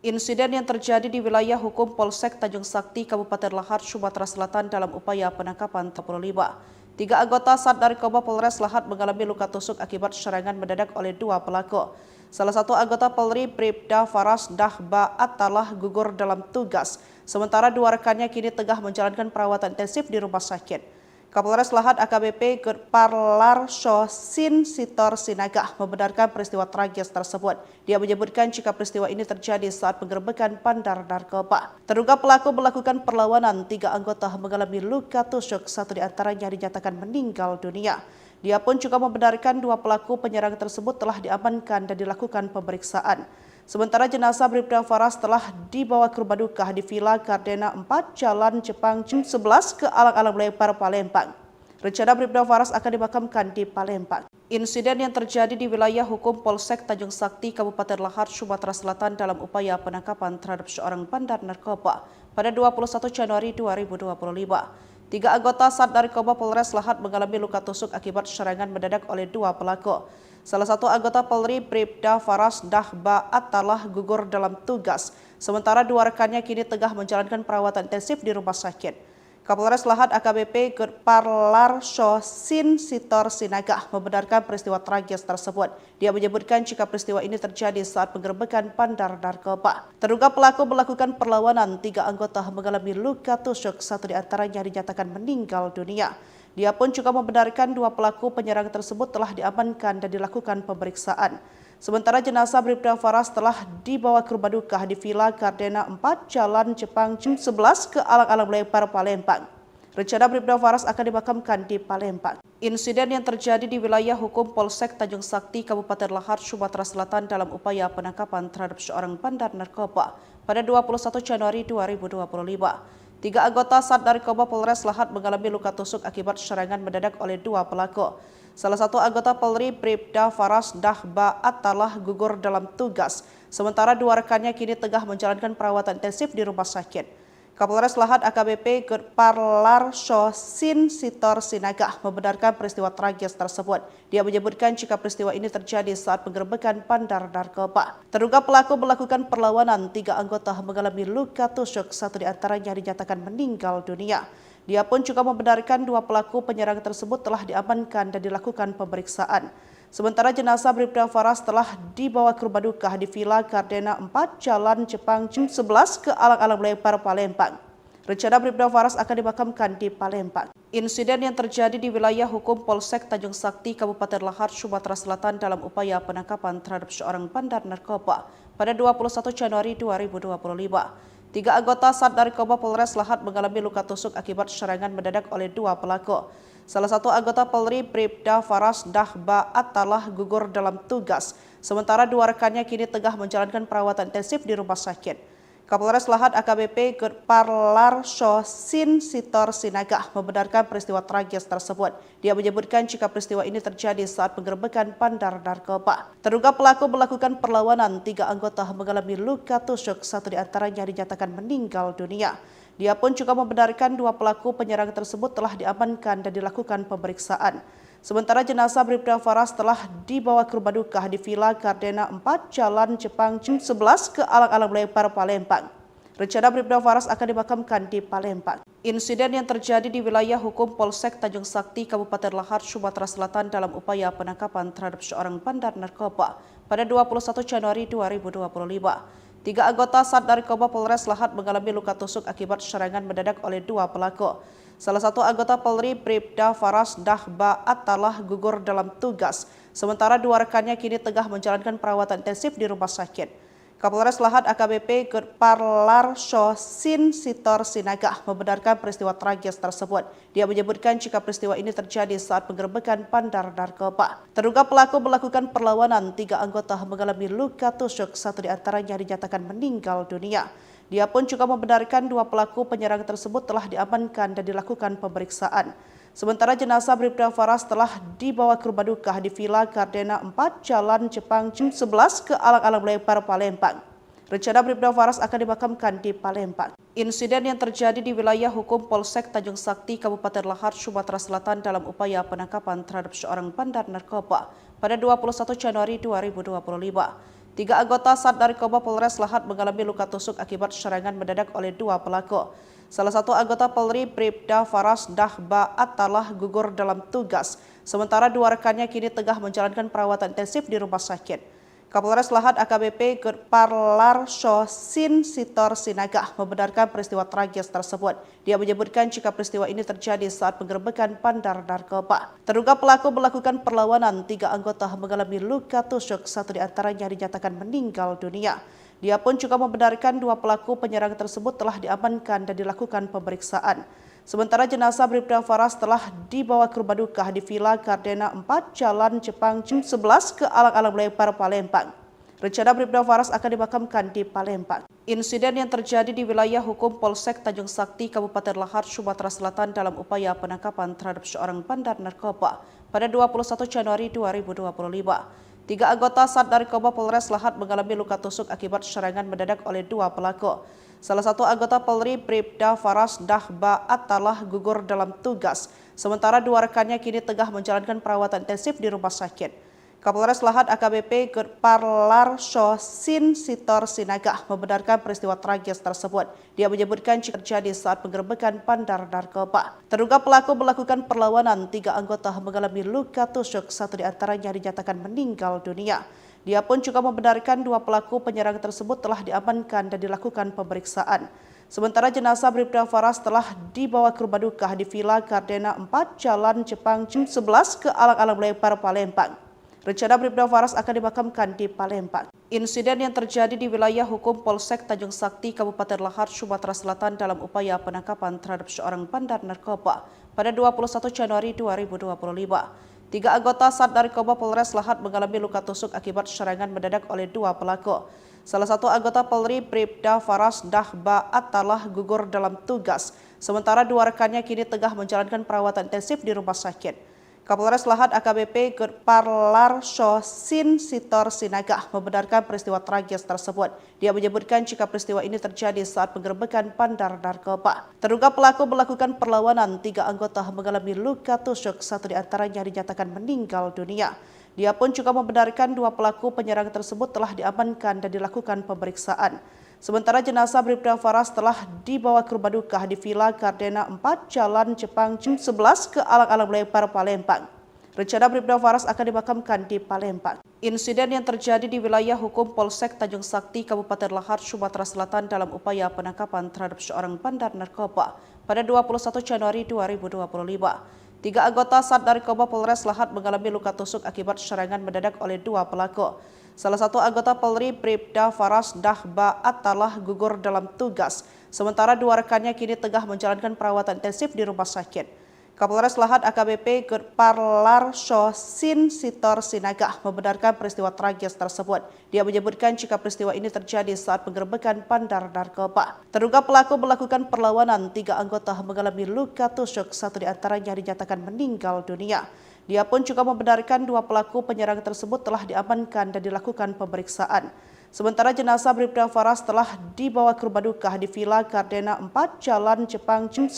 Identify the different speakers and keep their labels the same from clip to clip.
Speaker 1: Insiden yang terjadi di wilayah hukum Polsek Tanjung Sakti, Kabupaten Lahat, Sumatera Selatan dalam upaya penangkapan 45. 3 anggota Sat-Narkoba Polres Lahat mengalami luka tusuk akibat serangan mendadak oleh 2 pelaku. Salah satu anggota Polri, Bribda Faras Dahba Atalah gugur dalam tugas, sementara 2 rekannya kini tengah menjalankan perawatan intensif di rumah sakit. Kapolres Lahat AKBP Parlar Sin Sitor Sinaga membenarkan peristiwa tragis tersebut. Dia menyebutkan jika peristiwa ini terjadi saat penggerebekan bandar narkoba. Terduga pelaku melakukan perlawanan, 3 anggota mengalami luka tusuk, 1 diantaranya dinyatakan meninggal dunia. Dia pun juga membenarkan 2 pelaku penyerang tersebut telah diamankan dan dilakukan pemeriksaan. Sementara jenazah Bribda Faras telah dibawa ke rumah duka di Villa Gardena 4, Jalan Jepang 11 ke Alang-Alang Lebar, Palembang. Rencana Bribda Faras akan dimakamkan di Palembang. Insiden yang terjadi di wilayah hukum Polsek Tanjung Sakti, Kabupaten Lahat, Sumatera Selatan dalam upaya penangkapan terhadap seorang bandar narkoba pada 21 Januari 2025. 3 anggota Sat-Narkoba Polres Lahat mengalami luka tusuk akibat serangan mendadak oleh 2 pelaku. Salah satu anggota Polri, Bribda Faras Dahba Atalah gugur dalam tugas, sementara 2 rekannya kini tengah menjalankan perawatan intensif di rumah sakit. Kapolres Lahat AKBP Parlar Sin Sitor Sinaga membenarkan peristiwa tragis tersebut. Dia menyebutkan jika peristiwa ini terjadi saat penggerebekan bandar narkoba. Terduga pelaku melakukan perlawanan, 3 anggota mengalami luka tusuk, 1 diantaranya dinyatakan meninggal dunia. Dia pun juga membenarkan 2 pelaku penyerang tersebut telah diamankan dan dilakukan pemeriksaan. Sementara jenazah Bribda Faras telah dibawa ke rumah duka di Villa Gardena 4, Jalan Jepang 11 ke Alang-Alang Lebar, Palembang. Rencana Bribda Faras akan dimakamkan di Palembang. Insiden yang terjadi di wilayah hukum Polsek Tanjung Sakti, Kabupaten Lahat, Sumatera Selatan dalam upaya penangkapan terhadap seorang bandar narkoba pada 21 Januari 2025. 3 anggota Sat-Narkoba Polres Lahat mengalami luka tusuk akibat serangan mendadak oleh 2 pelaku. Salah satu anggota Polri, Bribda Faras Dahba Atalah gugur dalam tugas, sementara 2 rekannya kini tengah menjalankan perawatan intensif di rumah sakit. Kapolres Lahat AKBP Parlar Sin Sitor Sinaga membenarkan peristiwa tragis tersebut. Dia menyebutkan jika peristiwa ini terjadi saat penggerebekan bandar narkoba. Terduga pelaku melakukan perlawanan, 3 anggota mengalami luka tusuk, 1 diantaranya dinyatakan meninggal dunia. Dia pun juga membenarkan 2 pelaku penyerang tersebut telah diamankan dan dilakukan pemeriksaan. Sementara jenazah Bribda Faras telah dibawa ke rumah duka di Villa Gardena 4, Jalan Jepang 11 ke Alang-Alang Lebar, Palembang. Rencana Bribda Faras akan dimakamkan di Palembang. Insiden yang terjadi di wilayah hukum Polsek Tanjung Sakti, Kabupaten Lahat, Sumatera Selatan dalam upaya penangkapan terhadap seorang bandar narkoba pada 21 Januari 2025. 3 anggota Sat-Narkoba Polres Lahat mengalami luka tusuk akibat serangan mendadak oleh 2 pelaku. Salah satu anggota Polri, Bribda Faras Dahba Atalah gugur dalam tugas, sementara 2 rekannya kini tengah menjalankan perawatan intensif di rumah sakit. Kapolres Lahat AKBP Parlar Sin Sitor Sinaga membenarkan peristiwa tragis tersebut. Dia menyebutkan jika peristiwa ini terjadi saat penggerebekan bandar narkoba. Terduga pelaku melakukan perlawanan, 3 anggota mengalami luka tusuk, 1 diantaranya dinyatakan meninggal dunia. Dia pun juga membenarkan 2 pelaku penyerang tersebut telah diamankan dan dilakukan pemeriksaan. Sementara jenazah Bribda Faras telah dibawa ke rumah duka di Villa Gardena 4, Jalan Jepang 11 ke Alang-Alang Lebar, Palembang. Rencana Bribda Faras akan dimakamkan di Palembang. Insiden yang terjadi di wilayah hukum Polsek Tanjung Sakti, Kabupaten Lahat, Sumatera Selatan dalam upaya penangkapan terhadap seorang bandar narkoba pada 21 Januari 2025. 3 anggota Sat-Narkoba Polres Lahat mengalami luka tusuk akibat serangan mendadak oleh 2 pelaku. Salah satu anggota Polri, Bribda Faras Dahba Atalah gugur dalam tugas, sementara 2 rekannya kini tengah menjalankan perawatan intensif di rumah sakit. Kapolres Lahat AKBP Parlar Sin Sitor Sinaga membenarkan peristiwa tragis tersebut. Dia menyebutkan jika peristiwa ini terjadi saat penggerebekan bandar narkoba. Terduga pelaku melakukan perlawanan, 3 anggota mengalami luka tusuk, 1 diantaranya dinyatakan meninggal dunia. Dia pun juga membenarkan 2 pelaku penyerang tersebut telah diamankan dan dilakukan pemeriksaan. Sementara jenazah Bribda Faras telah dibawa ke rumah duka di Villa Gardena 4, Jalan Jepang 11 ke Alang-Alang Lebar, Palembang. Rencana Bribda Faras akan dimakamkan di Palembang. Insiden yang terjadi di wilayah hukum Polsek Tanjung Sakti, Kabupaten Lahat, Sumatera Selatan dalam upaya penangkapan terhadap seorang bandar narkoba pada 21 Januari 2025. 3 anggota Sat Narkoba Polres Lahat mengalami luka tusuk akibat serangan mendadak oleh 2 pelaku. Salah satu anggota Polri, Bribda Faras Dahba Atalah gugur dalam tugas, sementara 2 rekannya kini tengah menjalankan perawatan intensif di rumah sakit. Kapolres Lahat AKBP Parlar Sin Sitor Sinaga membenarkan peristiwa tragis tersebut. Dia menyebutkan jika peristiwa ini terjadi saat penggerbekan bandar narkoba. Terduga pelaku melakukan perlawanan, 3 anggota mengalami luka tusuk, 1 diantaranya dinyatakan meninggal dunia. Dia pun juga membenarkan 2 pelaku penyerang tersebut telah diamankan dan dilakukan pemeriksaan. Sementara jenazah Bribda Faras telah dibawa ke rumah duka di Villa Gardena 4 Jalan Jepang 11 ke Alang-Alang Lebar, Palembang. Rencana Bribda Faras akan dimakamkan di Palembang. Insiden yang terjadi di wilayah hukum Polsek Tanjung Sakti, Kabupaten Lahat, Sumatera Selatan dalam upaya penangkapan terhadap seorang bandar narkoba pada 21 Januari 2025. 3 anggota Sat Narkoba Polres Lahat mengalami luka tusuk akibat serangan mendadak oleh 2 pelaku. Salah satu anggota Polri, Bribda Faras Dahba Atalah gugur dalam tugas, sementara 2 rekannya kini tengah menjalankan perawatan intensif di rumah sakit. Kapolres Lahat AKBP Parlar Sin Sitor Sinaga membenarkan peristiwa tragis tersebut. Dia menyebutkan jika terjadi saat penggerbekan bandar narkoba. Terduga pelaku melakukan perlawanan, 3 anggota mengalami luka tusuk, 1 diantaranya dinyatakan meninggal dunia. Dia pun juga membenarkan 2 pelaku penyerang tersebut telah diamankan dan dilakukan pemeriksaan. Sementara jenazah Bribda Faras telah dibawa ke rumah duka di Villa Gardena 4 Jalan Jepang 11 ke Alang-Alang Lebar, Palembang. Rencana Bribda Faras akan dimakamkan di Palembang. Insiden yang terjadi di wilayah hukum Polsek Tanjung Sakti, Kabupaten Lahat, Sumatera Selatan dalam upaya penangkapan terhadap seorang bandar narkoba pada 21 Januari 2025. 3 anggota Sat Narkoba Polres Lahat mengalami luka tusuk akibat serangan mendadak oleh 2 pelaku. Salah satu anggota Polri, Bribda Faras Dahba Atalah gugur dalam tugas, sementara 2 rekannya kini tengah menjalankan perawatan intensif di rumah sakit. Kapolres Lahat AKBP Parlar Sin Sitor Sinaga membenarkan peristiwa tragis tersebut. Dia menyebutkan jika peristiwa ini terjadi saat penggerbekan bandar narkoba. Terduga pelaku melakukan perlawanan, 3 anggota mengalami luka tusuk, 1 diantaranya dinyatakan meninggal dunia. Dia pun juga membenarkan 2 pelaku penyerang tersebut telah diamankan dan dilakukan pemeriksaan. Sementara jenazah Bribda Faras telah dibawa ke rumah duka di Villa Gardena 4 Jalan Jepang 11 ke Alang-Alang Lebar, Palembang. Rencana Bribda Faras akan dimakamkan di Palembang. Insiden yang terjadi di wilayah hukum Polsek Tanjung Sakti, Kabupaten Lahat, Sumatera Selatan dalam upaya penangkapan terhadap seorang bandar narkoba pada 21 Januari 2025. 3 anggota Sat Narkoba Polres Lahat mengalami luka tusuk akibat serangan mendadak oleh 2 pelaku. Salah satu anggota Polri, Bribda Faras Dahba Atalah gugur dalam tugas, sementara 2 rekannya kini tengah menjalankan perawatan intensif di rumah sakit. Kapolres Lahat AKBP Parlar Sin Sitor Sinaga membenarkan peristiwa tragis tersebut. Dia menyebutkan jika peristiwa ini terjadi saat penggerbekan bandar narkoba. Terduga pelaku melakukan perlawanan, 3 anggota mengalami luka tusuk, 1 diantaranya dinyatakan meninggal dunia. Dia pun juga membenarkan 2 pelaku penyerang tersebut telah diamankan dan dilakukan pemeriksaan. Sementara jenazah Bribda Faras telah dibawa ke rumah duka di Villa Gardena 4 Jalan Jepang 11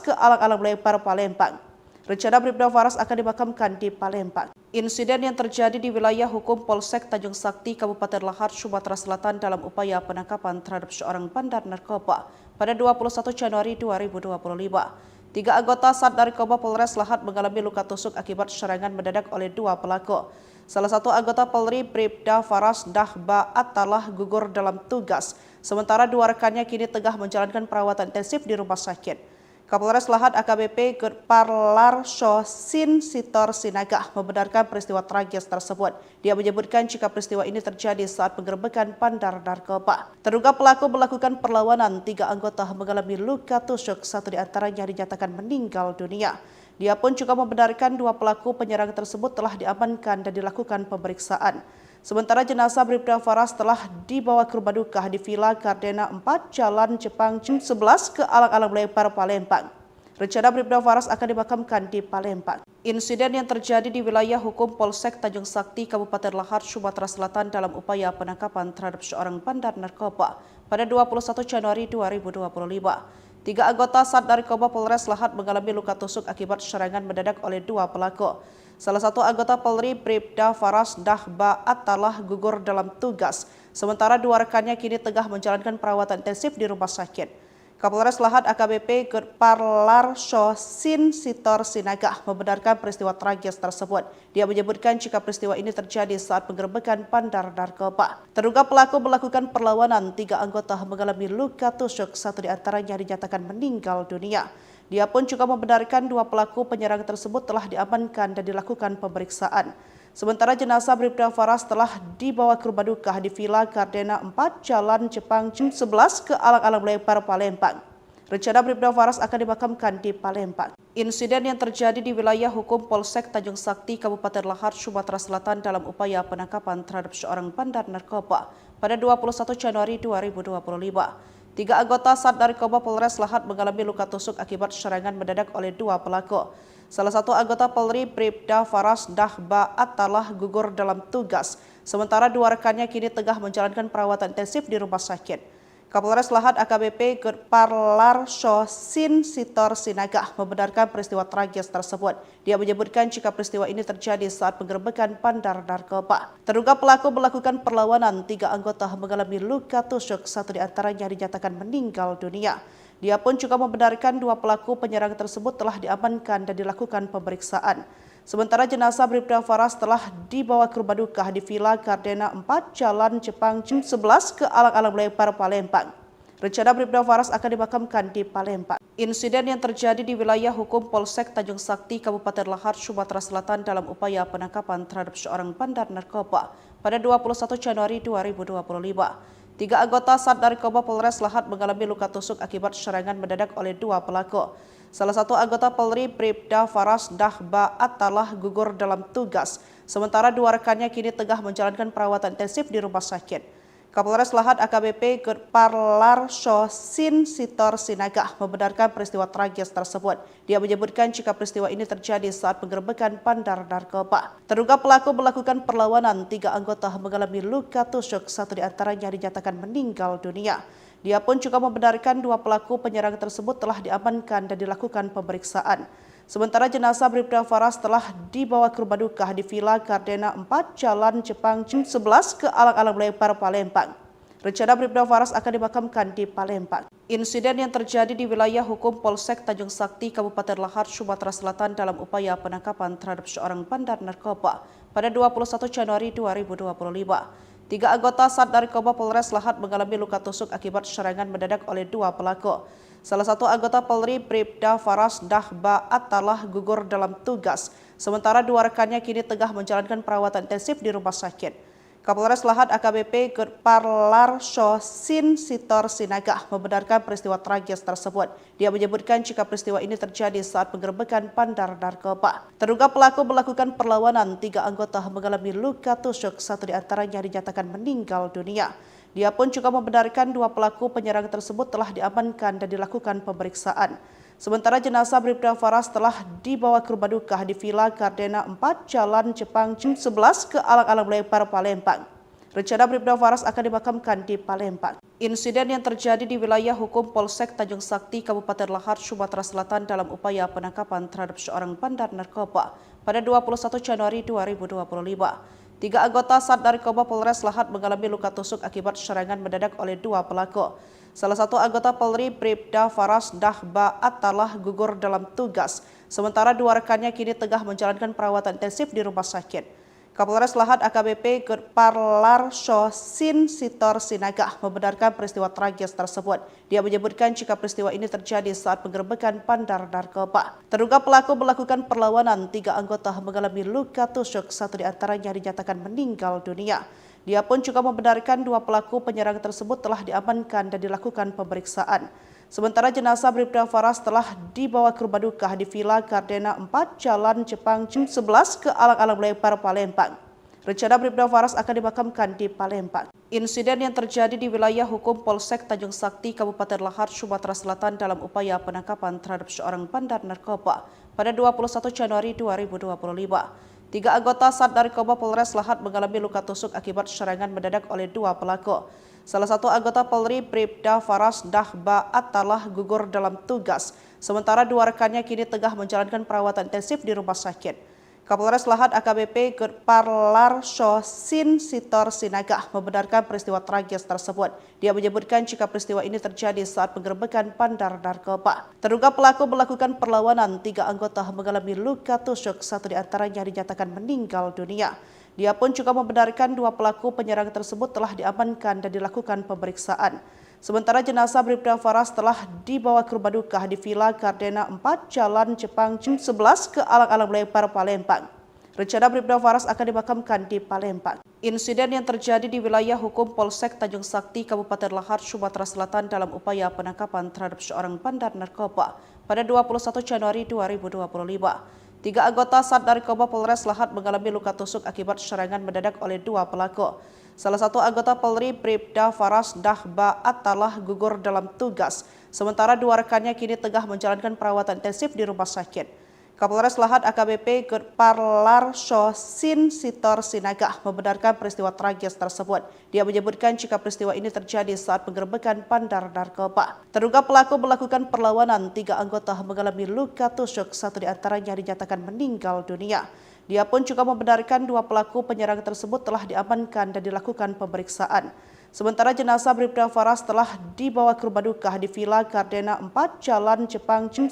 Speaker 1: ke Alang-Alang Lebar, Palembang. Rencana Bribda Faras akan dimakamkan di Palembang. Insiden yang terjadi di wilayah hukum Polsek Tanjung Sakti, Kabupaten Lahat, Sumatera Selatan dalam upaya penangkapan terhadap seorang bandar narkoba pada 21 Januari 2025. 3 anggota Sat Narkoba Polres Lahat mengalami luka tusuk akibat serangan mendadak oleh 2 pelaku. Salah satu anggota Polri, Bribda Faras Dahba Atalah gugur dalam tugas, sementara 2 rekannya kini tengah menjalankan perawatan intensif di rumah sakit. Kapolres Lahat AKBP Parlar Sin Sitor Sinaga membenarkan peristiwa tragis tersebut. Dia menyebutkan jika peristiwa ini terjadi saat penggerbekan bandar narkoba. Terduga pelaku melakukan perlawanan, 3 anggota mengalami luka tusuk, 1 diantaranya dinyatakan meninggal dunia. Dia pun juga membenarkan 2 pelaku penyerang tersebut telah diamankan dan dilakukan pemeriksaan. Sementara jenazah Bribda Faras telah dibawa ke rumah duka di Villa Gardena 4 Jalan Jepang 11 ke Alang-Alang Lebar, Palembang. Rencana Bribda Faras akan dimakamkan di Palembang. Insiden yang terjadi di wilayah hukum Polsek Tanjung Sakti, Kabupaten Lahat, Sumatera Selatan dalam upaya penangkapan terhadap seorang bandar narkoba pada 21 Januari 2025. 3 anggota Sat Narkoba Polres Lahat mengalami luka tusuk akibat serangan mendadak oleh 2 pelaku. Salah satu anggota Polri, Bribda Faras Dahba Attalah gugur dalam tugas, sementara dua rekannya kini tengah menjalankan perawatan intensif di rumah sakit. Kapolres Lahat AKBP Parlarso Sin Sitor Sinaga membenarkan peristiwa tragis tersebut. Dia menyebutkan jika peristiwa ini terjadi saat penggerebekan bandar narkoba. Terduga pelaku melakukan perlawanan, 3 anggota mengalami luka tusuk, 1 diantaranya dinyatakan meninggal dunia. Dia pun juga membenarkan 2 pelaku penyerangan tersebut telah diamankan dan dilakukan pemeriksaan. Sementara jenazah Bribda Faras telah dibawa ke rumah duka di Villa Gardena 4 Jalan Jepang 11 ke Alang-Alang Lebar, Palembang. Rencana Bribda Faras akan dimakamkan di Palembang. Insiden yang terjadi di wilayah hukum Polsek Tanjung Sakti, Kabupaten Lahad, Sumatera Selatan dalam upaya penangkapan terhadap seorang bandar narkoba pada 21 Januari 2025. 3 anggota Sat Narkoba Polres Lahat mengalami luka tusuk akibat serangan mendadak oleh 2 pelaku. Salah satu anggota Polri, Bribda Faras Dahba Attalah gugur dalam tugas, sementara 2 rekannya kini tengah menjalankan perawatan intensif di rumah sakit. Kapolres Lahat AKBP Parlarso Sin Sitor Sinaga membenarkan peristiwa tragis tersebut. Dia menyebutkan jika peristiwa ini terjadi saat penggerebekan bandar narkoba. Terduga pelaku melakukan perlawanan, 3 anggota mengalami luka tusuk, 1 diantaranya dinyatakan meninggal dunia. Dia pun juga membenarkan 2 pelaku penyerangan tersebut telah diamankan dan dilakukan pemeriksaan. Sementara jenazah Bribda Faras telah dibawa ke rumah duka di Villa Gardena 4 Jalan Jepang 11 ke Alang-Alang Lebar, Palembang. Rencana Bribda Faras akan dimakamkan di Palembang. Insiden yang terjadi di wilayah hukum Polsek Tanjung Sakti, Kabupaten Lahad, Sumatera Selatan dalam upaya penangkapan terhadap seorang bandar narkoba pada 21 Januari 2025. 3 anggota Sat Narkoba Polres Lahat mengalami luka tusuk akibat serangan mendadak oleh 2 pelaku. Salah satu anggota Polri, Bribda Faras Dahba Attalah gugur dalam tugas, sementara 2 rekannya kini tengah menjalankan perawatan intensif di rumah sakit. Kapolres Lahat AKBP Parlarso Sin Sitor Sinaga membenarkan peristiwa tragis tersebut. Dia menyebutkan jika peristiwa ini terjadi saat penggerebekan bandar narkoba. Terduga pelaku melakukan perlawanan, 3 anggota mengalami luka tusuk, 1 diantaranya dinyatakan meninggal dunia. Dia pun juga membenarkan 2 pelaku penyerangan tersebut telah diamankan dan dilakukan pemeriksaan. Sementara jenazah Bribda Faras telah dibawa ke rumah duka di Villa Gardena 4 Jalan Jepang 11 ke Alang-Alang Lebar, Palembang. Rencana Bribda Faras akan dimakamkan di Palembang. Insiden yang terjadi di wilayah hukum Polsek Tanjung Sakti, Kabupaten Lahad, Sumatera Selatan dalam upaya penangkapan terhadap seorang bandar narkoba pada 21 Januari 2025. 3 anggota Sat Narkoba Polres Lahat mengalami luka tusuk akibat serangan mendadak oleh 2 pelaku. Salah satu anggota Polri, Bribda Faras Dahba Attalah gugur dalam tugas, sementara 2 rekannya kini tengah menjalankan perawatan intensif di rumah sakit. Kapolres Lahat AKBP Parlarso Sin Sitor Sinaga membenarkan peristiwa tragis tersebut. Dia menyebutkan jika peristiwa ini terjadi saat penggerebekan bandar narkoba. Terduga pelaku melakukan perlawanan, 3 anggota mengalami luka tusuk, 1 diantaranya dinyatakan meninggal dunia. Dia pun juga membenarkan 2 pelaku penyerangan tersebut telah diamankan dan dilakukan pemeriksaan. Sementara jenazah Bribda Faras telah dibawa ke rumah duka di Villa Gardena 4 Jalan Jepang 11 ke Alang-Alang Lebar, Palembang. Rencana Bribda Faras akan dimakamkan di Palembang. Insiden yang terjadi di wilayah hukum Polsek Tanjung Sakti, Kabupaten Lahad, Sumatera Selatan dalam upaya penangkapan terhadap seorang bandar narkoba pada 21 Januari 2025. 3 anggota Sat Narkoba Polres Lahat mengalami luka tusuk akibat serangan mendadak oleh 2 pelaku. Salah satu anggota Polri, Bribda Faras Dahba Attalah gugur dalam tugas, sementara 2 rekannya kini tengah menjalankan perawatan intensif di rumah sakit. Kapolres Lahat AKBP Parlarso Sin Sitor Sinaga membenarkan peristiwa tragis tersebut. Dia menyebutkan jika peristiwa ini terjadi saat penggerebekan bandar narkoba. Terduga pelaku melakukan perlawanan, 3 anggota mengalami luka tusuk, 1 diantaranya dinyatakan meninggal dunia. Dia pun juga membenarkan 2 pelaku penyerangan tersebut telah diamankan dan dilakukan pemeriksaan. Sementara jenazah Bribda Faras telah dibawa ke rumah duka di Villa Gardena 4 Jalan Jepang 11 ke Alang-Alang Lebar, Palembang. Rencana Bribda Faras akan dimakamkan di Palembang. Insiden yang terjadi di wilayah hukum Polsek Tanjung Sakti, Kabupaten Lahad, Sumatera Selatan dalam upaya penangkapan terhadap seorang bandar narkoba pada 21 Januari 2025. 3 anggota Sat Narkoba Polres Lahat mengalami luka tusuk akibat serangan mendadak oleh 2 pelaku. Salah satu anggota Polri, Bribda Faras Dahba Attalah gugur dalam tugas, sementara 2 rekannya kini tengah menjalankan perawatan intensif di rumah sakit. Kapolres Lahat AKBP Gudparlar Sin Sitor Sinaga membenarkan peristiwa tragis tersebut. Dia menyebutkan jika peristiwa ini terjadi saat penggerbekan bandar narkoba. Terduga pelaku melakukan perlawanan, 3 anggota mengalami luka tusuk, 1 diantaranya dinyatakan meninggal dunia. Dia pun juga membenarkan 2 pelaku penyerang tersebut telah diamankan dan dilakukan pemeriksaan. Sementara jenazah Bribda Faras telah dibawa ke rumah duka di Villa Gardena 4, Jalan Jepang 11 ke Alang-Alang Lebar, Palembang. Rencana Bribda Faras akan dimakamkan di Palembang. Insiden yang terjadi di wilayah hukum Polsek Tanjung Sakti, Kabupaten Lahad, Sumatera Selatan dalam upaya penangkapan terhadap seorang bandar narkoba pada 21 Januari 2025. 3 anggota Sat Narkoba Polres Lahat mengalami luka tusuk akibat serangan mendadak oleh 2 pelaku. Salah satu anggota Polri, Bribda Faras Dahba Atalah, gugur dalam tugas, sementara 2 rekannya kini tengah menjalankan perawatan intensif di rumah sakit. Kapolres Lahat AKBP Gudparlar Sin Sitor Sinaga membenarkan peristiwa tragis tersebut. Dia menyebutkan jika peristiwa ini terjadi saat penggerbekan bandar narkoba. Terduga pelaku melakukan perlawanan, 3 anggota mengalami luka tusuk, 1 diantaranya dinyatakan meninggal dunia. Dia pun juga membenarkan 2 pelaku penyerang tersebut telah diamankan dan dilakukan pemeriksaan. Sementara jenazah Bribda Faras telah dibawa ke rumah duka di Villa Gardena 4, Jalan Jepang 11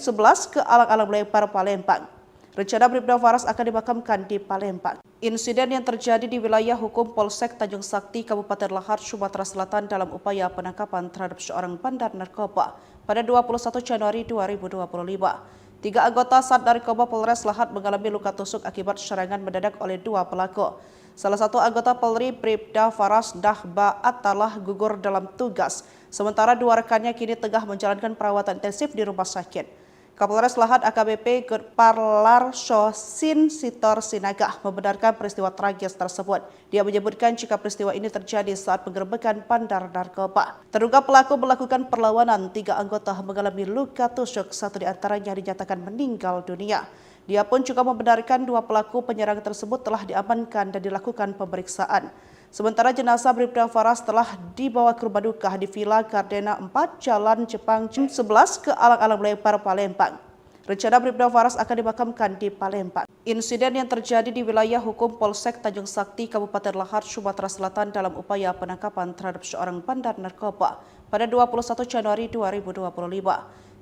Speaker 1: ke Alang-Alang Lebar, Palembang. Rencana Bribda Faras akan dimakamkan di Palembang. Insiden yang terjadi di wilayah hukum Polsek Tanjung Sakti, Kabupaten Lahad, Sumatera Selatan dalam upaya penangkapan terhadap seorang bandar narkoba pada 21 Januari 2025. 3 anggota Sat Narkoba Polres Lahat mengalami luka tusuk akibat serangan mendadak oleh 2 pelaku. Salah satu anggota Polri, Bribda Faras Dahba Atalah, gugur dalam tugas, sementara 2 rekannya kini tengah menjalankan perawatan intensif di rumah sakit. Kapolres Lahat AKBP Gudparlar Sin Sitor Sinaga membenarkan peristiwa tragis tersebut. Dia menyebutkan jika peristiwa ini terjadi saat penggerbekan bandar narkoba. Terduga pelaku melakukan perlawanan, 3 anggota mengalami luka tusuk, 1 diantaranya dinyatakan meninggal dunia. Dia pun juga membenarkan 2 pelaku penyerang tersebut telah diamankan dan dilakukan pemeriksaan. Sementara jenazah Bribda Faras telah dibawa ke rumah duka di Villa Gardena 4, Jalan Jepang 11 ke Alang-Alang Lebar, Palembang. Rencana Bribda Faras akan dimakamkan di Palembang. Insiden yang terjadi di wilayah hukum Polsek Tanjung Sakti, Kabupaten Lahad, Sumatera Selatan dalam upaya penangkapan terhadap seorang bandar narkoba pada 21 Januari 2025.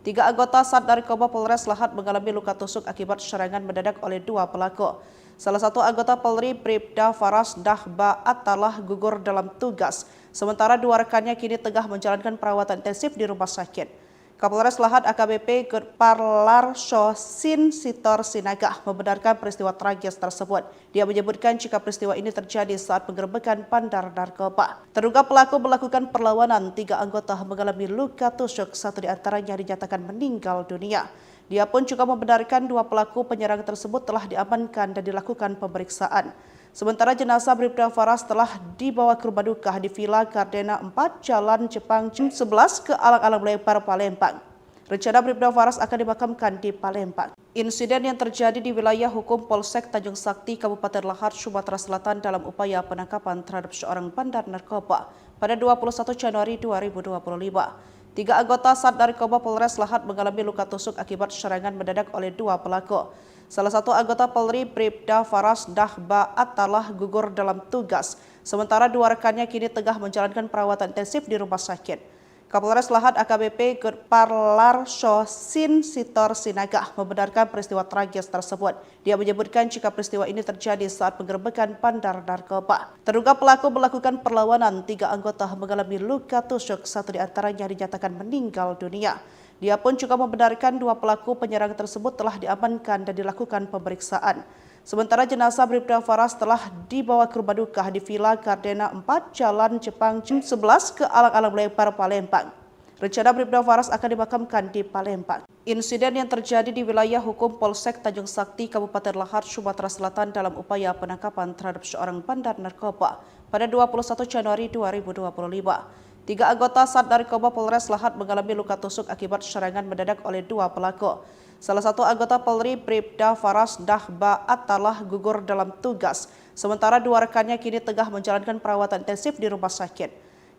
Speaker 1: 3 anggota Sat Narkoba Polres Lahat mengalami luka tusuk akibat serangan mendadak oleh 2 pelaku. Salah satu anggota Polri, Bribda Faras Dahba Atalah, gugur dalam tugas, sementara 2 rekannya kini tengah menjalankan perawatan intensif di rumah sakit. Kapolres Lahat AKBP Gudparlar Sin Sitor Sinaga membenarkan peristiwa tragis tersebut. Dia menyebutkan jika peristiwa ini terjadi saat penggerbekan bandar narkoba. Terduga pelaku melakukan perlawanan, 3 anggota mengalami luka tusuk, 1 diantaranya dinyatakan meninggal dunia. Dia pun juga membenarkan 2 pelaku penyerang tersebut telah diamankan dan dilakukan pemeriksaan. Sementara jenazah Bribda Faras telah dibawa ke rumah duka di Villa Gardena 4, Jalan Jepang 11 ke Alang-Alang Lebar, Palembang. Rencana Bribda Faras akan dimakamkan di Palembang. Insiden yang terjadi di wilayah hukum Polsek Tanjung Sakti, Kabupaten Lahad, Sumatera Selatan dalam upaya penangkapan terhadap seorang bandar narkoba pada 21 Januari 2025. 3 anggota Sat Narkoba Polres Lahat mengalami luka tusuk akibat serangan mendadak oleh 2 pelaku. Salah satu anggota Polri, Bribda Faras Dahba Atalah, gugur dalam tugas, sementara 2 rekannya kini tengah menjalankan perawatan intensif di rumah sakit. Kapolres Lahat AKBP Gudparlar Sin Sitor Sinaga membenarkan peristiwa tragis tersebut. Dia menyebutkan jika peristiwa ini terjadi saat penggerbekan bandar narkoba. Terduga pelaku melakukan perlawanan, 3 anggota mengalami luka tusuk, 1 diantaranya dinyatakan meninggal dunia. Dia pun juga membenarkan 2 pelaku penyerang tersebut telah diamankan dan dilakukan pemeriksaan. Sementara jenazah Bribda Faras telah dibawa ke rumah duka di Villa Gardena 4, Jalan Jepang 11 ke Alang-Alang Lebar, Palembang. Rencana Bribda Faras akan dimakamkan di Palembang. Insiden yang terjadi di wilayah hukum Polsek Tanjung Sakti, Kabupaten Lahad, Sumatera Selatan dalam upaya penangkapan terhadap seorang bandar narkoba pada 21 Januari 2025. 3 anggota Sat Narkoba Polres Lahat mengalami luka tusuk akibat serangan mendadak oleh 2 pelaku. Salah satu anggota Polri, Bribda Faras Dahba Atalah, gugur dalam tugas, sementara 2 rekannya kini tengah menjalankan perawatan intensif di rumah sakit.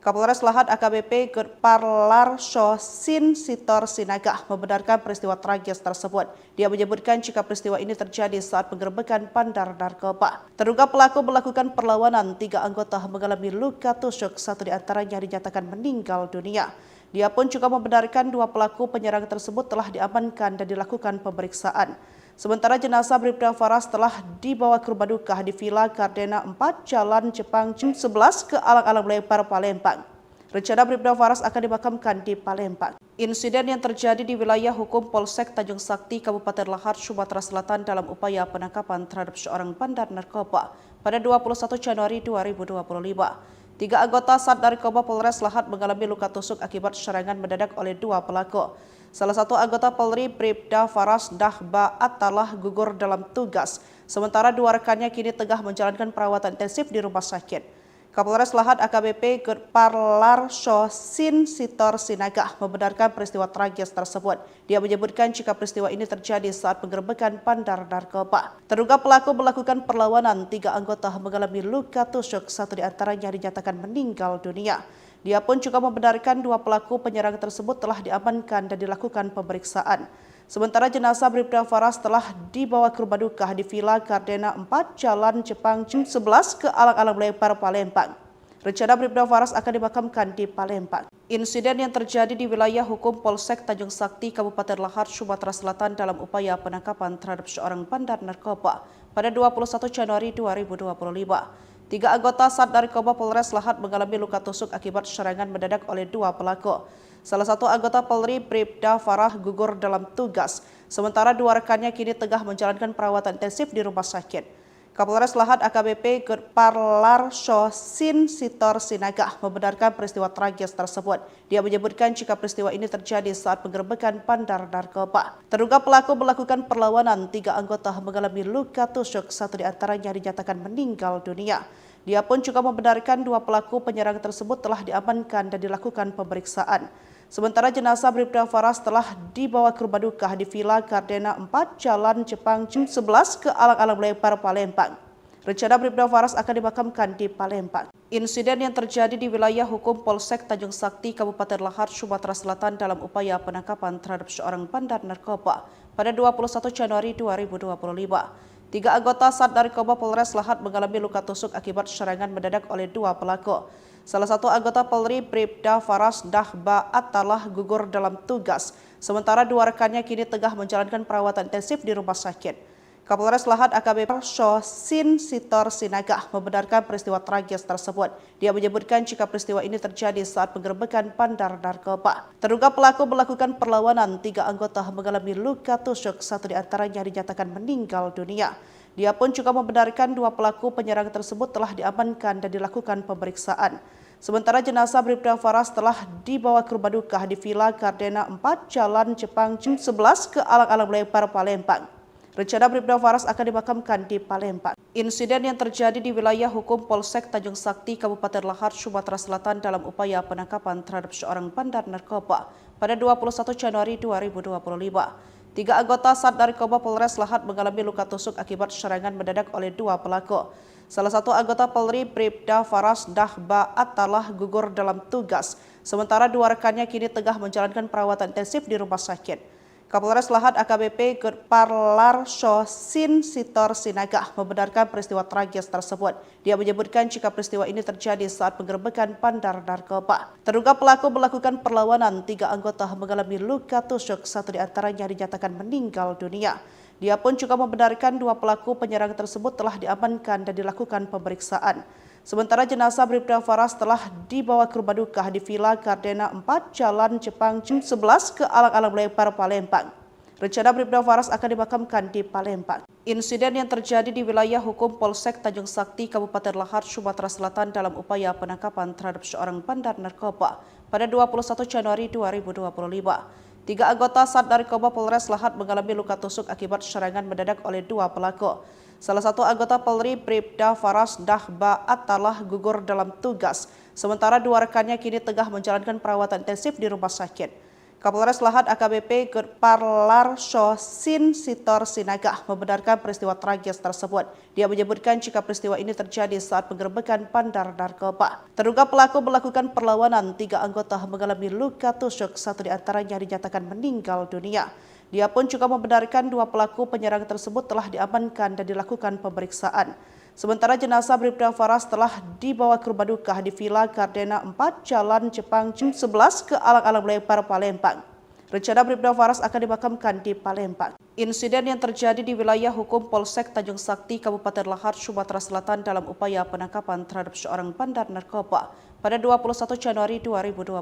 Speaker 1: Kapolres Lahat AKBP Gudparlar Sin Sitor Sinaga membenarkan peristiwa tragis tersebut. Dia menyebutkan jika peristiwa ini terjadi saat penggerbekan bandar narkoba. Terduga pelaku melakukan perlawanan, 3 anggota mengalami luka tusuk, 1 diantaranya dinyatakan meninggal dunia. Dia pun juga membenarkan 2 pelaku penyerang tersebut telah diamankan dan dilakukan pemeriksaan. Sementara jenazah Bribda Faras telah dibawa ke rumah duka di Villa Gardena 4, Jalan Jepang 11 ke Alang-Alang Lebar, Palembang. Rencana Bribda Faras akan dimakamkan di Palembang. Insiden yang terjadi di wilayah hukum Polsek Tanjung Sakti, Kabupaten Lahat, Sumatera Selatan dalam upaya penangkapan terhadap seorang bandar narkoba pada 21 Januari 2025. 3 anggota Sat Narkoba Polres Lahat mengalami luka tusuk akibat serangan mendadak oleh 2 pelaku. Salah satu anggota Polri, Bribda Faras Dahba Atalah, gugur dalam tugas. Sementara 2 rekannya kini tengah menjalankan perawatan intensif di rumah sakit. Kapolres Lahat AKBP Gudparlar Sin Sitor Sinaga membenarkan peristiwa tragis tersebut. Dia menyebutkan jika peristiwa ini terjadi saat penggerbekan bandar narkoba. Terduga pelaku melakukan perlawanan, 3 anggota mengalami luka tusuk, 1 diantaranya dinyatakan meninggal dunia. Dia pun juga membenarkan 2 pelaku penyerang tersebut telah diamankan dan dilakukan pemeriksaan. Sementara jenazah Bribda Faras telah dibawa ke rumah duka di Villa Gardena 4, Jalan Jepang 11 ke Alang-Alang Lebar, Palembang. Rencana Bribda Faras akan dimakamkan di Palembang. Insiden yang terjadi di wilayah hukum Polsek Tanjung Sakti, Kabupaten Lahat, Sumatera Selatan dalam upaya penangkapan terhadap seorang bandar narkoba pada 21 Januari 2025. 3 anggota Sat Narkoba Polres Lahat mengalami luka tusuk akibat serangan mendadak oleh 2 pelaku. Salah satu anggota Polri, Bribda Farah, gugur dalam tugas. Sementara 2 rekannya kini tengah menjalankan perawatan intensif di rumah sakit. Kapolres Lahat AKBP Gudparlar Sin Sitor Sinaga membenarkan peristiwa tragis tersebut. Dia menyebutkan jika peristiwa ini terjadi saat penggerbekan bandar narkoba. Terduga pelaku melakukan perlawanan, 3 anggota mengalami luka tusuk, 1 diantaranya dinyatakan meninggal dunia. Dia pun juga membenarkan 2 pelaku penyerang tersebut telah diamankan dan dilakukan pemeriksaan. Sementara jenazah Bribda Faras telah dibawa ke rumah duka di Villa Gardena 4, Jalan Jepang 11 ke Alang-Alang Lebar, Palembang. Rencana Bribda Faras akan dimakamkan di Palembang. Insiden yang terjadi di wilayah hukum Polsek Tanjung Sakti, Kabupaten Lahat, Sumatera Selatan dalam upaya penangkapan terhadap seorang bandar narkoba pada 21 Januari 2025. 3 anggota Sat Narkoba Polres Lahat mengalami luka tusuk akibat serangan mendadak oleh 2 pelaku. Salah satu anggota Polri, Bribda Faras Dahba Atalah, gugur dalam tugas. Sementara 2 rekannya kini tengah menjalankan perawatan intensif di rumah sakit. Kapolres Lahat AKBP Sin Sitor Sinaga membenarkan peristiwa tragis tersebut. Dia menyebutkan jika peristiwa ini terjadi saat penggerbekan bandar narkoba. Terduga pelaku melakukan perlawanan, 3 anggota mengalami luka tusuk, 1 diantaranya dinyatakan meninggal dunia. Dia pun juga membenarkan 2 pelaku penyerang tersebut telah diamankan dan dilakukan pemeriksaan. Sementara jenazah Bribda Faras telah dibawa ke rumah duka di Villa Gardena 4, Jalan Jepang 11 ke Alang-Alang Lebar, Palembang. Rencana Bribda Faras akan dimakamkan di Palembang. Insiden yang terjadi di wilayah hukum Polsek Tanjung Sakti, Kabupaten Lahat, Sumatera Selatan dalam upaya penangkapan terhadap seorang bandar narkoba pada 21 Januari 2025. 3 anggota Sat Narkoba Polres Lahat mengalami luka tusuk akibat serangan mendadak oleh 2 pelaku. Salah satu anggota Polri, Bribda Faras Dahba Atalah, gugur dalam tugas. Sementara 2 rekannya kini tengah menjalankan perawatan intensif di rumah sakit. Kapolres Lahat AKBP Gudparlar Sin Sitor Sinaga membenarkan peristiwa tragis tersebut. Dia menyebutkan jika peristiwa ini terjadi saat penggerbekan bandar narkoba. Terduga pelaku melakukan perlawanan, 3 anggota mengalami luka tusuk, 1 diantaranya dinyatakan meninggal dunia. Dia pun juga membenarkan 2 pelaku penyerang tersebut telah diamankan dan dilakukan pemeriksaan. Sementara jenazah Bribda Faras telah dibawa ke rumah duka di Villa Gardena 4, Jalan Jepang 11 ke Alang-Alang Lebar, Palembang. Rencana Bribda Faras akan dimakamkan di Palembang. Insiden yang terjadi di wilayah hukum Polsek Tanjung Sakti, Kabupaten Lahat, Sumatera Selatan dalam upaya penangkapan terhadap seorang bandar narkoba pada 21 Januari 2025. 3 anggota Sat Narkoba Polres Lahat mengalami luka tusuk akibat serangan mendadak oleh 2 pelaku. Salah satu anggota Polri, Bribda Faras Dahba Atalah, gugur dalam tugas. Sementara 2 rekannya kini tengah menjalankan perawatan intensif di rumah sakit. Kapolres Lahat AKBP Gudparlar Sin Sitor Sinaga membenarkan peristiwa tragis tersebut. Dia menyebutkan jika peristiwa ini terjadi saat penggerbekan bandar narkoba. Terduga pelaku melakukan perlawanan, 3 anggota mengalami luka tusuk, 1 diantaranya dinyatakan meninggal dunia. Dia pun juga membenarkan 2 pelaku penyerang tersebut telah diamankan dan dilakukan pemeriksaan. Sementara jenazah Bribda Faras telah dibawa ke rumah duka di Villa Gardena 4, Jalan Jepang 11 ke Alang-Alang Lebar, Palembang. Rencana Bribda Faras akan dimakamkan di Palembang. Insiden yang terjadi di wilayah hukum Polsek Tanjung Sakti, Kabupaten Lahar, Sumatera Selatan dalam upaya penangkapan terhadap seorang bandar narkoba pada 21 Januari 2025.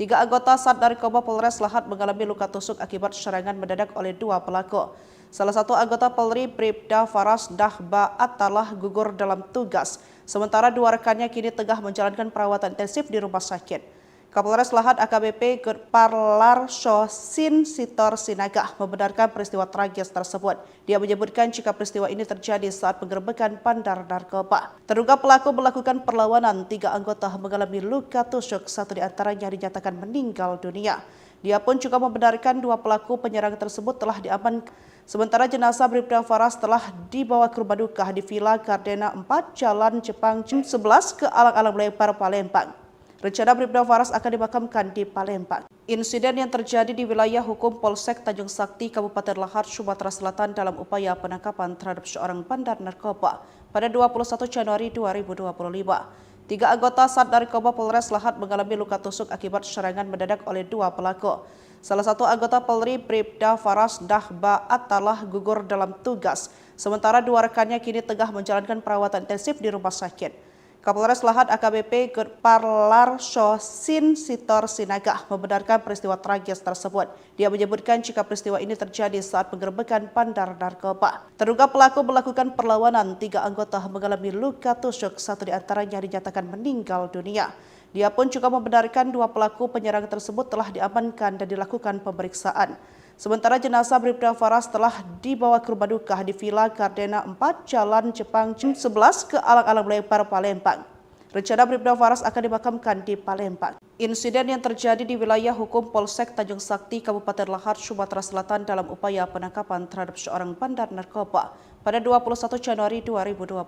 Speaker 1: 3 anggota Sat Narkoba Polres Lahat mengalami luka tusuk akibat serangan mendadak oleh 2 pelaku. Salah satu anggota Polri, Bribda Faras Dahbaat, telah gugur dalam tugas, sementara 2 rekannya kini tengah menjalankan perawatan intensif di rumah sakit. Kapolres Lahat AKBP Gudparlar Sin Sitor Sinaga membenarkan peristiwa tragis tersebut. Dia menyebutkan jika peristiwa ini terjadi saat penggerbekan bandar narkoba. Terduga pelaku melakukan perlawanan, 3 anggota mengalami luka tusuk, 1 diantaranya dinyatakan meninggal dunia. Dia pun juga membenarkan 2 pelaku penyerang tersebut telah diamankan. Sementara jenazah Bribda Faras telah dibawa ke rumah duka di Villa Gardena 4, Jalan Jepang 11 ke Alang-Alang Lebar, Palembang. Rencana Bribda Faras akan dimakamkan di Palembang. Insiden yang terjadi di wilayah hukum Polsek Tanjung Sakti, Kabupaten Lahar, Sumatera Selatan dalam upaya penangkapan terhadap seorang bandar narkoba pada 21 Januari 2025. 3 anggota Sat Narkoba Polres Lahat mengalami luka tusuk akibat serangan mendadak oleh 2 pelaku. Salah satu anggota Polri, Bribda Faras Dahbaat, telah gugur dalam tugas, sementara 2 rekannya kini tengah menjalankan perawatan intensif di rumah sakit. Kapolres Lahat AKBP Gudparlar Sin Sitor Sinaga membenarkan peristiwa tragis tersebut. Dia menyebutkan jika peristiwa ini terjadi saat penggerbekan bandar narkoba. Terduga pelaku melakukan perlawanan, 3 anggota mengalami luka tusuk, 1 diantaranya dinyatakan meninggal dunia. Dia pun juga membenarkan 2 pelaku penyerang tersebut telah diamankan dan dilakukan pemeriksaan. Sementara jenazah Bribda Faras telah dibawa ke rumah duka di Villa Gardena 4, Jalan Jepang 11 ke Alang-Alang Lebar, Palembang. Rencana Bribda Faras akan dimakamkan di Palembang. Insiden yang terjadi di wilayah hukum Polsek Tanjung Sakti, Kabupaten Lahar, Sumatera Selatan dalam upaya penangkapan terhadap seorang bandar narkoba pada 21 Januari 2025.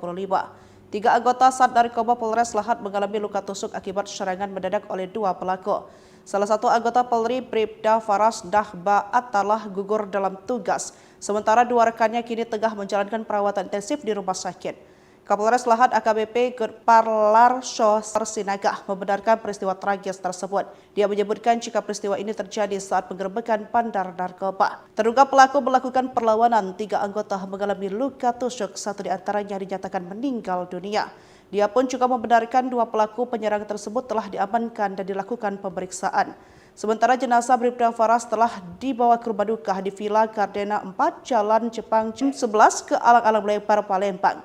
Speaker 1: 3 anggota Sat Narkoba Polres Lahat mengalami luka tusuk akibat serangan mendadak oleh 2 pelaku. Salah satu anggota Polri, Bribda Faras Dahbaat, telah gugur dalam tugas, sementara 2 rekannya kini tengah menjalankan perawatan intensif di rumah sakit. Kapolres Lahat AKBP Gudparlar Sinaga membenarkan peristiwa tragis tersebut. Dia menyebutkan jika peristiwa ini terjadi saat penggerbekan bandar narkoba. Terduga pelaku melakukan perlawanan, 3 anggota mengalami luka tusuk, 1 diantaranya dinyatakan meninggal dunia. Dia pun juga membenarkan 2 pelaku penyerang tersebut telah diamankan dan dilakukan pemeriksaan. Sementara jenazah Bribda Faras telah dibawa ke rumah duka di Villa Gardena 4, Jalan Jepang 11 ke Alang-Alang Lebar, Palembang.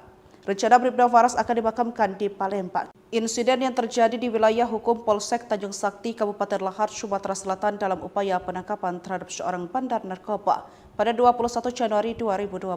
Speaker 1: Rencana Bribda Faras akan dimakamkan di Palembang. Insiden yang terjadi di wilayah hukum Polsek Tanjung Sakti, Kabupaten Lahar, Sumatera Selatan dalam upaya penangkapan terhadap seorang bandar narkoba pada 21 Januari 2025.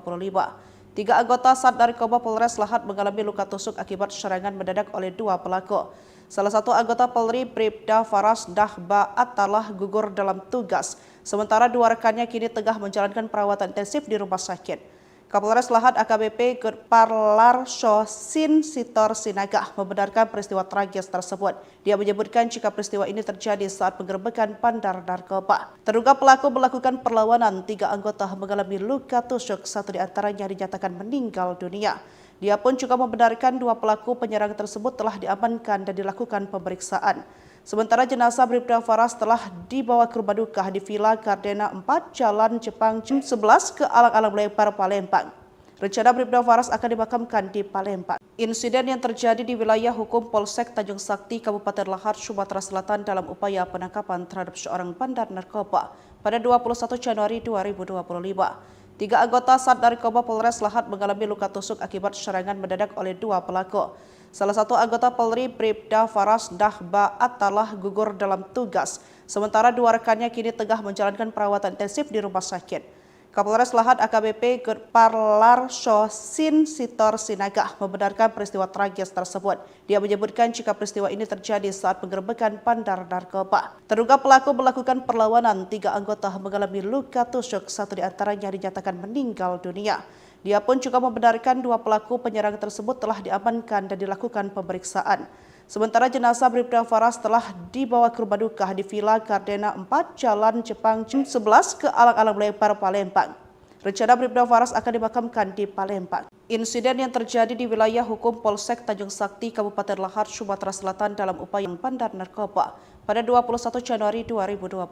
Speaker 1: 3 anggota Sat Narkoba Polres Lahat mengalami luka tusuk akibat serangan mendadak oleh 2 pelaku. Salah satu anggota Polri, Bribda Faras Dahbaat, telah gugur dalam tugas, sementara 2 rekannya kini tengah menjalankan perawatan intensif di rumah sakit. Kapolres Lahat AKBP Gudparlar Sin Sitor Sinaga membenarkan peristiwa tragis tersebut. Dia menyebutkan jika peristiwa ini terjadi saat penggerbekan bandar narkoba. Terduga pelaku melakukan perlawanan, 3 anggota mengalami luka tusuk, 1 diantaranya dinyatakan meninggal dunia. Dia pun juga membenarkan 2 pelaku penyerang tersebut telah diamankan dan dilakukan pemeriksaan. Sementara jenazah Bribda Faras telah dibawa ke rumah duka di Villa Gardena 4, Jalan Jepang 11 ke Alang-Alang Lebar, Palembang. Rencana Bribda Faras akan dimakamkan di Palembang. Insiden yang terjadi di wilayah hukum Polsek Tanjung Sakti, Kabupaten Lahar, Sumatera Selatan dalam upaya penangkapan terhadap seorang bandar narkoba pada 21 Januari 2025. 3 anggota Sat Narkoba Polres Lahat mengalami luka tusuk akibat serangan mendadak oleh 2 pelaku. Salah satu anggota Polri, Bribda Faras Dahbaat, telah gugur dalam tugas, sementara 2 rekannya kini tengah menjalankan perawatan intensif di rumah sakit. Kapolres Lahat AKBP Gudparlar Sin Sitor Sinaga membenarkan peristiwa tragis tersebut. Dia menyebutkan jika peristiwa ini terjadi saat penggerbekan bandar narkoba. Terduga pelaku melakukan perlawanan, 3 anggota mengalami luka tusuk, 1 diantaranya dinyatakan meninggal dunia. Dia pun juga membenarkan 2 pelaku penyerang tersebut telah diamankan dan dilakukan pemeriksaan. Sementara jenazah Bribda Faras telah dibawa ke rumah duka di Villa Gardena 4, Jalan Jepang 11 ke Alang-Alang Lebar, Palembang. Rencana Bribda Faras akan dimakamkan di Palembang. Insiden yang terjadi di wilayah hukum Polsek Tanjung Sakti, Kabupaten Lahad, Sumatera Selatan dalam upaya bandar narkoba pada 21 Januari 2025.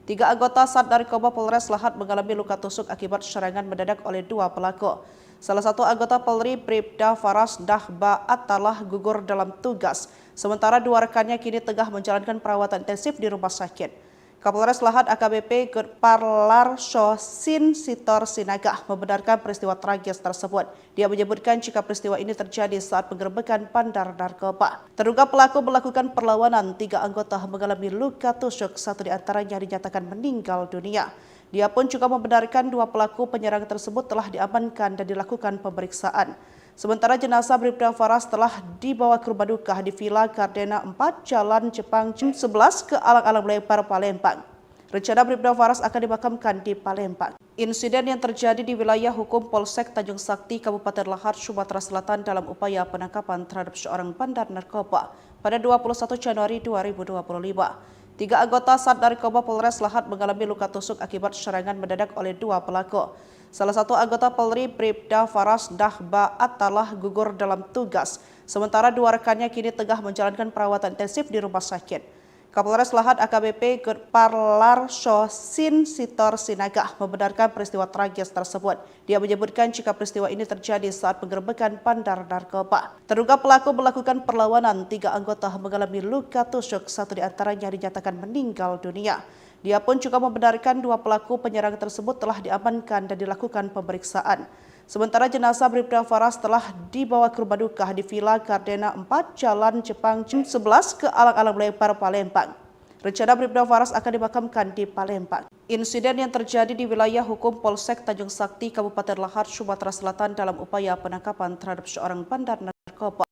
Speaker 1: 3 anggota Sat Narkoba Polres Lahad mengalami luka tusuk akibat serangan mendadak oleh 2 pelaku. Salah satu anggota Polri, Bribda Faras Dahba Atalah, gugur dalam tugas, sementara 2 rekannya kini tengah menjalankan perawatan intensif di rumah sakit. Kapolres Lahad AKBP Gudparlar Sin Sitor Sinaga membenarkan peristiwa tragis tersebut. Dia menyebutkan jika peristiwa ini terjadi saat penggerbekan bandar narkoba. Terduga pelaku melakukan perlawanan, 3 anggota mengalami luka tusuk, 1 diantaranya dinyatakan meninggal dunia. Dia pun juga membenarkan 2 pelaku penyerang tersebut telah diamankan dan dilakukan pemeriksaan. Sementara jenazah Bribda Faras telah dibawa ke rumah duka di Villa Gardena 4, Jalan Jepang 11 ke Alang-Alang Lebar, Palembang. Rencana Bribda Faras akan dimakamkan di Palembang. Insiden yang terjadi di wilayah hukum Polsek Tanjung Sakti, Kabupaten Lahad, Sumatera Selatan dalam upaya penangkapan terhadap seorang bandar narkoba pada 21 Januari 2025. 3 anggota Sat Narkoba Polres Lahad mengalami luka tusuk akibat serangan mendadak oleh 2 pelaku. Salah satu anggota Polri, Bribda Faras Dahba Atalah, gugur dalam tugas, sementara 2 rekannya kini tengah menjalankan perawatan intensif di rumah sakit. Kapolres Lahad AKBP Gudparlar Sin Sitor Sinaga membenarkan peristiwa tragis tersebut. Dia menyebutkan jika peristiwa ini terjadi saat penggerbekan bandar narkoba. Terduga pelaku melakukan perlawanan, 3 anggota mengalami luka tusuk, 1 diantaranya dinyatakan meninggal dunia. Dia pun juga membenarkan 2 pelaku penyerang tersebut telah diamankan dan dilakukan pemeriksaan. Sementara jenazah Bribda Faras telah dibawa ke rumah duka di Villa Gardena 4, Jalan Jepang 11 ke Alang-Alang Lebar, Palembang. Rencana Bribda Faras akan dimakamkan di Palembang. Insiden yang terjadi di wilayah hukum Polsek Tanjung Sakti, Kabupaten Lahad, Sumatera Selatan dalam upaya penangkapan terhadap seorang bandar narkoba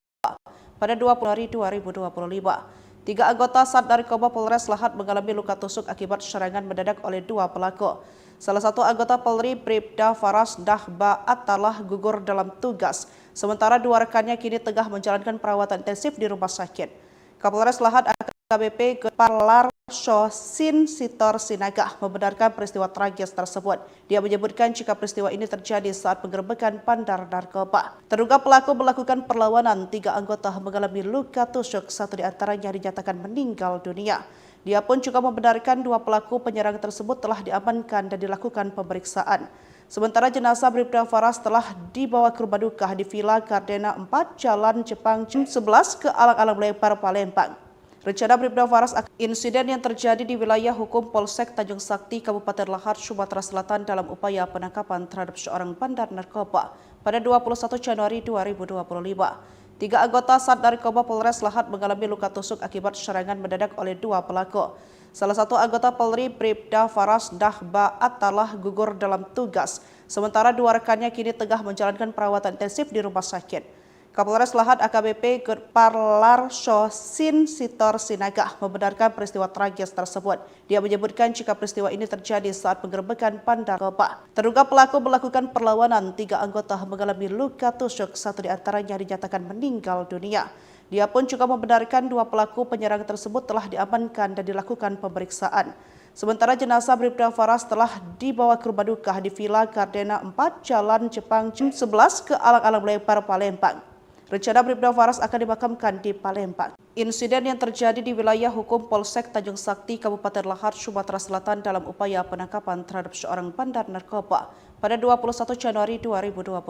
Speaker 1: pada 20 Januari 2025. 3 anggota Sat Narkoba Polres Lahad mengalami luka tusuk akibat serangan mendadak oleh 2 pelaku. Salah satu anggota Polri, Bribda Faras Dahba Atalah, gugur dalam tugas, sementara 2 rekannya kini tengah menjalankan perawatan intensif di rumah sakit. Kapolres Lahad AKBP Gudparlar Sin Sitor Sinaga membenarkan peristiwa tragis tersebut. Dia menyebutkan jika peristiwa ini terjadi saat penggerbekan bandar narkoba. Terduga pelaku melakukan perlawanan, 3 anggota mengalami luka tusuk, 1 diantaranya dinyatakan meninggal dunia. Dia pun juga membenarkan 2 pelaku penyerang tersebut telah diamankan dan dilakukan pemeriksaan. Sementara jenazah Bribda Faras telah dibawa ke rumah duka di Villa Gardena 4, Jalan Jepang 11 ke Alang-Alang Lebar, Palembang. Rencana Bribda Faras akan insiden yang terjadi di wilayah hukum Polsek Tanjung Sakti, Kabupaten Lahad, Sumatera Selatan dalam upaya penangkapan terhadap seorang bandar narkoba pada 21 Januari 2025. 3 anggota Sat Narkoba Polres Lahad mengalami luka tusuk akibat serangan mendadak oleh 2 pelaku. Salah satu anggota Polri, Bribda Faras Dahba Atalah, gugur dalam tugas, sementara 2 rekannya kini tengah menjalankan perawatan intensif di rumah sakit. Kapolres Lahad AKBP Gudparlar Sin Sitor Sinaga membenarkan peristiwa tragis tersebut. Dia menyebutkan jika peristiwa ini terjadi saat penggerbekan bandar narkoba. Terduga pelaku melakukan perlawanan, 3 anggota mengalami luka tusuk, 1 diantaranya dinyatakan meninggal dunia. Dia pun juga membenarkan 2 pelaku penyerang tersebut telah diamankan dan dilakukan pemeriksaan. Sementara jenazah Bribda Faras telah dibawa ke rumah duka di Villa Gardena 4, Jalan Jepang 11 ke Alang-Alang Lebar, Palembang. Rencana Bribda Faras akan dimakamkan di Palembang. Insiden yang terjadi di wilayah hukum Polsek Tanjung Sakti, Kabupaten Lahad, Sumatera Selatan dalam upaya penangkapan terhadap seorang bandar narkoba pada 21 Januari 2025.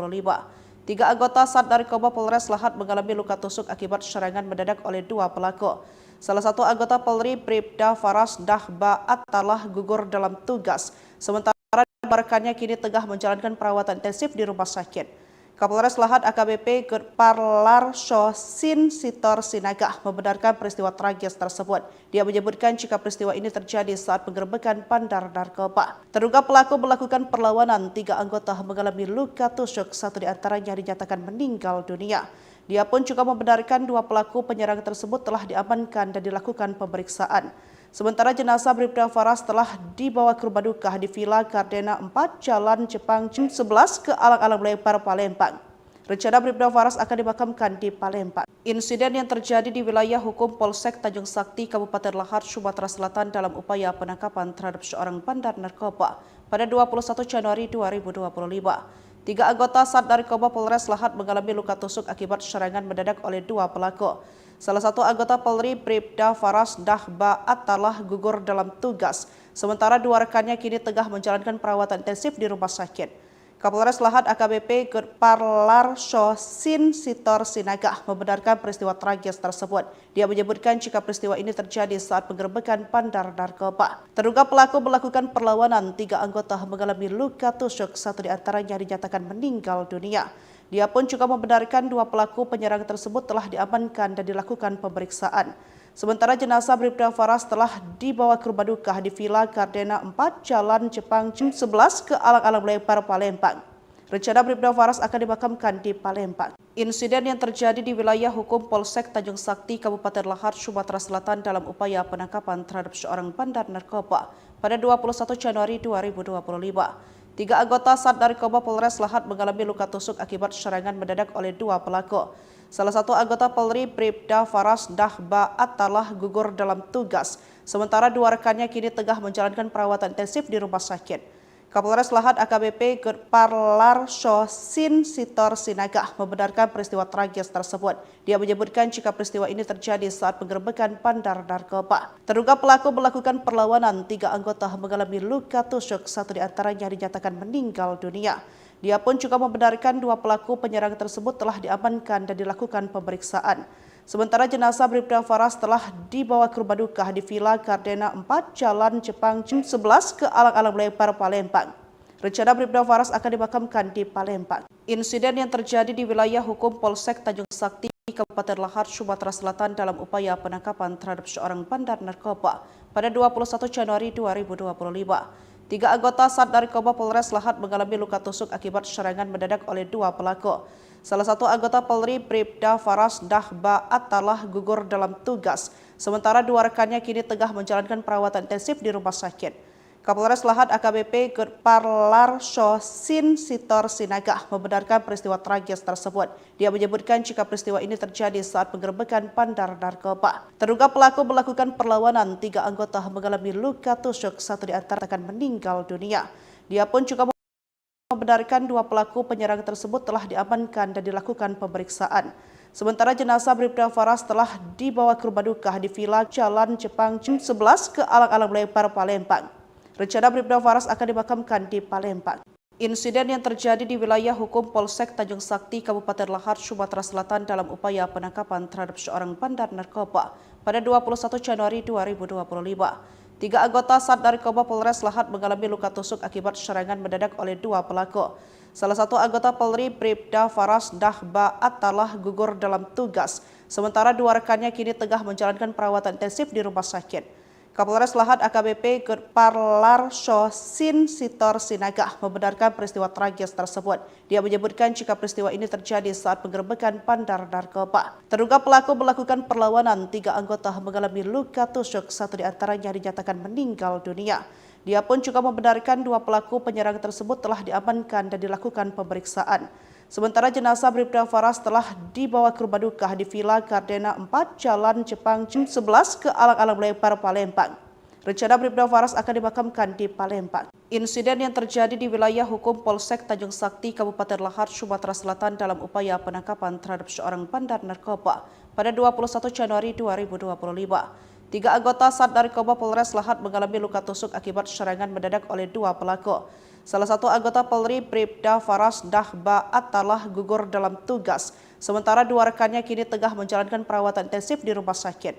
Speaker 1: 3 anggota Sat Narkoba Polres Lahad mengalami luka tusuk akibat serangan mendadak oleh 2 pelaku. Salah satu anggota Polri, Bribda Faras Dahba Atalah, gugur dalam tugas, sementara 2 rekannya kini tengah menjalankan perawatan intensif di rumah sakit. Kapolres Lahat AKBP Gudparlar Sin Sitor Sinaga membenarkan peristiwa tragis tersebut. Dia menyebutkan jika peristiwa ini terjadi saat penggerebekan bandar narkoba. Terduga pelaku melakukan perlawanan, 3 anggota mengalami luka tusuk, 1 diantaranya dinyatakan meninggal dunia. Dia pun juga membenarkan 2 pelaku penyerang tersebut telah diamankan dan dilakukan pemeriksaan. Sementara jenazah Bribda Faras telah dibawa ke rumah duka di Villa Gardena 4, Jalan Jepang 11 ke Alang-Alang Lebar, Palembang. Rencana Bribda Faras akan dimakamkan di Palembang. Insiden yang terjadi di wilayah hukum Polsek Tanjung Sakti, Kabupaten Lahad, Sumatera Selatan dalam upaya penangkapan terhadap seorang bandar narkoba pada 21 Januari 2025. 3 anggota Sat Narkoba Polres Lahad mengalami luka tusuk akibat serangan mendadak oleh 2 pelaku. Salah satu anggota Polri, Bribda Faras Dahba Atalah, gugur dalam tugas, sementara 2 rekannya kini tengah menjalankan perawatan intensif di rumah sakit. Kapolres Lahad AKBP Gudparlar Sin Sitor Sinaga membenarkan peristiwa tragis tersebut. Dia menyebutkan jika peristiwa ini terjadi saat penggerebekan bandar narkoba. Terduga pelaku melakukan perlawanan, 3 anggota mengalami luka tusuk, 1 diantaranya dinyatakan meninggal dunia. Dia pun juga membenarkan 2 pelaku penyerang tersebut telah diamankan dan dilakukan pemeriksaan. Sementara jenazah Bribda Faras telah dibawa ke rumah duka di Villa Gardena 4, Jalan Jepang 11 ke Alang-Alang Lebar, Palembang. Rencana Bribda Faras akan dimakamkan di Palembang. Insiden yang terjadi di wilayah hukum Polsek Tanjung Sakti, Kabupaten Lahad, Sumatera Selatan dalam upaya penangkapan terhadap seorang bandar narkoba pada 21 Januari 2025. 3 anggota Sat Narkoba Polres Lahad mengalami luka tusuk akibat serangan mendadak oleh 2 pelaku. Salah satu anggota Polri, Bribda Faras Dahba Atalah, gugur dalam tugas, sementara 2 rekannya kini tengah menjalankan perawatan intensif di rumah sakit. Kapolres Lahad AKBP Gudparlar Sin Sitor Sinaga membenarkan peristiwa tragis tersebut. Dia menyebutkan jika peristiwa ini terjadi saat penggerebekan bandar narkoba. Terduga pelaku melakukan perlawanan, 3 anggota mengalami luka tusuk, 1 diantaranya dinyatakan meninggal dunia. Dia pun juga membenarkan 2 pelaku penyerang tersebut telah diamankan dan dilakukan pemeriksaan. Sementara jenazah Bribda Faras telah dibawa ke rumah duka di Villa Gardena 4, Jalan Jepang 11 ke Alang-Alang Lebar, Palembang. Rencana Bribda Faras akan dimakamkan di Palembang. Insiden yang terjadi di wilayah hukum Polsek Tanjung Sakti, Kabupaten Lahad, Sumatera Selatan dalam upaya penangkapan terhadap seorang bandar narkoba pada 21 Januari 2025. 3 anggota Sat Narkoba Polres Lahad mengalami luka tusuk akibat serangan mendadak oleh 2 pelaku. Salah satu anggota Polri, Bribda Faras Dahba Atalah, gugur dalam tugas, sementara 2 rekannya kini tengah menjalankan perawatan intensif di rumah sakit. Kapolres Lahad AKBP Gudparlar Sin Sitor Sinaga membenarkan peristiwa tragis tersebut. Dia menyebutkan jika peristiwa ini terjadi saat penggerebekan bandar narkoba. Terduga pelaku melakukan perlawanan, 3 anggota mengalami luka tusuk, 1 diantaranya akan meninggal dunia. Dia pun juga membenarkan 2 pelaku penyerang tersebut telah diamankan dan dilakukan pemeriksaan. Sementara jenazah Bribda Faras telah dibawa ke rumah duka di Villa Jalan Jepang 11 ke Alang-Alang Lebar, Palembang. Rencana Bribda Faras akan dimakamkan di Palembang. Insiden yang terjadi di wilayah hukum Polsek Tanjung Sakti, Kabupaten Lahad, Sumatera Selatan dalam upaya penangkapan terhadap seorang bandar narkoba pada 21 Januari 2025. 3 anggota Sat Narkoba Polres Lahad mengalami luka tusuk akibat serangan mendadak oleh 2 pelaku. Salah satu anggota Polri, Bribda Faras Dahba Atalah, gugur dalam tugas, sementara 2 rekannya kini tengah menjalankan perawatan intensif di rumah sakit. Kapolres Lahad AKBP Gudparlar Sin Sitor Sinaga membenarkan peristiwa tragis tersebut. Dia menyebutkan jika peristiwa ini terjadi saat penggerebekan bandar narkoba. Terduga pelaku melakukan perlawanan, 3 anggota mengalami luka tusuk, 1 diantaranya dinyatakan meninggal dunia. Dia pun juga membenarkan 2 pelaku penyerang tersebut telah diamankan dan dilakukan pemeriksaan. Sementara jenazah Bribda Faras telah dibawa ke rumah duka di Villa Gardena 4, Jalan Jepang 11 ke Alang-Alang Lebar, Palembang. Rencana Bribda Faras akan dimakamkan di Palembang. Insiden yang terjadi di wilayah hukum Polsek Tanjung Sakti, Kabupaten Lahad, Sumatera Selatan dalam upaya penangkapan terhadap seorang bandar narkoba pada 21 Januari 2025. 3 anggota Sat Narkoba Polres Lahad mengalami luka tusuk akibat serangan mendadak oleh 2 pelaku. Salah satu anggota Polri, Bribda Faras Dahba Atalah, gugur dalam tugas, sementara 2 rekannya kini tengah menjalankan perawatan intensif di rumah sakit.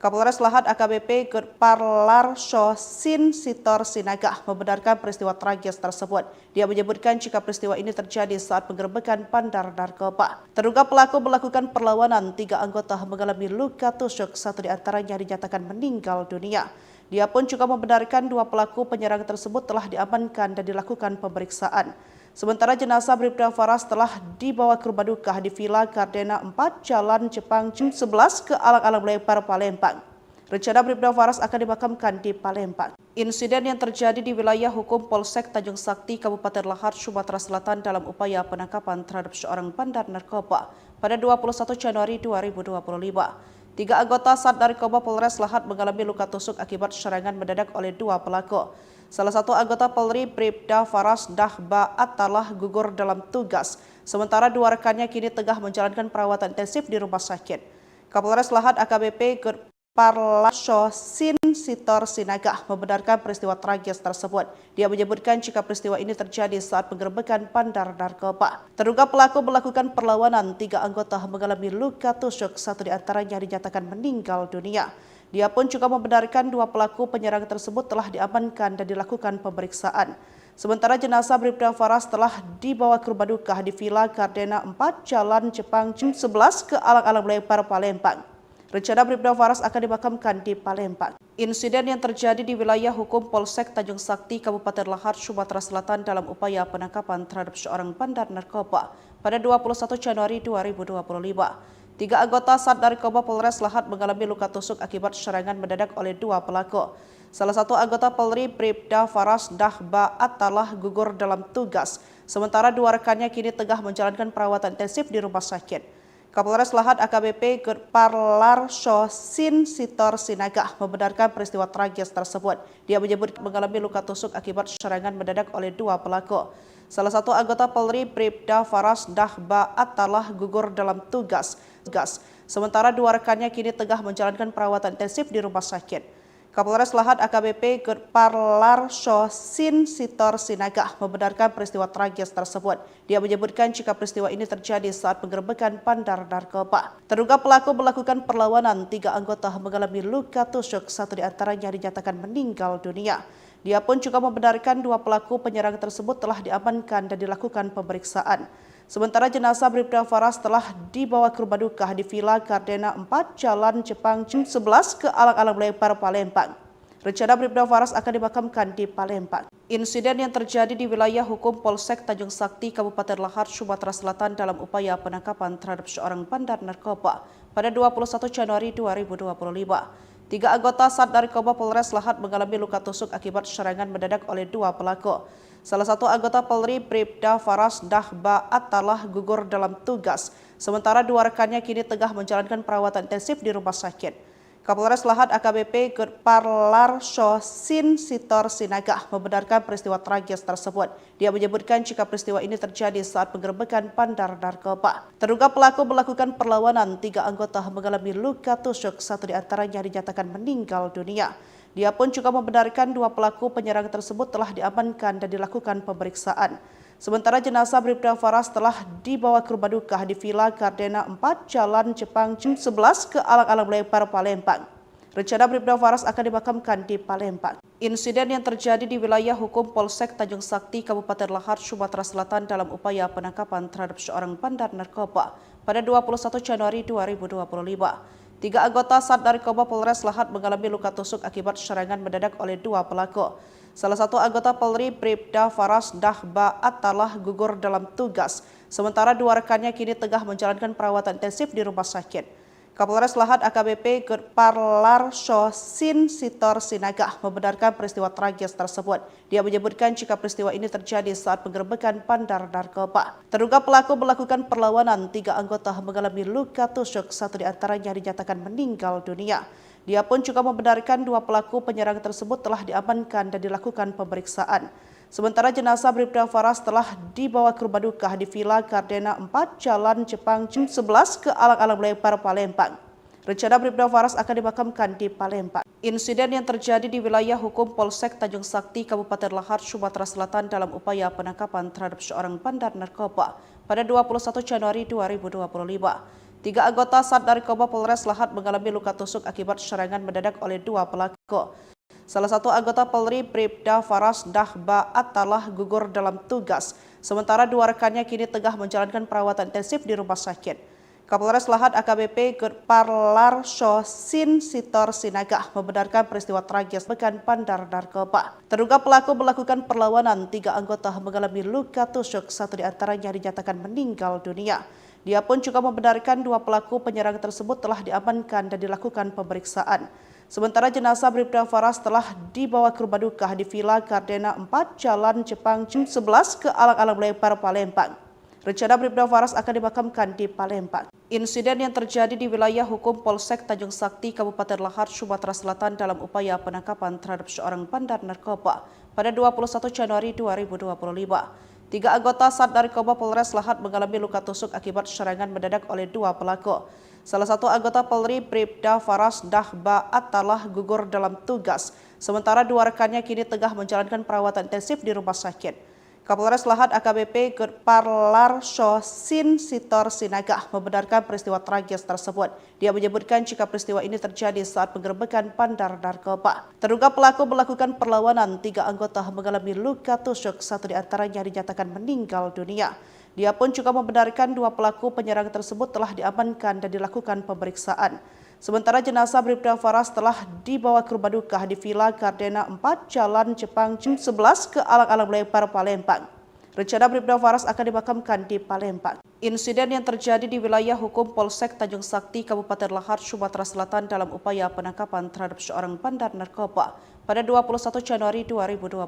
Speaker 1: Kapolres Lahat AKBP Gudparlar Sin Sitor Sinaga membenarkan peristiwa tragis tersebut. Dia menyebutkan jika peristiwa ini terjadi saat penggerebekan bandar narkoba. Terduga pelaku melakukan perlawanan, 3 anggota mengalami luka tusuk, 1 diantaranya dinyatakan meninggal dunia. Dia pun juga membenarkan 2 pelaku penyerang tersebut telah diamankan dan dilakukan pemeriksaan. Sementara jenazah Bribda Faras telah dibawa ke rumah duka di Villa Gardena 4, Jalan Jepang 11 ke Alang-Alang Lebar, Palembang. Rencana Bribda Faras akan dimakamkan di Palembang. Insiden yang terjadi di wilayah hukum Polsek Tanjung Sakti, Kabupaten Lahad, Sumatera Selatan dalam upaya penangkapan terhadap seorang bandar narkoba pada 21 Januari 2025. 3 anggota Sat Narkoba Polres Lahat mengalami luka tusuk akibat serangan mendadak oleh 2 pelaku. Salah satu anggota Polri, Bribda Faras Dahba Atalah, gugur dalam tugas, sementara 2 rekannya kini tengah menjalankan perawatan intensif di rumah sakit. Kapolres Lahat AKBP Gudparlar Sin Sitor Sinaga membenarkan peristiwa tragis tersebut. Dia menyebutkan jika peristiwa ini terjadi saat penggerebekan bandar narkoba. Terduga pelaku melakukan perlawanan, 3 anggota mengalami luka tusuk, 1 diantaranya dinyatakan meninggal dunia. Dia pun juga membenarkan 2 pelaku penyerang tersebut telah diamankan dan dilakukan pemeriksaan. Sementara jenazah Bribda Faras telah dibawa ke rumah duka di Villa Gardena 4, Jalan Jepang 11 ke Alang-Alang Lebar, Palembang. Rencana Bribda Faras akan dimakamkan di Palembang. Insiden yang terjadi di wilayah hukum Polsek Tanjung Sakti, Kabupaten Lahad, Sumatera Selatan dalam upaya penangkapan terhadap seorang bandar narkoba pada 21 Januari 2025. 3 anggota Sat Narkoba Polres Lahat mengalami luka tusuk akibat serangan mendadak oleh 2 pelaku. Salah satu anggota Polri, Bribda Faras Dahba Atalah, gugur dalam tugas, sementara 2 rekannya kini tengah menjalankan perawatan intensif di rumah sakit. Kapolres Lahat AKBP Gudparlar Sin Sitor Sinaga membenarkan peristiwa tragis tersebut. Dia menyebut mengalami luka tusuk akibat serangan mendadak oleh 2 pelaku. Salah satu anggota Polri, Bribda Faras Dahba Atalah, gugur dalam tugas, sementara 2 rekannya kini tengah menjalankan perawatan intensif di rumah sakit. Kapolres Lahat AKBP Gudparlar Sin Sitor Sinaga membenarkan peristiwa tragis tersebut. Dia menyebutkan jika peristiwa ini terjadi saat penggerebekan bandar narkoba. Terduga pelaku melakukan perlawanan, 3 anggota mengalami luka tusuk, 1 diantaranya dinyatakan meninggal dunia. Dia pun juga membenarkan 2 pelaku penyerang tersebut telah diamankan dan dilakukan pemeriksaan. Sementara jenazah Bribda Faras telah dibawa ke rumah duka di Villa Gardena 4, Jalan Jepang 11 ke Alang-Alang Lebar, Palembang. Rencana Bribda Faras akan dimakamkan di Palembang. Insiden yang terjadi di wilayah hukum Polsek Tanjung Sakti, Kabupaten Lahad, Sumatera Selatan dalam upaya penangkapan terhadap seorang bandar narkoba pada 21 Januari 2025. 3 anggota Sat Narkoba Polres Lahat mengalami luka tusuk akibat serangan mendadak oleh 2 pelaku. Salah satu anggota Polri, Bribda Faras Dahba Atalah, gugur dalam tugas, sementara 2 rekannya kini tengah menjalankan perawatan intensif di rumah sakit. Kapolres Lahat AKBP Gudparlar Sin Sitor Sinaga membenarkan peristiwa tragis tersebut. Dia menyebutkan jika peristiwa ini terjadi saat penggerebekan bandar narkoba. Terduga pelaku melakukan perlawanan, 3 anggota mengalami luka tusuk, 1 diantaranya dinyatakan meninggal dunia. Dia pun juga membenarkan 2 pelaku penyerang tersebut telah diamankan dan dilakukan pemeriksaan. Sementara jenazah Bribda Faras telah dibawa ke rumah duka di Villa Gardena 4, Jalan Jepang 11 ke Alang-Alang Lebar, Palembang. Rencana Bribda Faras akan dimakamkan di Palembang. Insiden yang terjadi di wilayah hukum Polsek Tanjung Sakti, Kabupaten Lahad, Sumatera Selatan dalam upaya penangkapan terhadap seorang bandar narkoba pada 21 Januari 2025. 3 anggota Sat Narkoba Polres Lahat mengalami luka tusuk akibat serangan mendadak oleh 2 pelaku. Salah satu anggota Polri, Bribda Faras Dahba Atalah, gugur dalam tugas, sementara 2 rekannya kini tengah menjalankan perawatan intensif di rumah sakit. Kapolres Lahat AKBP Gudparlar Sin Sitor Sinaga membenarkan peristiwa tragis tersebut. Dia menyebutkan jika peristiwa ini terjadi saat penggerebekan bandar narkoba. Terduga pelaku melakukan perlawanan, 3 anggota mengalami luka tusuk, 1 diantaranya dinyatakan meninggal dunia. Dia pun juga membenarkan 2 pelaku penyerang tersebut telah diamankan dan dilakukan pemeriksaan. Sementara jenazah Bribda Faras telah dibawa ke rumah duka di Villa Gardena 4, Jalan Jepang 11 ke Alang-Alang Lebar, Palembang. Rencana Bribda Faras akan dimakamkan di Palembang. Insiden yang terjadi di wilayah hukum Polsek Tanjung Sakti, Kabupaten Lahad, Sumatera Selatan dalam upaya penangkapan terhadap seorang bandar narkoba pada 21 Januari 2025. 3 anggota Sat Narkoba Polres Lahat mengalami luka tusuk akibat serangan mendadak oleh 2 pelaku. Salah satu anggota Polri, Bribda Faras Dahba Atalah gugur dalam tugas, sementara 2 rekannya kini tengah menjalankan perawatan intensif di rumah sakit. Kapolres Lahat AKBP Gurparlar Sin Sitor Sinaga membenarkan peristiwa tragis bekan bandar narkoba. Terduga pelaku melakukan perlawanan, 3 anggota mengalami luka tusuk, 1 diantaranya dinyatakan meninggal dunia. Dia pun juga membenarkan 2 pelaku penyerang tersebut telah diamankan dan dilakukan pemeriksaan. Sementara jenazah Bribda Faras telah dibawa ke rumah duka di Villa Gardena 4 Jalan Jepang 11 ke Alang-Alang Lebar, Palembang. Rencana Bribda Faras akan dimakamkan di Palembang. Insiden yang terjadi di wilayah hukum Polsek Tanjung Sakti, Kabupaten Lahar, Sumatera Selatan dalam upaya penangkapan terhadap seorang bandar narkoba pada 21 Januari 2025. 3 anggota Sat Narkoba Polres Lahat mengalami luka tusuk akibat serangan mendadak oleh 2 pelaku. Salah satu anggota Polri, Bribda Faras Dahba Atalah gugur dalam tugas, sementara 2 rekannya kini tengah menjalankan perawatan intensif di rumah sakit. Kapolres Lahat AKBP Gurparlar Sin Sitor Sinaga membenarkan peristiwa tragis tersebut. Dia menyebutkan jika peristiwa ini terjadi saat penggerebekan bandar narkoba. Terduga pelaku melakukan perlawanan, 3 anggota mengalami luka tusuk, 1 diantaranya dinyatakan meninggal dunia. Dia pun juga membenarkan 2 pelaku penyerang tersebut telah diamankan dan dilakukan pemeriksaan. Sementara jenazah Bribda Faras telah dibawa ke rumah duka di Villa Gardena 4 Jalan Jepang 11 ke Alang-Alang Lebar, Palembang. Rencana Bribda Faras akan dimakamkan di Palembang. Insiden yang terjadi di wilayah hukum Polsek Tanjung Sakti, Kabupaten Lahar, Sumatera Selatan dalam upaya penangkapan terhadap seorang bandar narkoba pada 21 Januari 2025.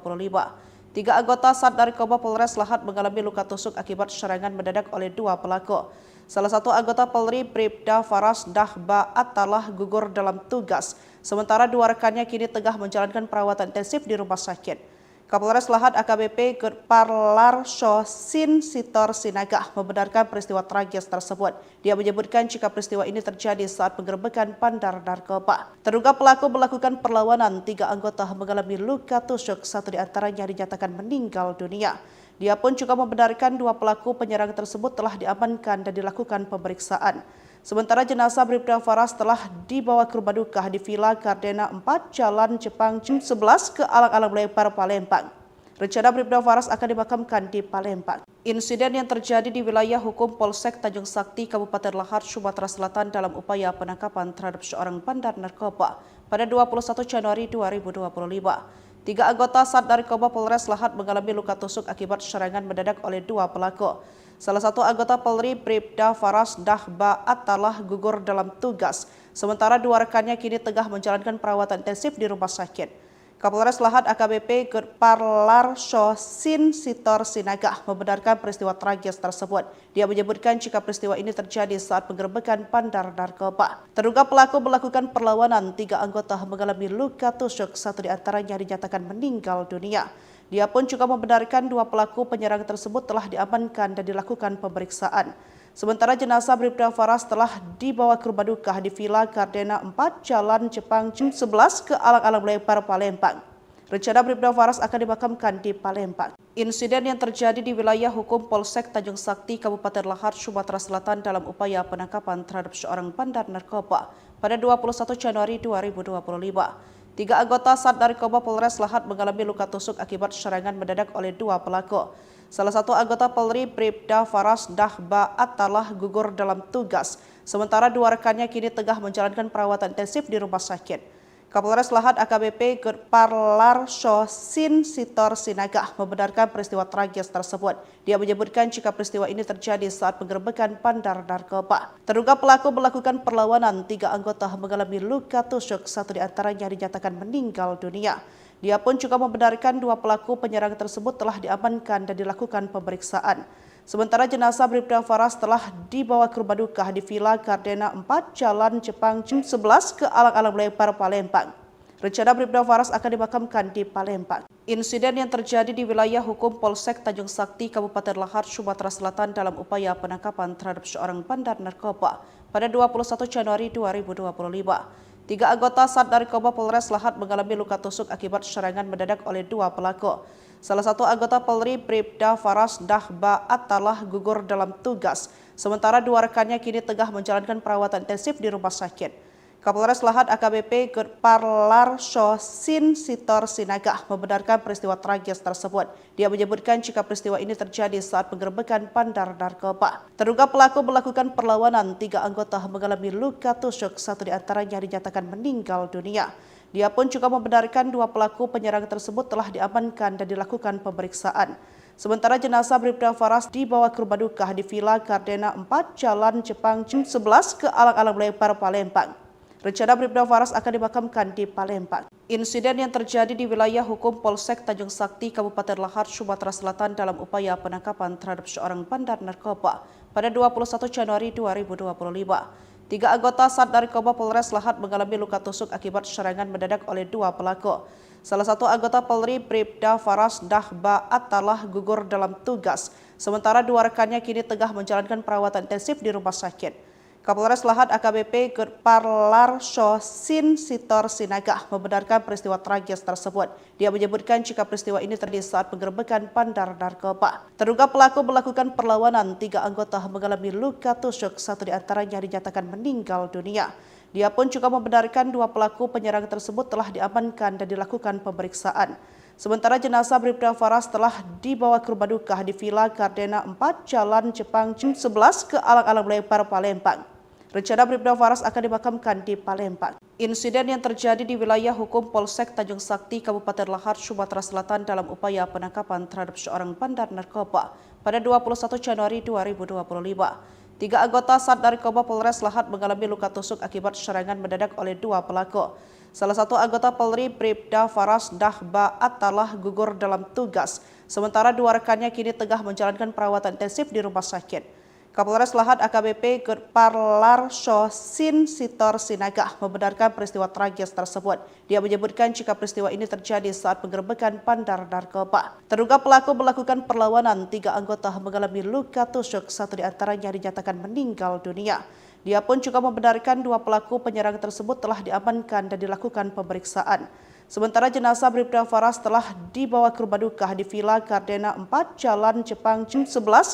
Speaker 1: 3 anggota Sat Narkoba Polres Lahat mengalami luka tusuk akibat serangan mendadak oleh 2 pelaku. Salah satu anggota Polri, Bribda Faras Dahba Atalah gugur dalam tugas, sementara 2 rekannya kini tengah menjalankan perawatan intensif di rumah sakit. Kapolres Lahat AKBP Gurparlar Sin Sitor Sinaga membenarkan peristiwa tragis tersebut. Dia menyebutkan jika peristiwa ini terjadi saat penggerebekan bandar narkoba. Terduga pelaku melakukan perlawanan, 3 anggota mengalami luka tusuk, 1 diantaranya dinyatakan meninggal dunia. Dia pun juga membenarkan 2 pelaku penyerang tersebut telah diamankan dan dilakukan pemeriksaan. Sementara jenazah Bribda Faras telah dibawa ke rumah duka di Villa Gardena 4 Jalan Jepang 11 ke Alang-Alang Lebar, Palembang. Rencana Bribda Faras akan dimakamkan di Palembang. Insiden yang terjadi di wilayah hukum Polsek Tanjung Sakti, Kabupaten Lahar, Sumatera Selatan dalam upaya penangkapan terhadap seorang bandar narkoba pada 21 Januari 2025. 3 anggota Sat Narkoba Polres Lahat mengalami luka tusuk akibat serangan mendadak oleh 2 pelaku. Salah satu anggota Polri, Bribda Faras Dahba Atalah gugur dalam tugas, sementara 2 rekannya kini tengah menjalankan perawatan intensif di rumah sakit. Kapolres Lahat AKBP Gurparlar Sin Sitor Sinaga membenarkan peristiwa tragis tersebut. Dia menyebutkan jika peristiwa ini terjadi saat penggerebekan bandar narkoba. Terduga pelaku melakukan perlawanan, 3 anggota mengalami luka tusuk, 1 diantaranya dinyatakan meninggal dunia. Dia pun juga membenarkan 2 pelaku penyerang tersebut telah diamankan dan dilakukan pemeriksaan. Sementara jenazah Bribda Faras telah dibawa ke rumah duka di Villa Gardena 4 Jalan Jepang 11 ke Alang-Alang Lebar, Palembang. Rencana Bribda Faras akan dimakamkan di Palembang. Insiden yang terjadi di wilayah hukum Polsek Tanjung Sakti, Kabupaten Lahar, Sumatera Selatan dalam upaya penangkapan terhadap seorang bandar narkoba pada 21 Januari 2025. 3 anggota Sat Narkoba Polres Lahat mengalami luka tusuk akibat serangan mendadak oleh 2 pelaku. Salah satu anggota Polri, Bribda Faras Dahba Atalah gugur dalam tugas, sementara 2 rekannya kini tengah menjalankan perawatan intensif di rumah sakit. Kapolres Lahat AKBP Gurparlar Sin Sitor Sinaga membenarkan peristiwa tragis tersebut. Dia menyebutkan jika peristiwa ini terjadi saat penggerebekan bandar narkoba. Terduga pelaku melakukan perlawanan, 3 anggota mengalami luka tusuk, 1 diantaranya dinyatakan meninggal dunia. Dia pun juga membenarkan 2 pelaku penyerang tersebut telah diamankan dan dilakukan pemeriksaan. Sementara jenazah Bribda Faras telah dibawa ke rumah duka di Villa Gardena 4 Jalan Jepang 11 ke Alang-Alang Lebar, Palembang. Rencana Bribda Faras akan dimakamkan di Palembang. Insiden yang terjadi di wilayah hukum Polsek Tanjung Sakti, Kabupaten Lahar, Sumatera Selatan dalam upaya penangkapan terhadap seorang bandar narkoba pada 21 Januari 2025. 3 anggota Sat Narkoba Polres Lahat mengalami luka tusuk akibat serangan mendadak oleh 2 pelaku. Salah satu anggota Polri, Bribda Faras Dahba Attalah gugur dalam tugas, sementara 2 rekannya kini tengah menjalankan perawatan intensif di rumah sakit. Kapolres Lahat AKBP Gurparlar Sin Sitor Sinaga membenarkan peristiwa tragis tersebut. Dia menyebutkan jika peristiwa ini terjadi saat penggerebekan bandar narkoba. Terduga pelaku melakukan perlawanan, 3 anggota mengalami luka tusuk, 1 diantaranya dinyatakan meninggal dunia. Dia pun juga membenarkan 2 pelaku penyerang tersebut telah diamankan dan dilakukan pemeriksaan. Sementara jenazah Bribda Faras dibawa ke rumah duka di Villa Gardena 4 Jalan Jepang 11 ke Alang-Alang Lebar, Palembang. Rencana Bribda Faras akan dimakamkan di Palembang. Insiden yang terjadi di wilayah hukum Polsek Tanjung Sakti, Kabupaten Lahat, Sumatera Selatan dalam upaya penangkapan terhadap seorang bandar narkoba pada 21 Januari 2025. 3 anggota Sat Narkoba Polres Lahat mengalami luka tusuk akibat serangan mendadak oleh 2 pelaku. Salah satu anggota Polri, Bribda Faras Dahba Attalah gugur dalam tugas, sementara 2 rekannya kini tengah menjalankan perawatan intensif di rumah sakit. Kapolres Lahat AKBP Gurparlar Sin Sitor Sinaga membenarkan peristiwa tragis tersebut. Dia menyebutkan jika peristiwa ini terjadi saat penggerebekan bandar narkoba. Terduga pelaku melakukan perlawanan, 3 anggota mengalami luka tusuk, 1 diantaranya dinyatakan meninggal dunia. Dia pun juga membenarkan 2 pelaku penyerang tersebut telah diamankan dan dilakukan pemeriksaan. Sementara jenazah Bribda Faras telah dibawa ke rumah duka di Villa Gardena 4 Jalan Jepang 11 ke Alang-Alang Lebar, Palembang. Rencana Bribda Faras akan dimakamkan di Palembang. Insiden yang terjadi di wilayah hukum Polsek Tanjung Sakti, Kabupaten Lahat, Sumatera Selatan dalam upaya penangkapan terhadap seorang bandar narkoba pada 21 Januari 2025. 3 anggota Sat Narkoba Polres Lahat mengalami luka tusuk akibat serangan mendadak oleh 2 pelaku. Salah satu anggota Polri, Bribda Faras Dahba Attalah gugur dalam tugas, sementara 2 rekannya kini tengah menjalankan perawatan intensif di rumah sakit. Kapolres Lahat AKBP Gurparlar Sin Sitor Sinaga membenarkan peristiwa tragis tersebut. Dia menyebutkan jika peristiwa ini terjadi saat penggerebekan bandar narkoba. Terduga pelaku melakukan perlawanan, 3 anggota mengalami luka tusuk, 1 diantaranya dinyatakan meninggal dunia. Dia pun juga membenarkan 2 pelaku penyerang tersebut telah diamankan dan dilakukan pemeriksaan. Sementara jenazah Bribda Faras telah dibawa ke rumah duka di Villa Gardena 4 Jalan Jepang 11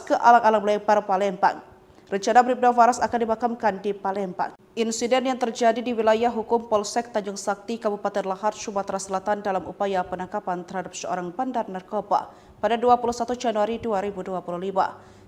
Speaker 1: ke Alang-Alang Lebar, Palembang. Rencana Bribda Faras akan dimakamkan di Palembang. Insiden yang terjadi di wilayah hukum Polsek Tanjung Sakti, Kabupaten Lahat, Sumatera Selatan dalam upaya penangkapan terhadap seorang bandar narkoba pada 21 Januari 2025.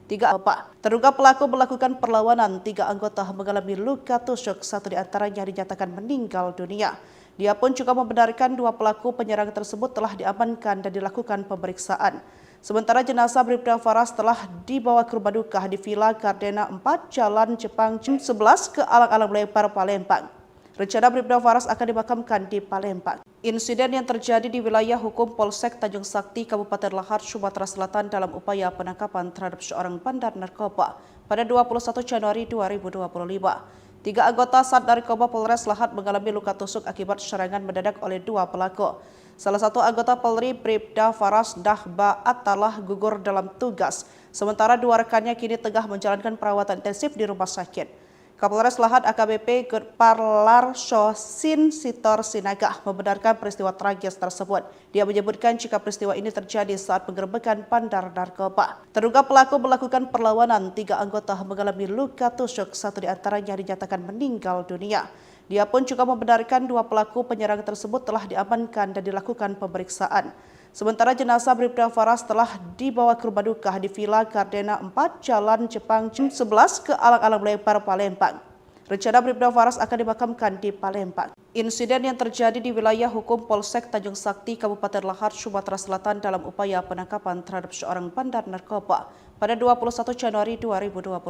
Speaker 1: 3 terduga pelaku melakukan perlawanan, 3 anggota mengalami luka tusuk, 1 diantaranya dinyatakan meninggal dunia. Dia pun juga membenarkan 2 pelaku penyerang tersebut telah diamankan dan dilakukan pemeriksaan. Sementara jenazah Bribda Faras telah dibawa ke rumah duka di Villa Gardena 4 Jalan Jepang 11 ke Alang-Alang Lebar, Palembang. Rencana Bribda Faras akan dimakamkan di Palembang. Insiden yang terjadi di wilayah hukum Polsek Tanjung Sakti, Kabupaten Lahat, Sumatera Selatan dalam upaya penangkapan terhadap seorang bandar narkoba pada 21 Januari 2025. 3 anggota Sat Narkoba Polres Lahat mengalami luka tusuk akibat serangan mendadak oleh 2 pelaku. Salah satu anggota Polri, Bribda Faras Dahba Attalah gugur dalam tugas, sementara 2 rekannya kini tengah menjalankan perawatan intensif di rumah sakit. Kapolres Lahat AKBP Gurparlar Sin Sitor Sinaga membenarkan peristiwa tragis tersebut. Dia menyebutkan jika peristiwa ini terjadi saat penggerebekan bandar narkoba. Terduga pelaku melakukan perlawanan, 3 anggota mengalami luka tusuk, 1 diantaranya dinyatakan meninggal dunia. Dia pun juga membenarkan 2 pelaku penyerang tersebut telah diamankan dan dilakukan pemeriksaan. Sementara jenazah Bribda Faras telah dibawa ke rumah duka di Villa Gardena 4 Jalan Jepang 11 ke Alang-Alang Lebar, Palembang. Rencana Bribda Faras akan dimakamkan di Palembang. Insiden yang terjadi di wilayah hukum Polsek Tanjung Sakti, Kabupaten Lahat, Sumatera Selatan dalam upaya penangkapan terhadap seorang bandar narkoba pada 21 Januari 2025.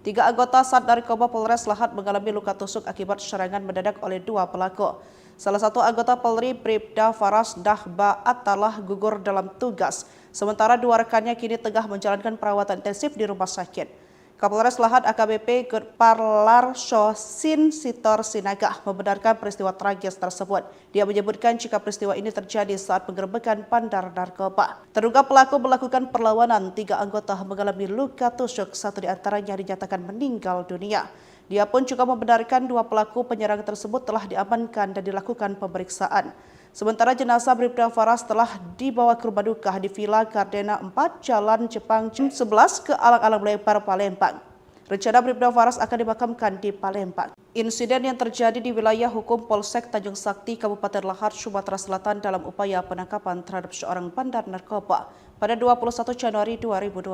Speaker 1: 3 anggota Sat Narkoba Polres Lahat mengalami luka tusuk akibat serangan mendadak oleh 2 pelaku. Salah satu anggota Polri, Bribda Faras Dahba Attalah gugur dalam tugas, sementara 2 rekannya kini tengah menjalankan perawatan intensif di rumah sakit. Kapolres Lahat AKBP Gurparlar Sin Sitor Sinaga membenarkan peristiwa tragis tersebut. Dia menyebutkan jika peristiwa ini terjadi saat penggerebekan bandar narkoba. Terduga pelaku melakukan perlawanan, 3 anggota mengalami luka tusuk, 1 diantaranya dinyatakan meninggal dunia. Dia pun juga membenarkan dua pelaku penyerangan tersebut telah diamankan dan dilakukan pemeriksaan. Sementara jenazah Bribda Faras telah dibawa ke rumah duka di Villa Gardena 4, Jalan Jepang 11 ke Alang-Alang Lebar, Palembang. Rencana Bribda Faras akan dimakamkan di Palembang. Insiden yang terjadi di wilayah hukum Polsek Tanjung Sakti, Kabupaten Lahad, Sumatera Selatan dalam upaya penangkapan terhadap seorang bandar narkoba pada 21 Januari 2025.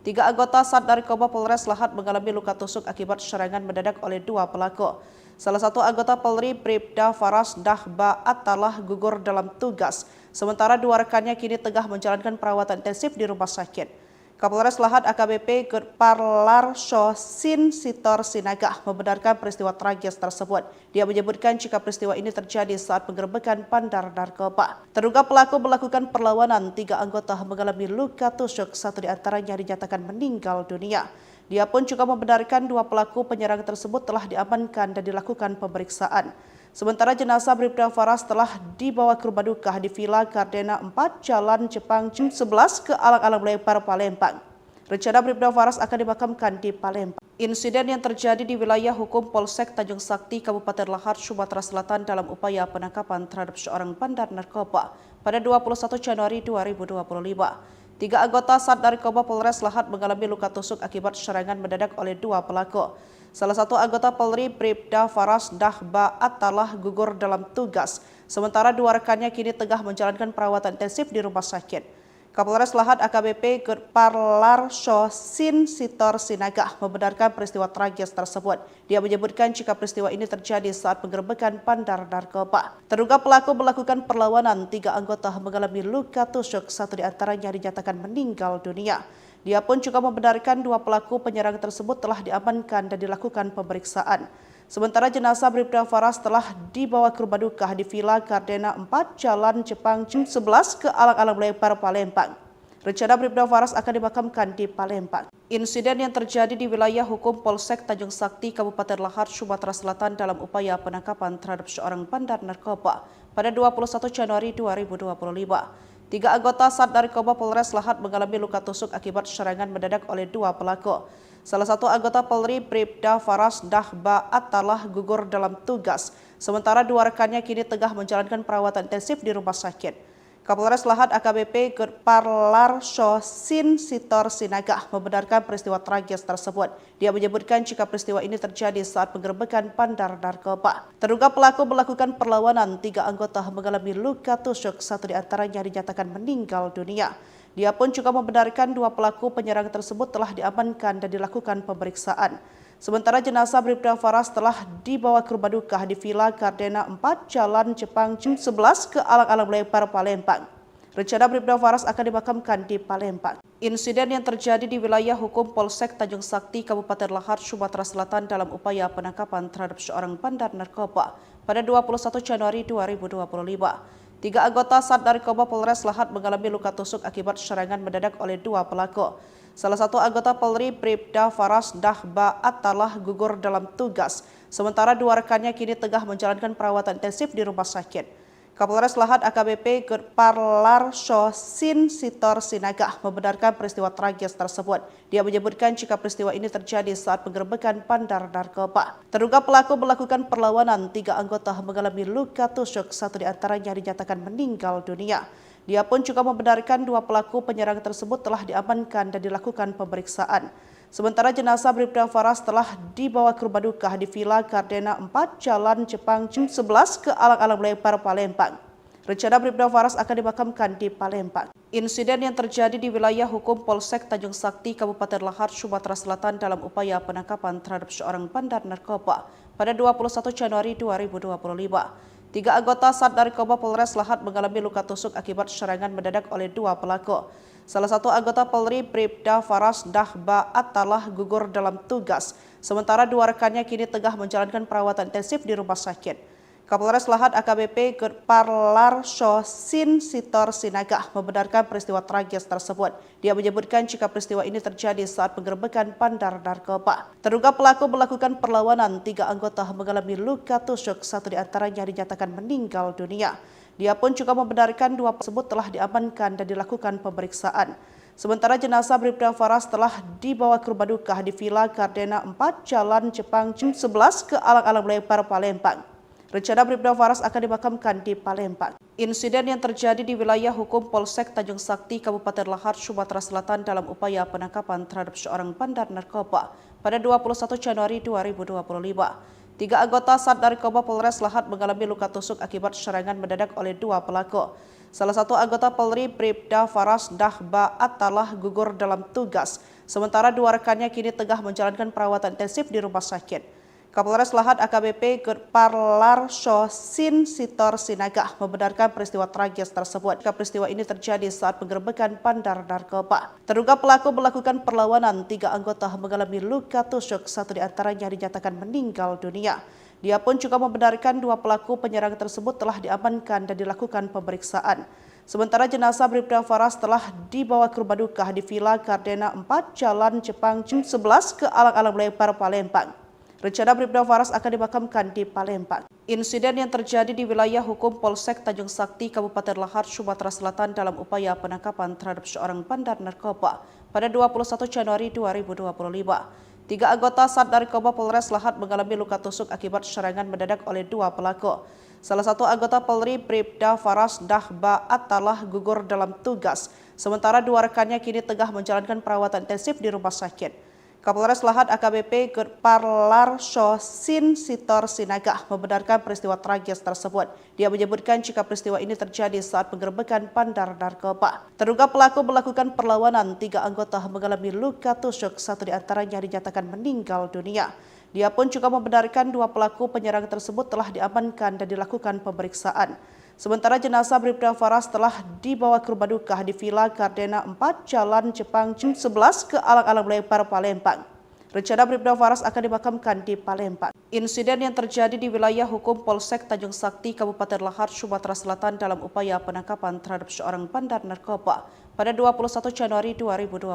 Speaker 1: 3 anggota Sat Narkoba Polres Lahad mengalami luka tusuk akibat serangan mendadak oleh dua pelaku. Salah satu anggota Polri, Bribda Faras Dahba Atalah, gugur dalam tugas, sementara dua rekannya kini tengah menjalankan perawatan intensif di rumah sakit. Kapolres Lahad AKBP Gurparlar Sin Sitor Sinaga membenarkan peristiwa tragis tersebut. Dia menyebutkan jika peristiwa ini terjadi saat penggerebekan bandar narkoba. Terduga pelaku melakukan perlawanan, 3 anggota mengalami luka tusuk, 1 diantaranya dinyatakan meninggal dunia. Dia pun juga membenarkan 2 pelaku penyerangan tersebut telah diamankan dan dilakukan pemeriksaan. Sementara jenazah Bribda Faras telah dibawa ke rumah duka di Villa Gardena 4, Jalan Jepang 11 ke Alang-Alang Lebar, Palembang. Rencana Bribda Faras akan dimakamkan di Palembang. Insiden yang terjadi di wilayah hukum Polsek Tanjung Sakti, Kabupaten Lahad, Sumatera Selatan dalam upaya penangkapan terhadap seorang bandar narkoba pada 21 Januari 2025. 3 anggota Sat Narkoba Polres Lahad mengalami luka tusuk akibat serangan mendadak oleh 2 pelaku. Salah satu anggota Polri, Bribda Faras Dahba Atalah, gugur dalam tugas, sementara 2 rekannya kini tengah menjalankan perawatan intensif di rumah sakit. Kapolres Lahad AKBP Gurparlar Sin Sitor Sinaga membenarkan peristiwa tragis tersebut. Dia menyebutkan jika peristiwa ini terjadi saat penggerebekan bandar narkoba. Terduga pelaku melakukan perlawanan, 3 anggota mengalami luka tusuk, 1 diantaranya dinyatakan meninggal dunia. Dia pun juga membenarkan 2 pelaku penyerangan tersebut telah diamankan dan dilakukan pemeriksaan. Sementara jenazah Bribda Faras telah dibawa ke rumah duka di Villa Gardena 4, Jalan Jepang 11 ke Alang-Alang Lebar, Palembang. Rencana Bribda Faras akan dimakamkan di Palembang. Insiden yang terjadi di wilayah hukum Polsek Tanjung Sakti, Kabupaten Lahad, Sumatera Selatan dalam upaya penangkapan terhadap seorang bandar narkoba pada 21 Januari 2025. 3 anggota Sat Narkoba Polres Lahad mengalami luka tusuk akibat serangan mendadak oleh 2 pelaku. Salah satu anggota Polri, Bribda Faras Dahba Atalah, gugur dalam tugas, sementara 2 rekannya kini tengah menjalankan perawatan intensif di rumah sakit. Kapolres Lahad AKBP Gurparlar Sin Sitor Sinaga membenarkan peristiwa tragis tersebut. Dia menyebutkan jika peristiwa ini terjadi saat penggerebekan bandar narkoba. Terduga pelaku melakukan perlawanan, 3 anggota mengalami luka tusuk, 1 diantaranya dinyatakan meninggal dunia. Dia pun juga membenarkan 2 pelaku penyerangan tersebut telah diamankan dan dilakukan pemeriksaan. Sementara jenazah Bribda Faras telah dibawa ke rumah duka di Villa Gardena 4, Jalan Jepang 11 ke Alang-Alang Lebar, Palembang. Rencana Bribda Faras akan dimakamkan di Palembang. Insiden yang terjadi di wilayah hukum Polsek Tanjung Sakti, Kabupaten Lahad, Sumatera Selatan dalam upaya penangkapan terhadap seorang bandar narkoba pada 21 Januari 2025. 3 anggota Sat Narkoba Polres Lahad mengalami luka tusuk akibat serangan mendadak oleh 2 pelaku. Salah satu anggota Polri, Bribda Faras Dahba Atalah, gugur dalam tugas, sementara 2 rekannya kini tengah menjalankan perawatan intensif di rumah sakit. Kapolres Lahad AKBP Gurparlar Sin Sitor Sinaga membenarkan peristiwa tragis tersebut. Dia menyebutkan jika peristiwa ini terjadi saat penggerebekan bandar narkoba. Terduga pelaku melakukan perlawanan, 3 anggota mengalami luka tusuk, 1 diantaranya dinyatakan meninggal dunia. Dia pun juga membenarkan 2 pelaku penyerangan tersebut telah diamankan dan dilakukan pemeriksaan. Sementara jenazah Bribda Faras telah dibawa ke rumah duka di Villa Gardena 4, Jalan Jepang 11 ke Alang-Alang Lebar, Palembang. Rencana Bribda Faras akan dimakamkan di Palembang. Insiden yang terjadi di wilayah hukum Polsek Tanjung Sakti, Kabupaten Lahad, Sumatera Selatan dalam upaya penangkapan terhadap seorang bandar narkoba pada 21 Januari 2025. 3 anggota Sat Narkoba Polres Lahad mengalami luka tusuk akibat serangan mendadak oleh 2 pelaku. Salah satu anggota Polri, Bribda Faras Dahba Atalah, gugur dalam tugas, sementara 2 rekannya kini tengah menjalankan perawatan intensif di rumah sakit. Kapolres Lahad AKBP Gurparlar Sin Sitor Sinaga membenarkan peristiwa tragis tersebut. Dia menyebutkan jika peristiwa ini terjadi saat penggerebekan bandar narkoba. Terduga pelaku melakukan perlawanan, 3 anggota mengalami luka tusuk, 1 diantaranya dinyatakan meninggal dunia. Dia pun juga membenarkan 2 tersebut telah diamankan dan dilakukan pemeriksaan. Sementara jenazah Bribda Faras telah dibawa ke rumah duka di Villa Gardena 4 Jalan Jepang 11 ke Alang-Alang Lebar, Palembang. Rencana Bribda Faras akan dimakamkan di Palembang. Insiden yang terjadi di wilayah hukum Polsek Tanjung Sakti, Kabupaten Lahad, Sumatera Selatan dalam upaya penangkapan terhadap seorang bandar narkoba pada 21 Januari 2025. 3 anggota Sat Narkoba Polres Lahad mengalami luka tusuk akibat serangan mendadak oleh 2 pelaku. Salah satu anggota Polri, Bribda Faras Dahba Atalah, gugur dalam tugas, sementara 2 rekannya kini tengah menjalankan perawatan intensif di rumah sakit. Kapolres Lahad AKBP Parlarso Sin Sitor Sinaga membenarkan peristiwa tragis tersebut. Peristiwa ini terjadi saat penggerebekan bandar narkoba. Terduga pelaku melakukan perlawanan, 3 anggota mengalami luka tusuk, 1 diantaranya dinyatakan meninggal dunia. Dia pun juga membenarkan 2 pelaku penyerangan tersebut telah diamankan dan dilakukan pemeriksaan. Sementara jenazah Bribda Faras telah dibawa ke rumah duka di Villa Gardena 4 Jalan Jepang 11 ke Alang-Alang Lebar, Palembang. Rencana Bribda Faras akan dimakamkan di Palembang. Insiden yang terjadi di wilayah hukum Polsek Tanjung Sakti, Kabupaten Lahad, Sumatera Selatan dalam upaya penangkapan terhadap seorang bandar narkoba pada 21 Januari 2025. 3 anggota Sat Narkoba Polres Lahad mengalami luka tusuk akibat serangan mendadak oleh 2 pelaku. Salah satu anggota Polri, Bribda Faras Dahba Atalah, gugur dalam tugas, sementara 2 rekannya kini tengah menjalankan perawatan intensif di rumah sakit. Kapolres Lahad AKBP Parlarso Sin Sitor Sinaga membenarkan peristiwa tragis tersebut. Dia menyebutkan jika peristiwa ini terjadi saat penggerebekan bandar narkoba. Terduga pelaku melakukan perlawanan, 3 anggota mengalami luka tusuk, 1 diantaranya dinyatakan meninggal dunia. Dia pun juga membenarkan 2 pelaku penyerangan tersebut telah diamankan dan dilakukan pemeriksaan. Sementara jenazah Bribda Faras telah dibawa ke rumah duka di Villa Gardena 4 Jalan Jepang 11 ke Alang-Alang Lebar, Palembang. Rencana Bribda Faras akan dimakamkan di Palembang. Insiden yang terjadi di wilayah hukum Polsek Tanjung Sakti, Kabupaten Lahad, Sumatera Selatan dalam upaya penangkapan terhadap seorang bandar narkoba pada 21 Januari 2025.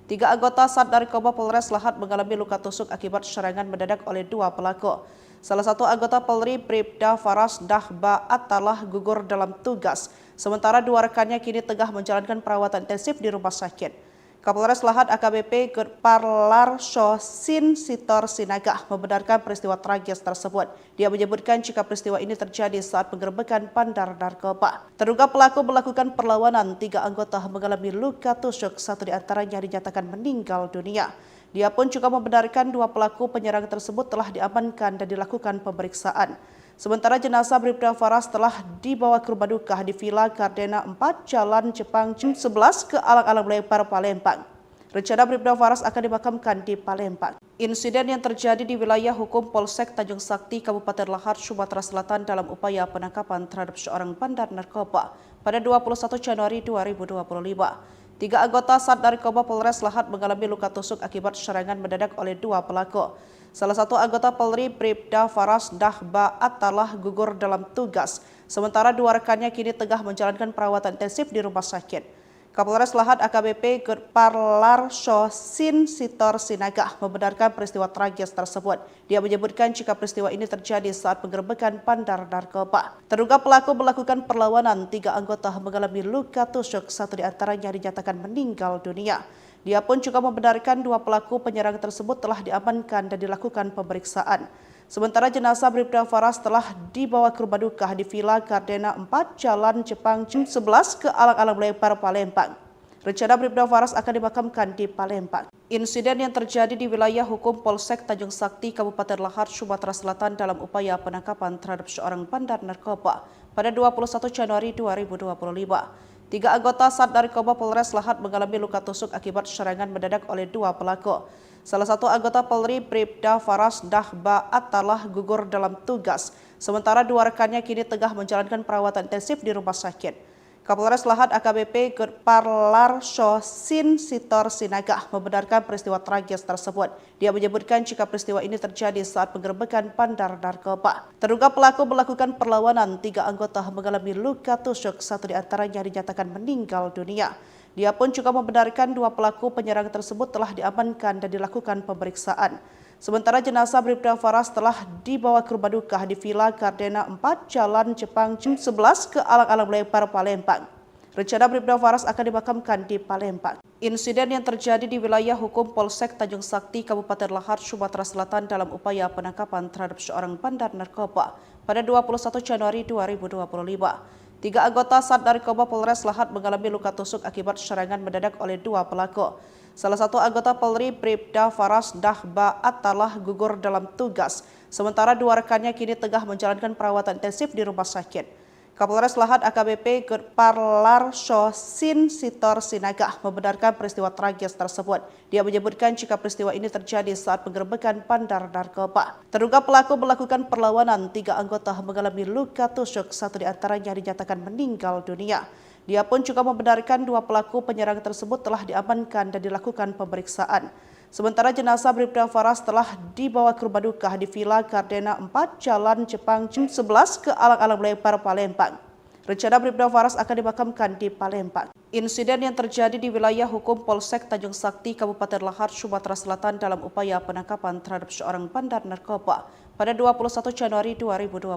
Speaker 1: 3 anggota Sat Narkoba Polres Lahad mengalami luka tusuk akibat serangan mendadak oleh 2 pelaku. Salah satu anggota Polri, Bribda Faras Dahba Atalah, gugur dalam tugas, sementara 2 rekannya kini tengah menjalankan perawatan intensif di rumah sakit. Kapolres Lahad AKBP Parlarso Sin Sitor Sinaga membenarkan peristiwa tragis tersebut. Dia menyebutkan jika peristiwa ini terjadi saat penggerebekan bandar narkoba. Terduga pelaku melakukan perlawanan, 3 anggota mengalami luka tusuk, 1 diantaranya dinyatakan meninggal dunia. Dia pun juga membenarkan 2 pelaku penyerangan tersebut telah diamankan dan dilakukan pemeriksaan. Sementara jenazah Bribda Faras telah dibawa ke rumah duka di Villa Gardena 4 Jalan Jepang 11 ke Alang-Alang Lebar, Palembang. Rencana Bribda Faras akan dimakamkan di Palembang. Insiden yang terjadi di wilayah hukum Polsek Tanjung Sakti, Kabupaten Lahad, Sumatera Selatan dalam upaya penangkapan terhadap seorang bandar narkoba pada 21 Januari 2025. 3 anggota Sat Narkoba Polres Lahad mengalami luka tusuk akibat serangan mendadak oleh 2 pelaku. Salah satu anggota Polri, Bribda Faras Dahba Atalah, gugur dalam tugas, sementara 2 rekannya kini tengah menjalankan perawatan intensif di rumah sakit. Kapolres Lahad AKBP Parlarso Sin Sitor Sinaga membenarkan peristiwa tragis tersebut. Dia menyebutkan jika peristiwa ini terjadi saat penggerebekan bandar narkoba. Terduga pelaku melakukan perlawanan, 3 anggota mengalami luka tusuk, 1 diantaranya dinyatakan meninggal dunia. Dia pun juga membenarkan 2 pelaku penyerangan tersebut telah diamankan dan dilakukan pemeriksaan. Sementara jenazah Bribda Faras telah dibawa ke rumah duka di Villa Gardena 4 Jalan Jepang 11 ke Alang-Alang Lebar, Palembang. Rencana Bribda Faras akan dimakamkan di Palembang. Insiden yang terjadi di wilayah hukum Polsek Tanjung Sakti, Kabupaten Lahad, Sumatera Selatan dalam upaya penangkapan terhadap seorang bandar narkoba pada 21 Januari 2025. 3 anggota Sat Narkoba Polres Lahad mengalami luka tusuk akibat serangan mendadak oleh 2 pelaku. Salah satu anggota Polri, Bribda Faras Dahba Atalah, gugur dalam tugas, sementara 2 rekannya kini tengah menjalankan perawatan intensif di rumah sakit. Kapolres Lahad AKBP Parlarso Sin Sitor Sinaga membenarkan peristiwa tragis tersebut. Dia menyebutkan jika peristiwa ini terjadi saat penggerebekan bandar narkoba. Terduga pelaku melakukan perlawanan, 3 anggota mengalami luka tusuk, 1 diantaranya dinyatakan meninggal dunia. Dia pun juga membenarkan 2 pelaku penyerangan tersebut telah diamankan dan dilakukan pemeriksaan. Sementara jenazah Bribda Faras telah dibawa ke rumah duka di Villa Gardena 4 Jalan Jepang 11 ke Alang-Alang Lebar, Palembang. Rencana Bribda Faras akan dimakamkan di Palembang. Insiden yang terjadi di wilayah hukum Polsek Tanjung Sakti, Kabupaten Lahad, Sumatera Selatan dalam upaya penangkapan terhadap seorang bandar narkoba pada 21 Januari 2025. 3 anggota Sat Narkoba Polres Lahad mengalami luka tusuk akibat serangan mendadak oleh 2 pelaku. Salah satu anggota Polri, Bribda Faras Dahba Atalah, gugur dalam tugas, sementara 2 rekannya kini tengah menjalankan perawatan intensif di rumah sakit. Kapolres Lahad AKBP Gurparlar Sin Sitor Sinaga membenarkan peristiwa tragis tersebut. Dia menyebutkan jika peristiwa ini terjadi saat penggerebekan bandar narkoba. Terduga pelaku melakukan perlawanan, 3 anggota mengalami luka tusuk, 1 di antaranya dinyatakan meninggal dunia. Dia pun juga membenarkan 2 pelaku penyerang tersebut telah diamankan dan dilakukan pemeriksaan. Sementara jenazah Bribda Faras telah dibawa ke rumah duka di Villa Gardena 4, Jalan Jepang 11 ke Alang-Alang Lebar, Palembang. Rencana Bribda Faras akan dimakamkan di Palembang. Insiden yang terjadi di wilayah hukum Polsek Tanjung Sakti, Kabupaten Lahad, Sumatera Selatan dalam upaya penangkapan terhadap seorang bandar narkoba pada 21 Januari 2025.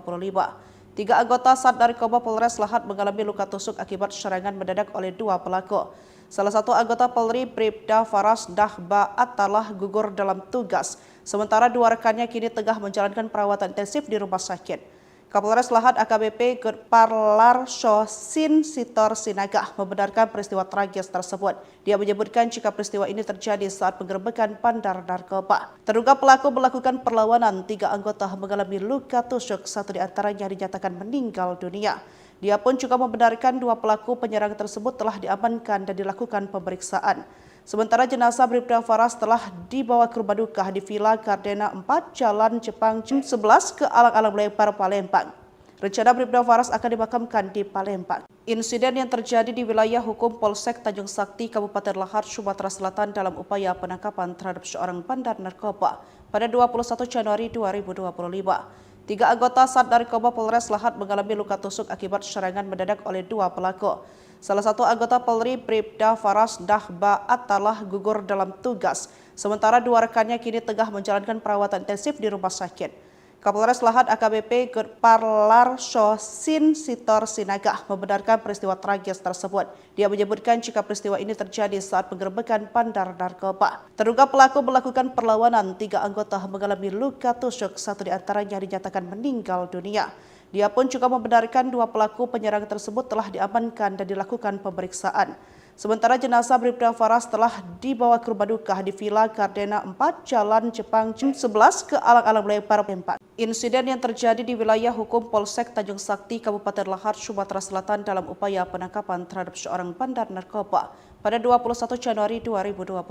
Speaker 1: 3 anggota Sat Narkoba Polres Lahad mengalami luka tusuk akibat serangan mendadak oleh 2 pelaku. Salah satu anggota Polri, Bribda Faras Dahba Atalah, gugur dalam tugas, sementara 2 rekannya kini tengah menjalankan perawatan intensif di rumah sakit. Kapolres Lahad AKBP Gurparlar Sin Sitor Sinaga membenarkan peristiwa tragis tersebut. Dia menyebutkan jika peristiwa ini terjadi saat penggerebekan bandar narkoba. Terduga pelaku melakukan perlawanan, 3 anggota mengalami luka tusuk, 1 di antaranya dinyatakan meninggal dunia. Dia pun juga membenarkan 2 pelaku penyerang tersebut telah diamankan dan dilakukan pemeriksaan. Sementara jenazah Bribda Faras telah dibawa ke rumah duka di Villa Gardena 4, Jalan Jepang 11 ke Alang-Alang Lebar, Palembang. Rencana Bribda Faras akan dimakamkan di Palembang. Insiden yang terjadi di wilayah hukum Polsek Tanjung Sakti, Kabupaten Lahad, Sumatera Selatan dalam upaya penangkapan terhadap seorang bandar narkoba pada 21 Januari 2025. 3 anggota Sat Narkoba Polres Lahad mengalami luka tusuk akibat serangan mendadak oleh 2 pelaku. Salah satu anggota Polri, Bribda Faras Dahba Atalah, gugur dalam tugas, sementara 2 rekannya kini tengah menjalankan perawatan intensif di rumah sakit. Kapolres Lahad AKBP Gurparlar Sin Sitor Sinaga membenarkan peristiwa tragis tersebut. Dia menyebutkan jika peristiwa ini terjadi saat penggerebekan bandar narkoba. Terduga pelaku melakukan perlawanan, 3 anggota mengalami luka tusuk, 1 di antaranya dinyatakan meninggal dunia. Dia pun juga membenarkan 2 pelaku penyerang tersebut telah diamankan dan dilakukan pemeriksaan. Sementara jenazah Bribda Faras telah dibawa ke rumah duka di Villa Gardena 4, Jalan Jepang 11 ke Alang-Alang Lebar, Palembang. Insiden yang terjadi di wilayah hukum Polsek Tanjung Sakti, Kabupaten Lahad, Sumatera Selatan dalam upaya penangkapan terhadap seorang bandar narkoba pada 21 Januari 2025.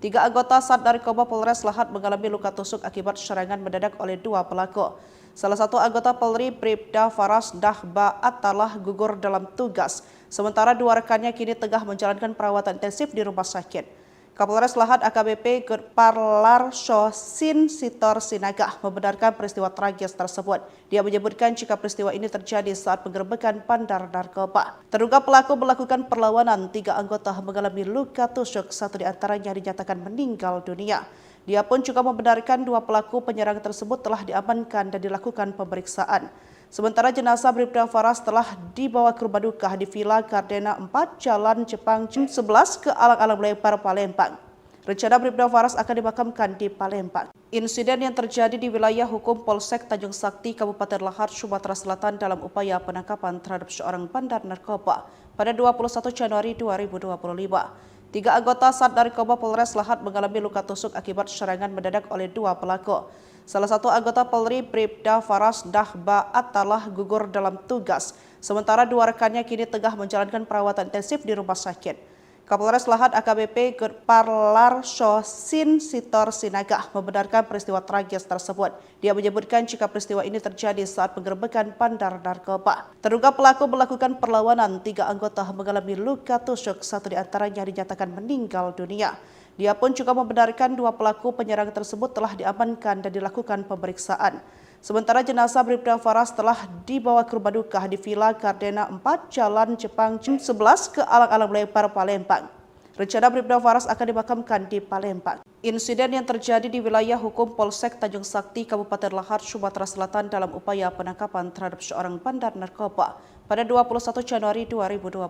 Speaker 1: 3 anggota Sat Narkoba Polres Lahad mengalami luka tusuk akibat serangan mendadak oleh 2 pelaku. Salah satu anggota Polri, Bribda Faras Dahba Atalah, gugur dalam tugas, sementara 2 rekannya kini tengah menjalankan perawatan intensif di rumah sakit. Kapolres Lahad AKBP Gurparlar Sin Sitor Sinaga membenarkan peristiwa tragis tersebut. Dia menyebutkan jika peristiwa ini terjadi saat penggerebekan bandar narkoba. Terduga pelaku melakukan perlawanan, 3 anggota mengalami luka tusuk, 1 di antaranya dinyatakan meninggal dunia. Dia pun juga membenarkan 2 pelaku penyerang tersebut telah diamankan dan dilakukan pemeriksaan. Sementara jenazah Bribda Faras telah dibawa ke rumah duka di Villa Gardena 4, Jalan Jepang 11 ke Alang-Alang Lebar, Palembang. Rencana Bribda Faras akan dimakamkan di Palembang. Insiden yang terjadi di wilayah hukum Polsek Tanjung Sakti, Kabupaten Lahad, Sumatera Selatan dalam upaya penangkapan terhadap seorang bandar narkoba pada 21 Januari 2025. 3 anggota Sat Narkoba Polres Lahad mengalami luka tusuk akibat serangan mendadak oleh 2 pelaku. Salah satu anggota Polri, Bribda Faras Dahba Atalah, gugur dalam tugas, sementara 2 rekannya kini tengah menjalankan perawatan intensif di rumah sakit. Kapolres Lahad AKBP Gurparlar Sin Sitor Sinaga membenarkan peristiwa tragis tersebut. Dia menyebutkan jika peristiwa ini terjadi saat penggerebekan bandar narkoba. Terduga pelaku melakukan perlawanan, 3 anggota mengalami luka tusuk, 1 di antaranya dinyatakan meninggal dunia. Dia pun juga membenarkan 2 pelaku penyerang tersebut telah diamankan dan dilakukan pemeriksaan. Sementara jenazah Bribda Faras telah dibawa ke rumah duka di Villa Gardena 4, Jalan Jepang 11 ke Alang-Alang Lebar, Palembang. Rencana Bribda Faras akan dimakamkan di Palembang. Insiden yang terjadi di wilayah hukum Polsek Tanjung Sakti, Kabupaten Lahad, Sumatera Selatan dalam upaya penangkapan terhadap seorang bandar narkoba pada 21 Januari 2025.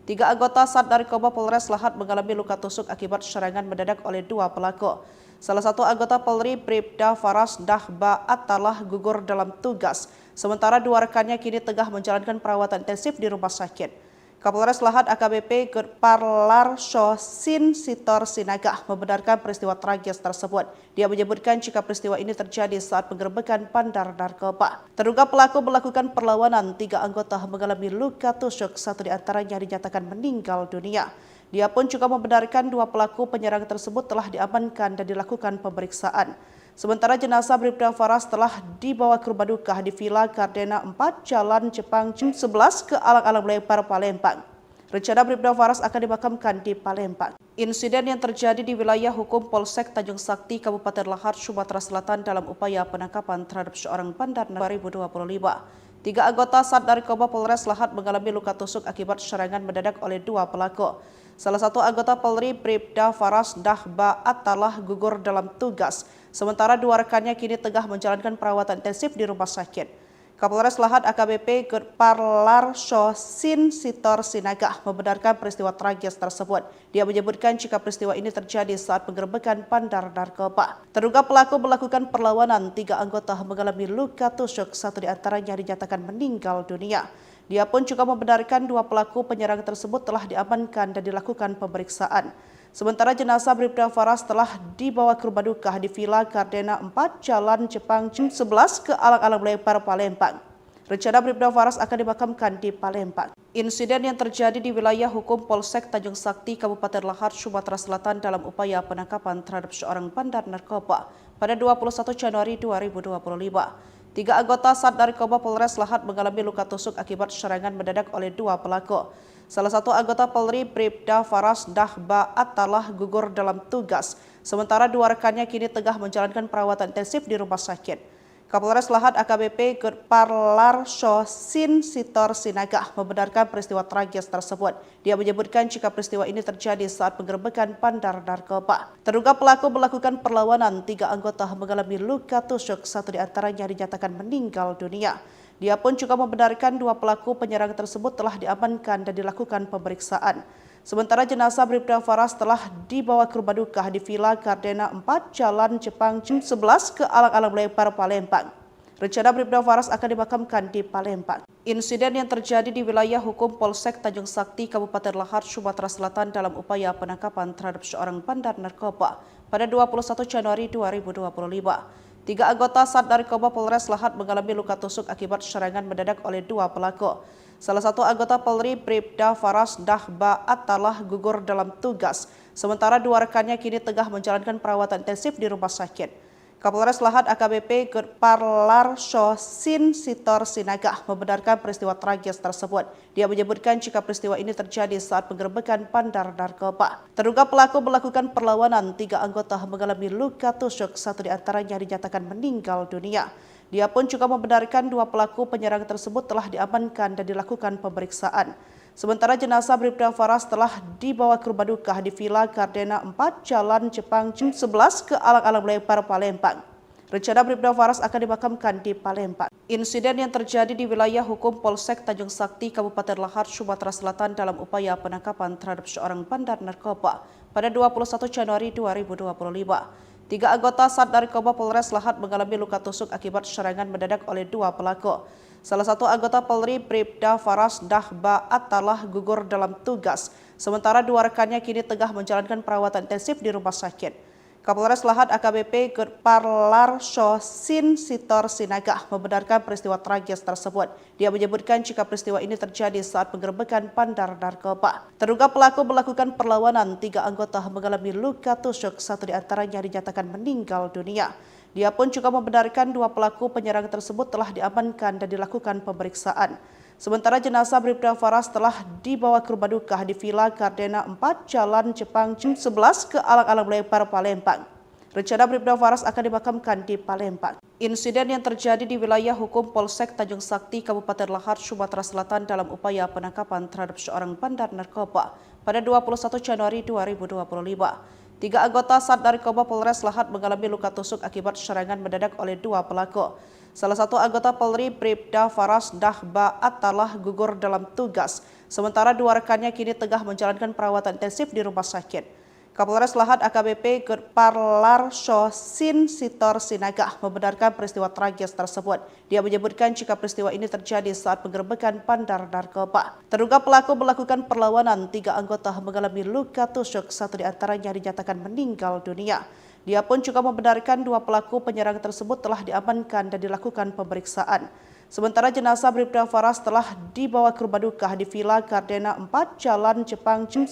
Speaker 1: 3 anggota Sat Narkoba Polres Lahat mengalami luka tusuk akibat serangan mendadak oleh 2 pelaku. Salah satu anggota Polri, Bribda Faras Dahba Atalah gugur dalam tugas, sementara 2 rekannya kini tengah menjalankan perawatan intensif di rumah sakit. Kapolres Lahat AKBP Gurparlar Sin Sitor Sinaga membenarkan peristiwa tragis tersebut. Dia menyebutkan jika peristiwa ini terjadi saat penggerbekan bandar narkoba. Terduga pelaku melakukan perlawanan, 3 anggota mengalami luka tusuk, 1 diantaranya dinyatakan meninggal dunia. Dia pun juga membenarkan 2 pelaku penyerang tersebut telah diamankan dan dilakukan pemeriksaan. Sementara jenazah Bribda Faras telah dibawa ke rumah duka di Villa Gardena 4, Jalan Jepang 11 ke Alang-Alang Lebar, Palembang. Rencana Bribda Faras akan dimakamkan di Palembang. Insiden yang terjadi di wilayah hukum Polsek Tanjung Sakti, Kabupaten Lahat, Sumatera Selatan dalam upaya penangkapan terhadap seorang bandar 2025. 3 anggota Sat Narkoba Polres Lahat mengalami luka tusuk akibat serangan mendadak oleh 2 pelaku. Salah satu anggota Polri, Bribda Faras Dahba Atalah gugur dalam tugas, sementara 2 rekannya kini tengah menjalankan perawatan intensif di rumah sakit. Kapolres Lahat AKBP Gurparlar Sin Sitor Sinaga membenarkan peristiwa tragis tersebut. Dia menyebutkan jika peristiwa ini terjadi saat penggerbekan bandar narkoba. Terduga pelaku melakukan perlawanan, 3 anggota mengalami luka tusuk, 1 diantaranya dinyatakan meninggal dunia. Dia pun juga membenarkan 2 pelaku penyerang tersebut telah diamankan dan dilakukan pemeriksaan. Sementara jenazah Bribda Faras telah dibawa ke rumah duka di Villa Gardena 4, Jalan Jepang 11 ke Alang-Alang Lebar, Palembang. Rencana Bribda Faras akan dimakamkan di Palembang. Insiden yang terjadi di wilayah hukum Polsek Tanjung Sakti, Kabupaten Lahat, Sumatera Selatan dalam upaya penangkapan terhadap seorang bandar narkoba pada 21 Januari 2025. 3 anggota Sat Narkoba Polres Lahat mengalami luka tusuk akibat serangan mendadak oleh 2 pelaku. Salah satu anggota Polri, Bribda Faras Dahba Atalah gugur dalam tugas, sementara 2 rekannya kini tengah menjalankan perawatan intensif di rumah sakit. Kapolres Lahat AKBP Gurparlar Sin Sitor Sinaga membenarkan peristiwa tragis tersebut. Dia menyebutkan jika peristiwa ini terjadi saat penggerbekan bandar narkoba. Terduga pelaku melakukan perlawanan, 3 anggota mengalami luka tusuk, 1 diantaranya dinyatakan meninggal dunia. Dia pun juga membenarkan 2 pelaku penyerang tersebut telah diamankan dan dilakukan pemeriksaan. Sementara jenazah Bribda Faras telah dibawa ke rumah duka di Villa Gardena 4, Jalan Jepang 11 ke Alang-Alang Lebar, Palembang. Rencana Bribda Faras akan dimakamkan di Palembang. Insiden yang terjadi di wilayah hukum Polsek Tanjung Sakti, Kabupaten Lahat, Sumatera Selatan dalam upaya penangkapan terhadap seorang bandar narkoba pada 21 Januari 2025. 3 anggota Sat Narkoba Polres Lahat mengalami luka tusuk akibat serangan mendadak oleh 2 pelaku. Salah satu anggota Polri, Bribda Faras Dahba Atalah gugur dalam tugas, sementara 2 rekannya kini tengah menjalankan perawatan intensif di rumah sakit. Kapolres Lahat AKBP Gurparlar Sin Sitor Sinaga membenarkan peristiwa tragis tersebut. Dia menyebutkan jika peristiwa ini terjadi saat penggerbekan bandar narkoba. Terduga pelaku melakukan perlawanan, 3 anggota mengalami luka tusuk, 1 diantaranya dinyatakan meninggal dunia. Dia pun juga membenarkan 2 pelaku penyerang tersebut telah diamankan dan dilakukan pemeriksaan. Sementara jenazah Bribda Faras telah dibawa ke rumah duka di Villa Gardena 4, Jalan Jepang 11 ke Alang-Alang Lebar, Palembang. Rencana Bribda Faras akan dimakamkan di Palembang. Insiden yang terjadi di wilayah hukum Polsek Tanjung Sakti, Kabupaten Lahat, Sumatera Selatan dalam upaya penangkapan terhadap seorang bandar narkoba pada 21 Januari 2025. 3 anggota Sat Narkoba Polres Lahat mengalami luka tusuk akibat serangan mendadak oleh 2 pelaku. Salah satu anggota Polri, Bribda Faras Dahba Atalah gugur dalam tugas, sementara 2 rekannya kini tengah menjalankan perawatan intensif di rumah sakit. Kapolres Lahat AKBP Gurparlar Sin Sitor Sinaga membenarkan peristiwa tragis tersebut. Dia menyebutkan jika peristiwa ini terjadi saat penggerbekan bandar narkoba. Terduga pelaku melakukan perlawanan, 3 anggota mengalami luka tusuk, 1 diantaranya dinyatakan meninggal dunia. Dia pun juga membenarkan 2 pelaku penyerang tersebut telah diamankan dan dilakukan pemeriksaan. Sementara jenazah Bribda Faras telah dibawa ke rumah duka di Villa Gardena 4, Jalan Jepang 11 ke Alang-Alang Lebar, Palembang. Rencana Bribda Faras akan dimakamkan di Palembang. Insiden yang terjadi di wilayah hukum Polsek Tanjung Sakti, Kabupaten Lahat, Sumatera Selatan dalam upaya penangkapan terhadap seorang bandar narkoba pada 21 Januari 2025. 3 anggota Sat Narkoba Polres Lahat mengalami luka tusuk akibat serangan mendadak oleh 2 pelaku. Salah satu anggota Polri, Bribda Faras Dahba Atalah gugur dalam tugas, sementara dua rekannya kini tengah menjalankan perawatan intensif di rumah sakit. Kapolres Lahat AKBP Gurparlar Sin Sitor Sinaga membenarkan peristiwa tragis tersebut. Dia menyebutkan jika peristiwa ini terjadi saat penggerebekan bandar narkoba. Terduga pelaku melakukan perlawanan, 3 anggota mengalami luka tusuk, 1 diantaranya dinyatakan meninggal dunia. Dia pun juga membenarkan 2 pelaku penyerang tersebut telah diamankan dan dilakukan pemeriksaan. Sementara jenazah Bribda Faras telah dibawa ke rumah duka di Villa Gardena 4, Jalan Jepang 11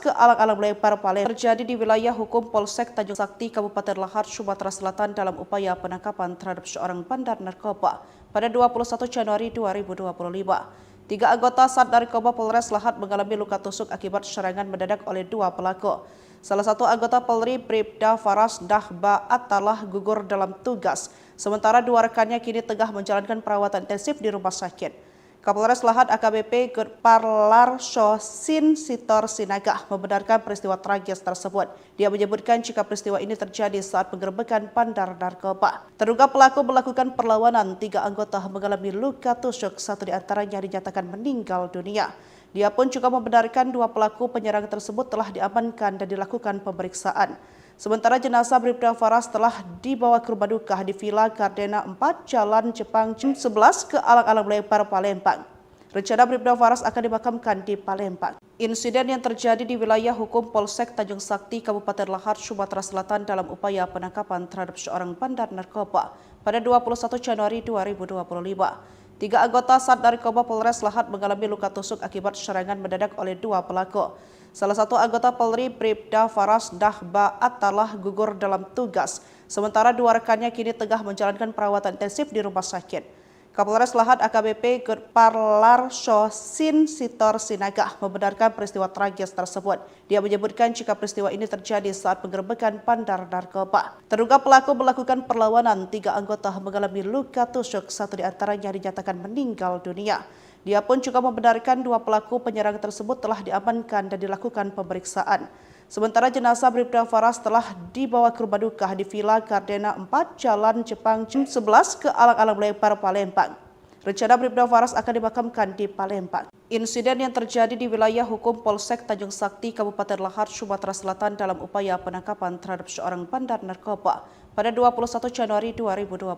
Speaker 1: ke Alang-Alang Lebar, Palembang. Terjadi di wilayah hukum Polsek Tanjung Sakti, Kabupaten Lahat, Sumatera Selatan dalam upaya penangkapan terhadap seorang bandar narkoba pada 21 Januari 2025. 3 anggota Sat Narkoba Polres Lahat mengalami luka tusuk akibat serangan mendadak oleh 2 pelaku. Salah satu anggota Polri, Bribda Faras Dahba Atalah gugur dalam tugas, sementara 2 rekannya kini tengah menjalankan perawatan intensif di rumah sakit. Kapolres Lahat AKBP Gurparlar Sin Sitor Sinaga membenarkan peristiwa tragis tersebut. Dia menyebutkan jika peristiwa ini terjadi saat penggerebekan bandar narkoba. Terduga pelaku melakukan perlawanan, 3 anggota mengalami luka tusuk, 1 diantaranya dinyatakan meninggal dunia. Dia pun juga membenarkan 2 pelaku penyerang tersebut telah diamankan dan dilakukan pemeriksaan. Sementara jenazah Bribda Faras telah dibawa ke rumah duka di Villa Gardena 4, Jalan Jepang 11 ke Alang-Alang Lebar, Palembang. Rencana Bribda Faras akan dimakamkan di Palembang. Insiden yang terjadi di wilayah hukum Polsek Tanjung Sakti, Kabupaten Lahat, Sumatera Selatan dalam upaya penangkapan terhadap seorang bandar narkoba pada 21 Januari 2025. 3 anggota Sat Narkoba Polres Lahat mengalami luka tusuk akibat serangan mendadak oleh 2 pelaku. Salah satu anggota Polri, Bribda Faras Dahba Atalah gugur dalam tugas, sementara 2 rekannya kini tengah menjalankan perawatan intensif di rumah sakit. Kapolres Lahat AKBP Gurparlar Sin Sitor Sinaga membenarkan peristiwa tragis tersebut. Dia menyebutkan jika peristiwa ini terjadi saat penggerebekan bandar narkoba. Terduga pelaku melakukan perlawanan, 3 anggota mengalami luka tusuk, 1 diantaranya dinyatakan meninggal dunia. Dia pun juga membenarkan 2 pelaku penyerang tersebut telah diamankan dan dilakukan pemeriksaan. Sementara jenazah Bribda Faras telah dibawa ke rumah duka di Villa Gardena 4, Jalan Jepang 11 ke Alang-Alang Lebar, Palembang. Rencana Bribda Faras akan dimakamkan di Palembang. Insiden yang terjadi di wilayah hukum Polsek Tanjung Sakti, Kabupaten Lahat, Sumatera Selatan dalam upaya penangkapan terhadap seorang bandar narkoba pada 21 Januari 2025.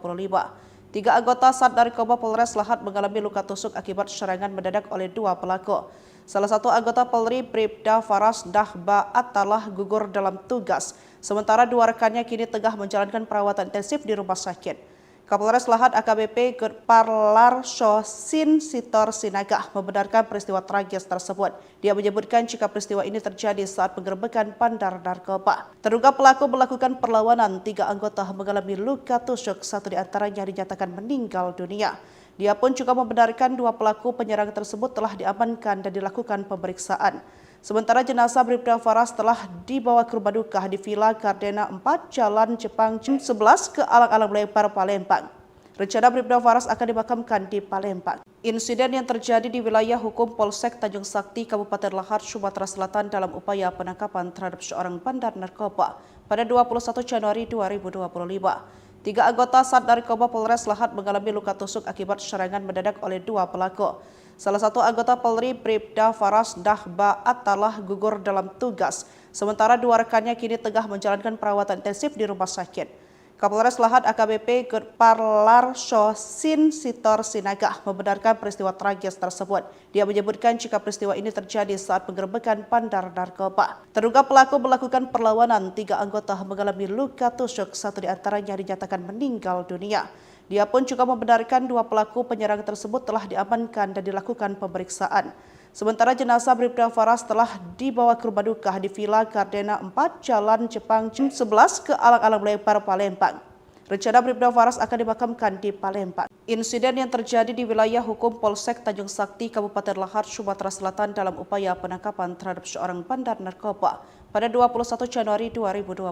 Speaker 1: 3 anggota Sat Narkoba Polres Lahat mengalami luka tusuk akibat serangan mendadak oleh 2 pelaku. Salah satu anggota Polri, Bribda Faras Dahba Atalah gugur dalam tugas, sementara 2 rekannya kini tengah menjalankan perawatan intensif di rumah sakit. Kapolres Lahat AKBP Gurparlar Sin Sitor Sinaga membenarkan peristiwa tragis tersebut. Dia menyebutkan jika peristiwa ini terjadi saat penggerebekan bandar narkoba. Terduga pelaku melakukan perlawanan, 3 anggota mengalami luka tusuk, 1 diantaranya dinyatakan meninggal dunia. Dia pun juga membenarkan 2 pelaku penyerang tersebut telah diamankan dan dilakukan pemeriksaan. Sementara jenazah Bribda Faras telah dibawa ke rumah duka di Villa Gardena 4, Jalan Jepang 11 ke Alang-Alang Lebar, Palembang. Rencana Bribda Faras akan dimakamkan di Palembang. Insiden yang terjadi di wilayah hukum Polsek Tanjung Sakti, Kabupaten Lahat, Sumatera Selatan dalam upaya penangkapan terhadap seorang bandar narkoba pada 21 Januari 2025. 3 anggota Sat Narkoba Polres Lahat mengalami luka tusuk akibat serangan mendadak oleh 2 pelaku. Salah satu anggota Polri, Bribda Faras Dahba Atalah gugur dalam tugas, sementara 2 rekannya kini tengah menjalankan perawatan intensif di rumah sakit. Kapolres Lahat AKBP Gurparlar Sin Sitor Sinaga membenarkan peristiwa tragis tersebut. Dia menyebutkan jika peristiwa ini terjadi saat penggerebekan bandar narkoba. Terduga pelaku melakukan perlawanan, 3 anggota mengalami luka tusuk, 1 diantaranya dinyatakan meninggal dunia. Dia pun juga membenarkan 2 pelaku penyerang tersebut telah diamankan dan dilakukan pemeriksaan. Sementara jenazah Bribda Faras telah dibawa ke rumah duka di Villa Gardena 4, Jalan Jepang 11 ke Alang-Alang Lebar, Palembang. Rencana Bribda Faras akan dimakamkan di Palembang. Insiden yang terjadi di wilayah hukum Polsek Tanjung Sakti, Kabupaten Lahat, Sumatera Selatan dalam upaya penangkapan terhadap seorang bandar narkoba pada 21 Januari 2025.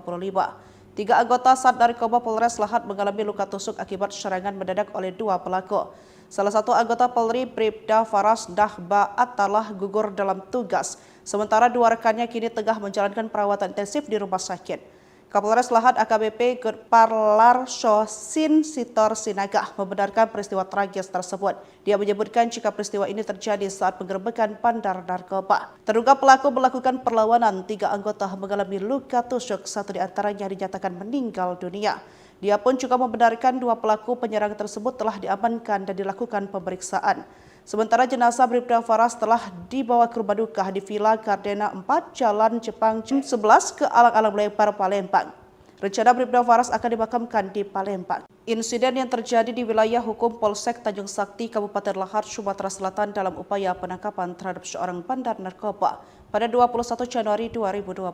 Speaker 1: 3 anggota Sat Narkoba Polres Lahat mengalami luka tusuk akibat serangan mendadak oleh 2 pelaku. Salah satu anggota Polri, Bribda Faras Dahba Atalah gugur dalam tugas, sementara 2 rekannya kini tengah menjalankan perawatan intensif di rumah sakit. Kapolres Lahat AKBP Gudparlar Sin Sitor Sinaga membenarkan peristiwa tragis tersebut. Dia menyebutkan jika peristiwa ini terjadi saat penggerbekan bandar narkoba. Terduga pelaku melakukan perlawanan, 3 anggota mengalami luka tusuk, 1 diantaranya dinyatakan meninggal dunia. Dia pun juga membenarkan 2 pelaku penyerang tersebut telah diamankan dan dilakukan pemeriksaan. Sementara jenazah Bribda Faras telah dibawa ke rumah duka di Villa Gardena 4, Jalan Jepang 11 ke Alang-Alang Lebar, Palembang. Rencana Bribda Faras akan dimakamkan di Palembang. Insiden yang terjadi di wilayah hukum Polsek Tanjung Sakti, Kabupaten Lahar, Sumatera Selatan dalam upaya penangkapan terhadap seorang bandar narkoba pada 21 Januari 2025.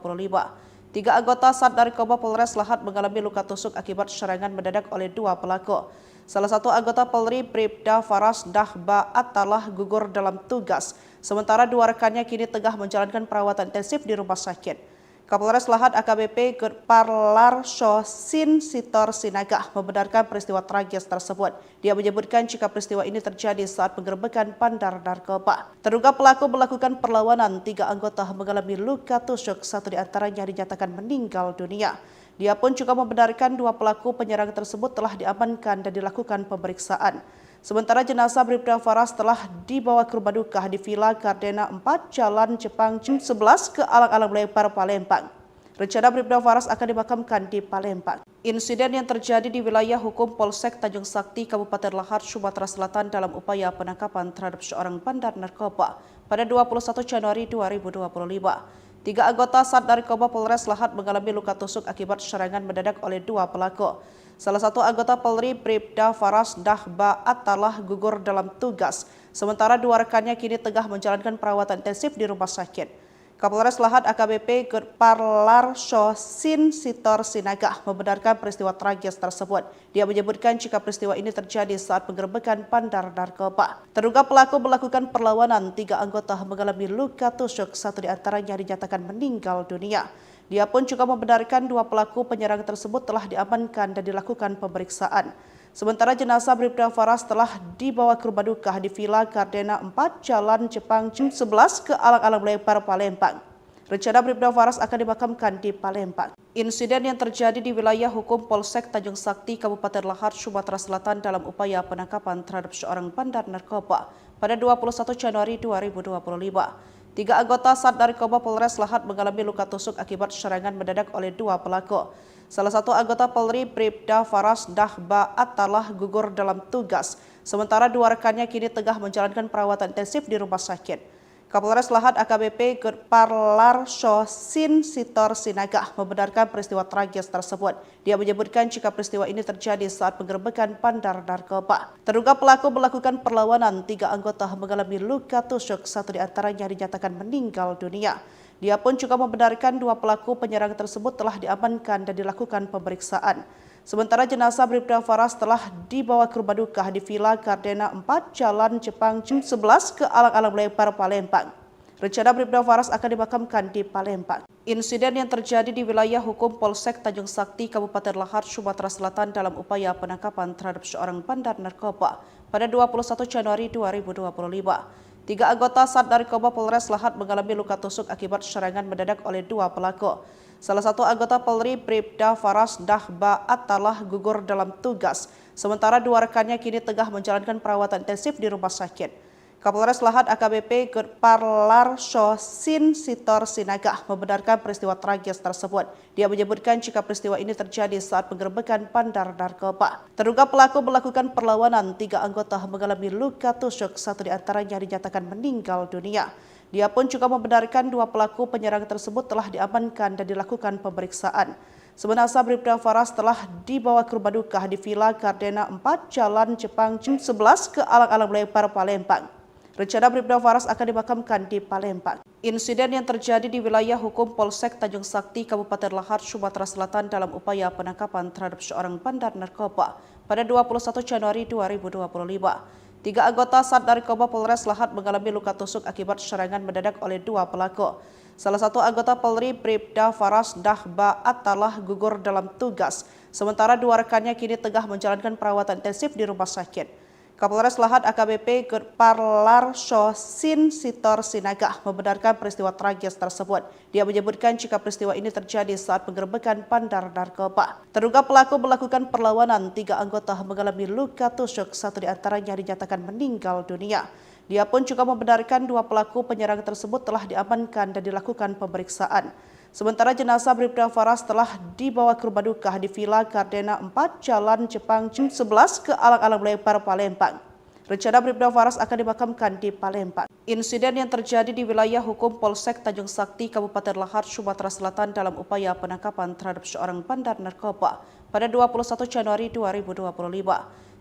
Speaker 1: 3 anggota Sat Narkoba Polres Lahat mengalami luka tusuk akibat serangan mendadak oleh 2 pelaku. Salah satu anggota Polri, Bribda Faras Dahba Atalah, gugur dalam tugas, sementara 2 rekannya kini tengah menjalankan perawatan intensif di rumah sakit. Kapolres Lahat AKBP Gudparlar Sin Sitor Sinaga membenarkan peristiwa tragis tersebut. Dia menyebutkan jika peristiwa ini terjadi saat penggerbekan bandar narkoba. Terduga pelaku melakukan perlawanan, 3 anggota mengalami luka tusuk, 1 diantaranya dinyatakan meninggal dunia. Dia pun juga membenarkan 2 pelaku penyerang tersebut telah diamankan dan dilakukan pemeriksaan. Sementara jenazah Bribda Faras telah dibawa ke rumah duka di Villa Gardena 4, Jalan Jepang 11 ke Alang-Alang Lebar, Palembang. Rencana Bribda Faras akan dimakamkan di Palembang. Insiden yang terjadi di wilayah hukum Polsek Tanjung Sakti, Kabupaten Lahar, Sumatera Selatan dalam upaya penangkapan terhadap seorang bandar narkoba pada 21 Januari 2025. 3 anggota Sat Narkoba Polres Lahat mengalami luka tusuk akibat serangan mendadak oleh 2 pelaku. Salah satu anggota Polri, Bribda Faras Dahba Atalah, gugur dalam tugas, sementara 2 rekannya kini tengah menjalankan perawatan intensif di rumah sakit. Kapolres Lahat AKBP Gudparlar Sin Sitor Sinaga membenarkan peristiwa tragis tersebut. Dia menyebutkan jika peristiwa ini terjadi saat penggerbekan bandar narkoba. Terduga pelaku melakukan perlawanan, 3 anggota mengalami luka tusuk, 1 diantaranya dinyatakan meninggal dunia. Dia pun juga membenarkan 2 pelaku penyerang tersebut telah diamankan dan dilakukan pemeriksaan. Sementara jenazah Bribda Faras telah dibawa ke rumah duka di Villa Gardena 4, Jalan Jepang 11 ke Alang-Alang Lebar, Palembang. Rencana Bribda Faras akan dimakamkan di Palembang. Insiden yang terjadi di wilayah hukum Polsek Tanjung Sakti, Kabupaten Lahar, Sumatera Selatan dalam upaya penangkapan terhadap seorang bandar narkoba pada 21 Januari 2025. 3 anggota Sat Narkoba Polres Lahat mengalami luka tusuk akibat serangan mendadak oleh 2 pelaku. Salah satu anggota Polri, Bribda Faras Dahba Atalah, gugur dalam tugas, sementara 2 rekannya kini tengah menjalankan perawatan intensif di rumah sakit. Kapolres Lahat AKBP Gudparlar Sin Sitor Sinaga membenarkan peristiwa tragis tersebut. Dia menyebutkan jika peristiwa ini terjadi saat penggerbekan bandar narkoba. Terduga pelaku melakukan perlawanan, 3 anggota mengalami luka tusuk, 1 diantaranya dinyatakan meninggal dunia. Dia pun juga membenarkan 2 pelaku penyerang tersebut telah diamankan dan dilakukan pemeriksaan. Sementara jenazah Bribda Faras telah dibawa ke rumah duka di Villa Gardena 4, Jalan Jepang 11 ke Alang-Alang Lebar, Palembang. Rencana Bribda Faras akan dimakamkan di Palembang. Insiden yang terjadi di wilayah hukum Polsek Tanjung Sakti, Kabupaten Lahar, Sumatera Selatan dalam upaya penangkapan terhadap seorang bandar narkoba pada 21 Januari 2025. 3 anggota Sat Narkoba Polres Lahat mengalami luka tusuk akibat serangan mendadak oleh 2 pelaku. Salah satu anggota Polri, Bribda Faras Dahba Atalah, gugur dalam tugas, sementara 2 rekannya kini tengah menjalankan perawatan intensif di rumah sakit. Kapolres Lahat AKBP Gudparlar Sin Sitor Sinaga membenarkan peristiwa tragis tersebut. Dia menyebutkan jika peristiwa ini terjadi saat penggerbekan bandar narkoba. Terduga pelaku melakukan perlawanan, 3 anggota mengalami luka tusuk, 1 diantaranya dinyatakan meninggal dunia. Dia pun juga membenarkan 2 pelaku penyerang tersebut telah diamankan dan dilakukan pemeriksaan. Jenazah Bribda Faras telah dibawa ke rumah duka di Villa Gardena 4, Jalan Jepang 11 ke Alang-Alang Lebar, Palembang. Rencana Bribda Faras akan dimakamkan di Palembang. Insiden yang terjadi di wilayah hukum Polsek Tanjung Sakti, Kabupaten Lahar, Sumatera Selatan dalam upaya penangkapan terhadap seorang bandar narkoba pada 21 Januari 2025. 3 anggota Sat Narkoba Polres Lahat mengalami luka tusuk akibat serangan mendadak oleh 2 pelaku. Salah satu anggota Polri, Bribda Faras Dahba Atalah, gugur dalam tugas, sementara 2 rekannya kini tengah menjalankan perawatan intensif di rumah sakit. Kapolres Lahat AKBP Gudparlar Sin Sitor Sinaga membenarkan peristiwa tragis tersebut. Dia menyebutkan jika peristiwa ini terjadi saat penggerbekan bandar narkoba. Terduga pelaku melakukan perlawanan, 3 anggota mengalami luka tusuk, 1 diantaranya dinyatakan meninggal dunia. Dia pun juga membenarkan 2 pelaku penyerang tersebut telah diamankan dan dilakukan pemeriksaan. Sementara jenazah Bribda Faras telah dibawa ke rumah duka di Villa Gardena 4, Jalan Jepang 11 ke Alang-Alang Lebar, Palembang. Rencana Bribda Faras akan dimakamkan di Palembang. Insiden yang terjadi di wilayah hukum Polsek Tanjung Sakti, Kabupaten Lahad, Sumatera Selatan dalam upaya penangkapan terhadap seorang bandar narkoba pada 21 Januari 2025.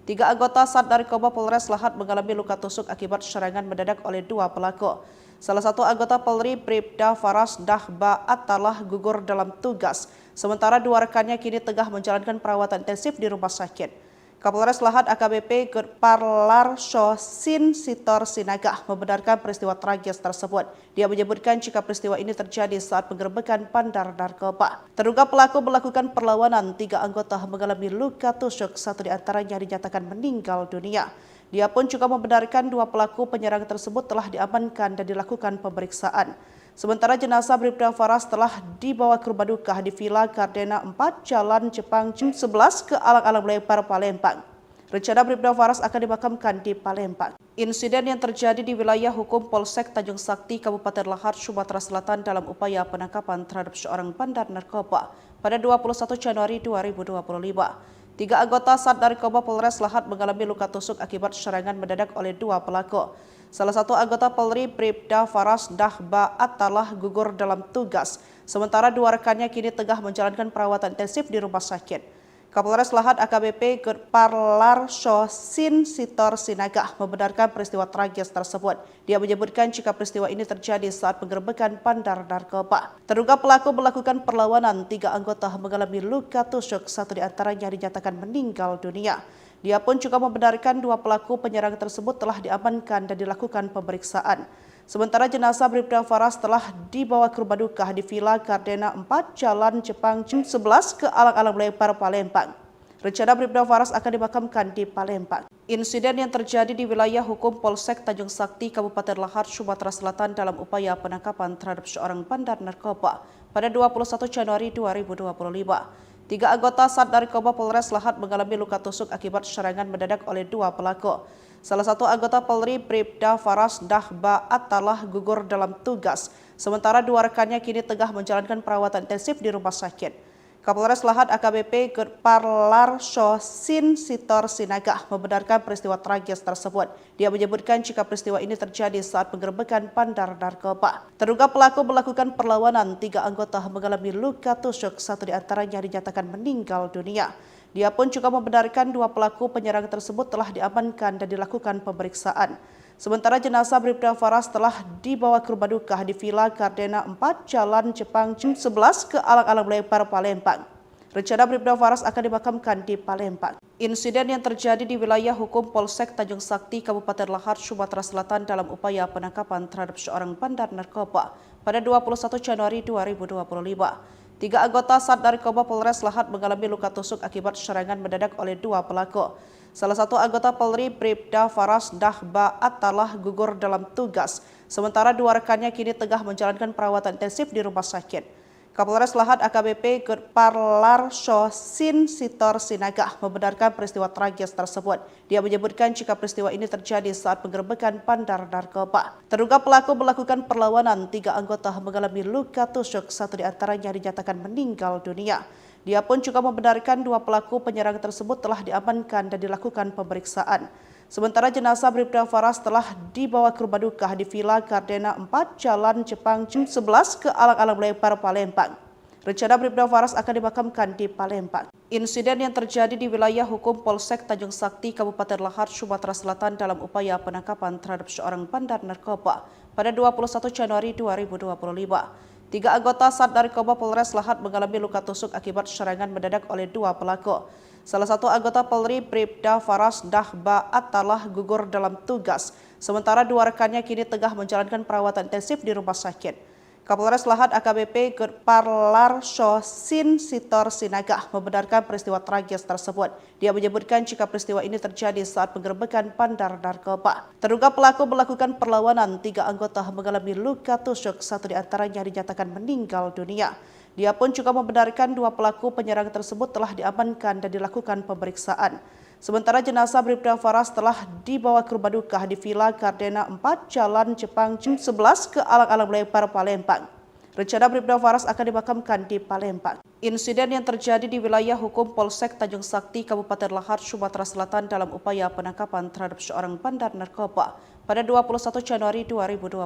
Speaker 1: 3 anggota Sat Narkoba Polres Lahad mengalami luka tusuk akibat serangan mendadak oleh 2 pelaku. Salah satu anggota Polri, Bribda Faras Dahba Atalah, gugur dalam tugas, sementara 2 rekannya kini tengah menjalankan perawatan intensif di rumah sakit. Kapolres Lahad AKBP Gudparlar Sin Sitor Sinaga membenarkan peristiwa tragis tersebut. Dia menyebutkan jika peristiwa ini terjadi saat penggerbekan bandar narkoba. Terduga pelaku melakukan perlawanan, 3 anggota mengalami luka tusuk, 1 diantaranya dinyatakan meninggal dunia. Dia pun juga membenarkan 2 pelaku penyerang tersebut telah diamankan dan dilakukan pemeriksaan. Sementara jenazah Bribda Faras telah dibawa ke rumah duka di Villa Gardena 4, Jalan Jepang 11 ke Alang-Alang Lebar, Palembang. Rencana Bribda Faras akan dimakamkan di Palembang. Insiden yang terjadi di wilayah hukum Polsek Tanjung Sakti, Kabupaten Lahad, Sumatera Selatan dalam upaya penangkapan terhadap seorang bandar narkoba pada 21 Januari 2025. 3 anggota Sat Narkoba Polres Lahad mengalami luka tusuk akibat serangan mendadak oleh 2 pelaku. Salah satu anggota Polri, Bribda Faras Dahba Atalah, gugur dalam tugas, sementara 2 rekannya kini tengah menjalankan perawatan intensif di rumah sakit. Kapolres Lahad AKBP Gudparlar Sin Sitor Sinaga membenarkan peristiwa tragis tersebut. Dia menyebutkan jika peristiwa ini terjadi saat penggerbekan bandar narkoba. Terduga pelaku melakukan perlawanan, 3 anggota mengalami luka tusuk, 1 diantaranya dinyatakan meninggal dunia. Dia pun juga membenarkan 2 pelaku penyerang tersebut telah diamankan dan dilakukan pemeriksaan. Sementara jenazah Bribda Faras telah dibawa ke rumah duka di Villa Gardena 4, Jalan Jepang 11 ke Alang-Alang Lebar, Palembang. Rencana Bribda Faras akan dimakamkan di Palembang. Insiden yang terjadi di wilayah hukum Polsek Tanjung Sakti, Kabupaten Lahad, Sumatera Selatan dalam upaya penangkapan terhadap seorang bandar narkoba pada 21 Januari 2025. 3 anggota Sat Narkoba Polres Lahad mengalami luka tusuk akibat serangan mendadak oleh 2 pelaku. Salah satu anggota Polri, Bribda Faras Dahba Atalah, gugur dalam tugas, sementara 2 rekannya kini tengah menjalankan perawatan intensif di rumah sakit. Kapolres Lahad AKBP Gudparlar Sin Sitor Sinaga membenarkan peristiwa tragis tersebut. Dia menyebutkan jika peristiwa ini terjadi saat penggerbekan bandar narkoba. Terduga pelaku melakukan perlawanan, 3 anggota mengalami luka tusuk, 1 diantaranya dinyatakan meninggal dunia. Dia pun juga membenarkan 2 pelaku penyerang tersebut telah diamankan dan dilakukan pemeriksaan. Sementara jenazah Bribda Faras telah dibawa ke rumah duka di Villa Gardena 4, Jalan Jepang 11 ke Alang-Alang Lebar, Palembang. Rencana Bribda Faras akan dimakamkan di Palembang. Insiden yang terjadi di wilayah hukum Polsek Tanjung Sakti, Kabupaten Lahad, Sumatera Selatan dalam upaya penangkapan terhadap seorang bandar narkoba pada 21 Januari 2025. 3 anggota Sat Narkoba Polres Lahad mengalami luka tusuk akibat serangan mendadak oleh 2 pelaku. Salah satu anggota Polri, Bribda Faras Dahba Atalah, gugur dalam tugas, sementara 2 rekannya kini tengah menjalankan perawatan intensif di rumah sakit. Kapolres Lahad AKBP Gudparlar Sin Sitor Sinaga membenarkan peristiwa tragis tersebut. Dia menyebutkan jika peristiwa ini terjadi saat penggerbekan bandar narkoba. Terduga pelaku melakukan perlawanan, 3 anggota mengalami luka tusuk, 1 diantaranya dinyatakan meninggal dunia. Dia pun juga membenarkan 2 pelaku penyerang tersebut telah diamankan dan dilakukan pemeriksaan. Sementara jenazah Bribda Faras telah dibawa ke rumah duka di Villa Gardena 4, Jalan Jepang 11 ke Alang-Alang Lebar, Palembang. Rencana Bribda Faras akan dimakamkan di Palembang. Insiden yang terjadi di wilayah hukum Polsek Tanjung Sakti, Kabupaten Lahad, Sumatera Selatan dalam upaya penangkapan terhadap seorang bandar narkoba pada 21 Januari 2025. 3 anggota Sat Narkoba Polres Lahad mengalami luka tusuk akibat serangan mendadak oleh 2 pelaku. Salah satu anggota Polri, Bribda Faras Dahba Atalah, gugur dalam tugas, sementara 2 rekannya kini tengah menjalankan perawatan intensif di rumah sakit. Kapolres Lahat AKBP Gudparlar Sin Sitor Sinaga membenarkan peristiwa tragis tersebut. Dia menyebutkan jika peristiwa ini terjadi saat penggerbekan bandar narkoba. Terduga pelaku melakukan perlawanan, 3 anggota mengalami luka tusuk, 1 diantaranya dinyatakan meninggal dunia. Dia pun juga membenarkan 2 pelaku penyerang tersebut telah diamankan dan dilakukan pemeriksaan. Sementara jenazah Bribda Faras telah dibawa ke rumah duka di Villa Gardena 4, Jalan Jepang 11 ke Alang-Alang Lebar, Palembang. Rencana Bribda Faras akan dimakamkan di Palembang. Insiden yang terjadi di wilayah hukum Polsek Tanjung Sakti, Kabupaten Lahar, Sumatera Selatan dalam upaya penangkapan terhadap seorang bandar narkoba pada 21 Januari 2025.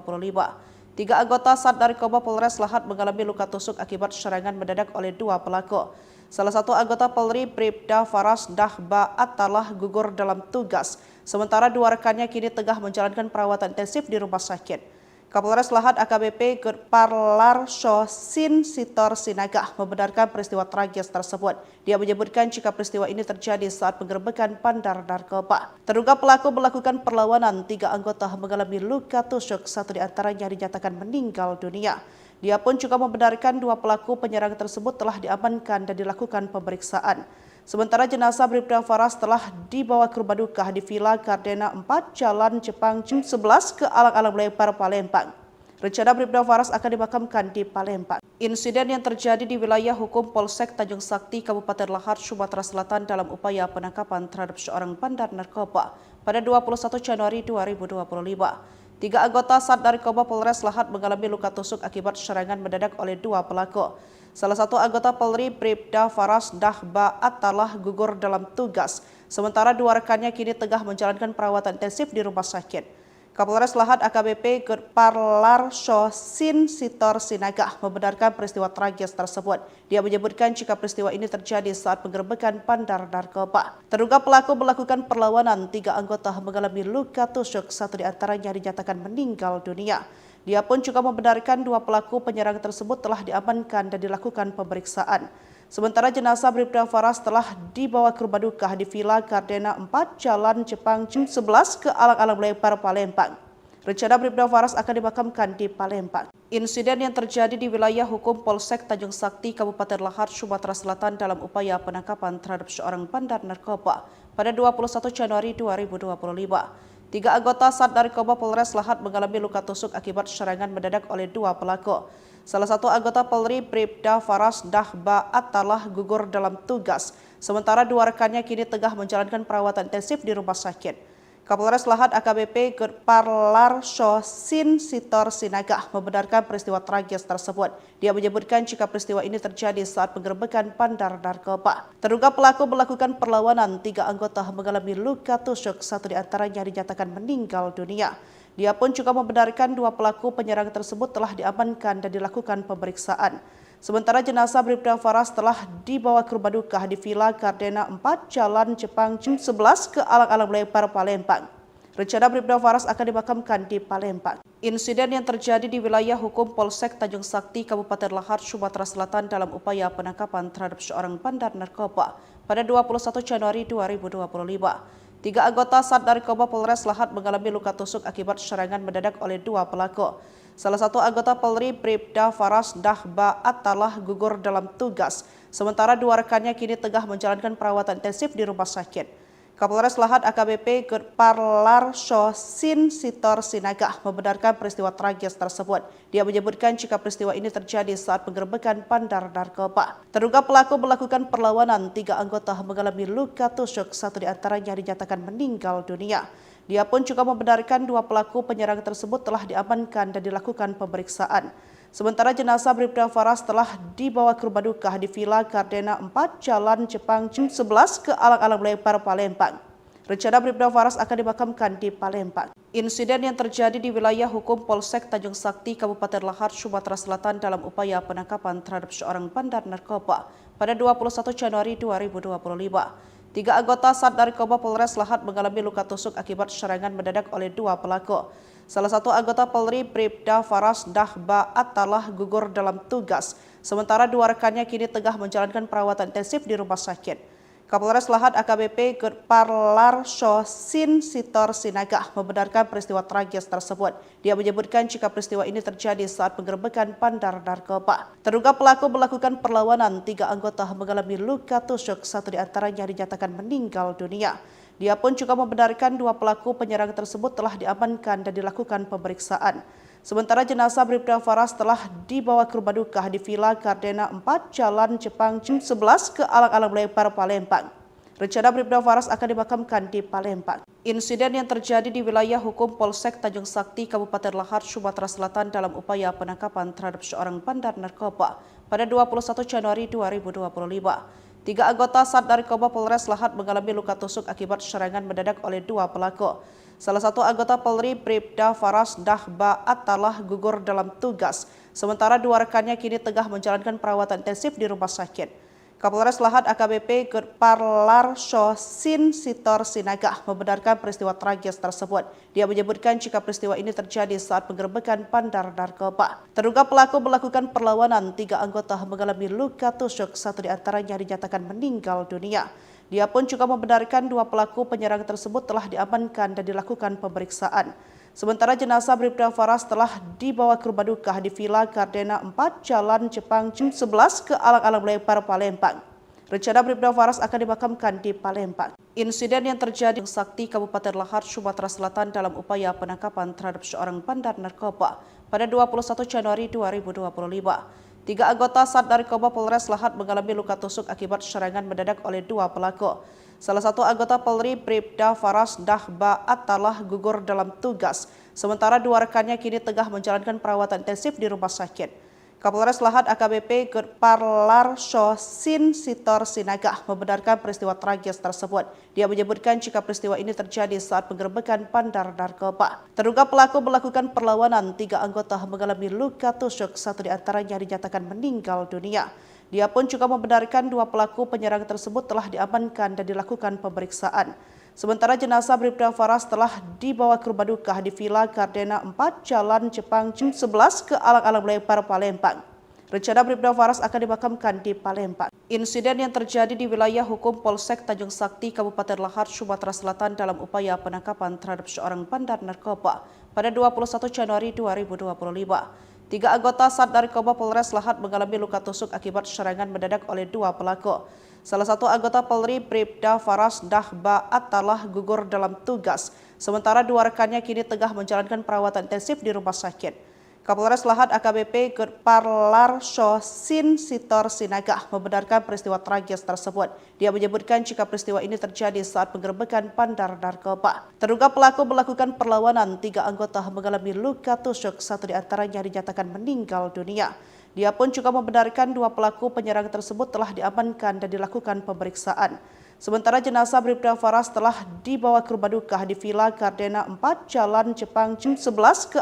Speaker 1: 3 anggota Sat Narkoba Polres Lahat mengalami luka tusuk akibat serangan mendadak oleh 2 pelaku. Salah satu anggota Polri, Bribda Faras Dahba Atalah, gugur dalam tugas, sementara 2 rekannya kini tengah menjalankan perawatan intensif di rumah sakit. Kapolres Lahat AKBP Gudparlar Sin Sitor Sinaga membenarkan peristiwa tragis tersebut. Dia menyebutkan jika peristiwa ini terjadi saat penggerbekan bandar narkoba. Terduga pelaku melakukan perlawanan, 3 anggota mengalami luka tusuk, 1 diantaranya dinyatakan meninggal dunia. Dia pun juga membenarkan 2 pelaku penyerang tersebut telah diamankan dan dilakukan pemeriksaan. Sementara jenazah Bribda Faras telah dibawa ke rumah duka di Villa Gardena 4, Jalan Jepang 11 ke Alang-Alang Lebar, Palembang. Rencana Bribda Faras akan dimakamkan di Palembang. Insiden yang terjadi di wilayah hukum Polsek Tanjung Sakti, Kabupaten Lahar, Sumatera Selatan dalam upaya penangkapan terhadap seorang bandar narkoba pada 21 Januari 2025. 3 anggota Sat Narkoba Polres Lahat mengalami luka tusuk akibat serangan mendadak oleh 2 pelaku. Salah satu anggota Polri, Bribda Faras Dahba Atalah, gugur dalam tugas, sementara 2 rekannya kini tengah menjalankan perawatan intensif di rumah sakit. Kapolres Lahat AKBP Gudparlar Sin Sitor Sinaga membenarkan peristiwa tragis tersebut. Dia menyebutkan jika peristiwa ini terjadi saat penggerbekan bandar narkoba. Terduga pelaku melakukan perlawanan, 3 anggota mengalami luka tusuk, 1 diantaranya dinyatakan meninggal dunia. Dia pun juga membenarkan 2 pelaku penyerang tersebut telah diamankan dan dilakukan pemeriksaan. Sementara jenazah Bribda Faras telah dibawa ke rumah duka di Villa Gardena 4, Jalan Jepang 11 ke Alang-Alang Lebar, Palembang. Rencana Bribda Faras akan dimakamkan di Palembang. Insiden yang terjadi di wilayah hukum Polsek Tanjung Sakti, Kabupaten Lahar, Sumatera Selatan dalam upaya penangkapan terhadap seorang bandar narkoba pada 21 Januari 2025. 3 anggota Sat Narkoba Polres Lahat mengalami luka tusuk akibat serangan mendadak oleh 2 pelaku. Salah satu anggota Polri, Bribda Faras Dahba Atalah, gugur dalam tugas, sementara 2 rekannya kini tengah menjalankan perawatan intensif di rumah sakit. Kapolres Lahat AKBP Gudparlar Sin Sitor Sinaga membenarkan peristiwa tragis tersebut. Dia menyebutkan jika peristiwa ini terjadi saat penggerbekan bandar narkoba. Terduga pelaku melakukan perlawanan, 3 anggota mengalami luka tusuk, 1 diantaranya dinyatakan meninggal dunia. Dia pun juga membenarkan 2 pelaku penyerang tersebut telah diamankan dan dilakukan pemeriksaan. Sementara jenazah Bribda Faras telah dibawa ke rumah duka di Villa Gardena 4, Jalan Jepang 11 ke Alang-Alang Lebar, Palembang. Rencana Bribda Faras akan dimakamkan di Palembang. Insiden yang terjadi di wilayah hukum Polsek Tanjung Sakti, Kabupaten Lahar, Sumatera Selatan dalam upaya penangkapan terhadap seorang bandar narkoba pada 21 Januari 2025. 3 anggota Sat Narkoba Polres Lahat mengalami luka tusuk akibat serangan mendadak oleh 2 pelaku. Salah satu anggota Polri, Bribda Faras Dahba Atalah, gugur dalam tugas, sementara 2 rekannya kini tengah menjalankan perawatan intensif di rumah sakit. Kapolres Lahat AKBP Gudparlar Sin Sitor Sinaga membenarkan peristiwa tragis tersebut. Dia menyebutkan jika peristiwa ini terjadi saat penggerbekan bandar narkoba. Terduga pelaku melakukan perlawanan, 3 anggota mengalami luka tusuk, 1 diantaranya dinyatakan meninggal dunia. Dia pun juga membenarkan 2 pelaku penyerang tersebut telah diamankan dan dilakukan pemeriksaan. Sementara jenazah Bribda Faras telah dibawa ke rumah duka di Villa Gardena 4, Jalan Jepang 11 ke Alang-Alang Lebar, Palembang. Rencana Bribda Faras akan dimakamkan di Palembang. Insiden yang terjadi di wilayah hukum Polsek Tanjung Sakti, Kabupaten Lahar, Sumatera Selatan dalam upaya penangkapan terhadap seorang bandar narkoba pada 21 Januari 2025. 3 anggota Sat Narkoba Polres Lahat mengalami luka tusuk akibat serangan mendadak oleh 2 pelaku. Salah satu anggota Polri, Bribda Faras Dahba Atalah, gugur dalam tugas, sementara 2 rekannya kini tengah menjalankan perawatan intensif di rumah sakit. Kapolres Lahat AKBP Parlarso Sin Sitor Sinaga membenarkan peristiwa tragis tersebut. Dia menyebutkan jika peristiwa ini terjadi saat penggerebekan bandar narkoba. Terduga pelaku melakukan perlawanan, 3 anggota mengalami luka tusuk, 1 diantaranya dinyatakan meninggal dunia. Dia pun juga membenarkan 2 pelaku penyerang tersebut telah diamankan dan dilakukan pemeriksaan. Sementara jenazah Bribda Faras telah dibawa ke rumah duka di Villa Gardena 4 Jalan Jepang 11 ke Alang-Alang Lebar, Palembang. Rencana Bribda Faras akan dimakamkan di Palembang. Insiden yang terjadi di wilayah hukum Polsek Tanjung Sakti, Kabupaten Lahat, Sumatera Selatan dalam upaya penangkapan terhadap seorang bandar narkoba pada 21 Januari 2025. 3 anggota Sat Narkoba Polres Lahat mengalami luka tusuk akibat serangan mendadak oleh 2 pelaku. Salah satu anggota Polri, Bribda Faras Dahba Atalah, gugur dalam tugas, sementara 2 rekannya kini tengah menjalankan perawatan intensif di rumah sakit. Kapolres Lahat AKBP Parlarso Sin Sitor Sinaga membenarkan peristiwa tragis tersebut. Dia menyebutkan jika peristiwa ini terjadi saat penggerebekan bandar narkoba. Terduga pelaku melakukan perlawanan, 3 anggota mengalami luka tusuk, 1 diantaranya dinyatakan meninggal dunia. Dia pun juga membenarkan 2 pelaku penyerang tersebut telah diamankan dan dilakukan pemeriksaan. Sementara jenazah Bribda Faras telah dibawa ke rumah duka di Villa Gardena 4 Jalan Jepang 11 ke Alang-Alang Lebar, Palembang. Rencana Bribda Faras akan dimakamkan di Palembang. Insiden yang terjadi di Sakti, Kabupaten Lahat, Sumatera Selatan dalam upaya penangkapan terhadap seorang bandar narkoba pada 21 Januari 2025. 3 anggota Sat Narkoba Polres Lahat mengalami luka tusuk akibat serangan mendadak oleh 2 pelaku. Salah satu anggota Polri, Bribda Faras Dahba Atalah, gugur dalam tugas, sementara 2 rekannya kini tengah menjalankan perawatan intensif di rumah sakit. Kapolres Lahat AKBP Parlarso Sin Sitor Sinaga membenarkan peristiwa tragis tersebut. Dia menyebutkan jika peristiwa ini terjadi saat penggerebekan bandar narkoba. Terduga pelaku melakukan perlawanan, 3 anggota mengalami luka tusuk, 1 diantaranya dinyatakan meninggal dunia. Dia pun juga membenarkan 2 pelaku penyerang tersebut telah diamankan dan dilakukan pemeriksaan. Sementara jenazah Bribda Faras telah dibawa ke rumah duka di Villa Gardena 4 Jalan Jepang 11 ke Alang-Alang Lebar, Palembang. Rencana Bribda Faras akan dimakamkan di Palembang. Insiden yang terjadi di wilayah hukum Polsek Tanjung Sakti, Kabupaten Lahat, Sumatera Selatan dalam upaya penangkapan terhadap seorang bandar narkoba pada 21 Januari 2025. 3 anggota Sat Narkoba Polres Lahat mengalami luka tusuk akibat serangan mendadak oleh 2 pelaku. Salah satu anggota Polri, Bribda Faras Dahba Atalah, gugur dalam tugas, sementara 2 rekannya kini tengah menjalankan perawatan intensif di rumah sakit. Kapolres Lahat AKBP Parlarso Sin Sitor Sinaga membenarkan peristiwa tragis tersebut. Dia menyebutkan jika peristiwa ini terjadi saat penggerebekan bandar narkoba. Terduga pelaku melakukan perlawanan, 3 anggota mengalami luka tusuk, 1 diantaranya dinyatakan meninggal dunia. Dia pun juga membenarkan 2 pelaku penyerang tersebut telah diamankan dan dilakukan pemeriksaan. Sementara jenazah Bribda Faras telah dibawa ke rumah duka di Villa Gardena 4 Jalan Jepang 11 ke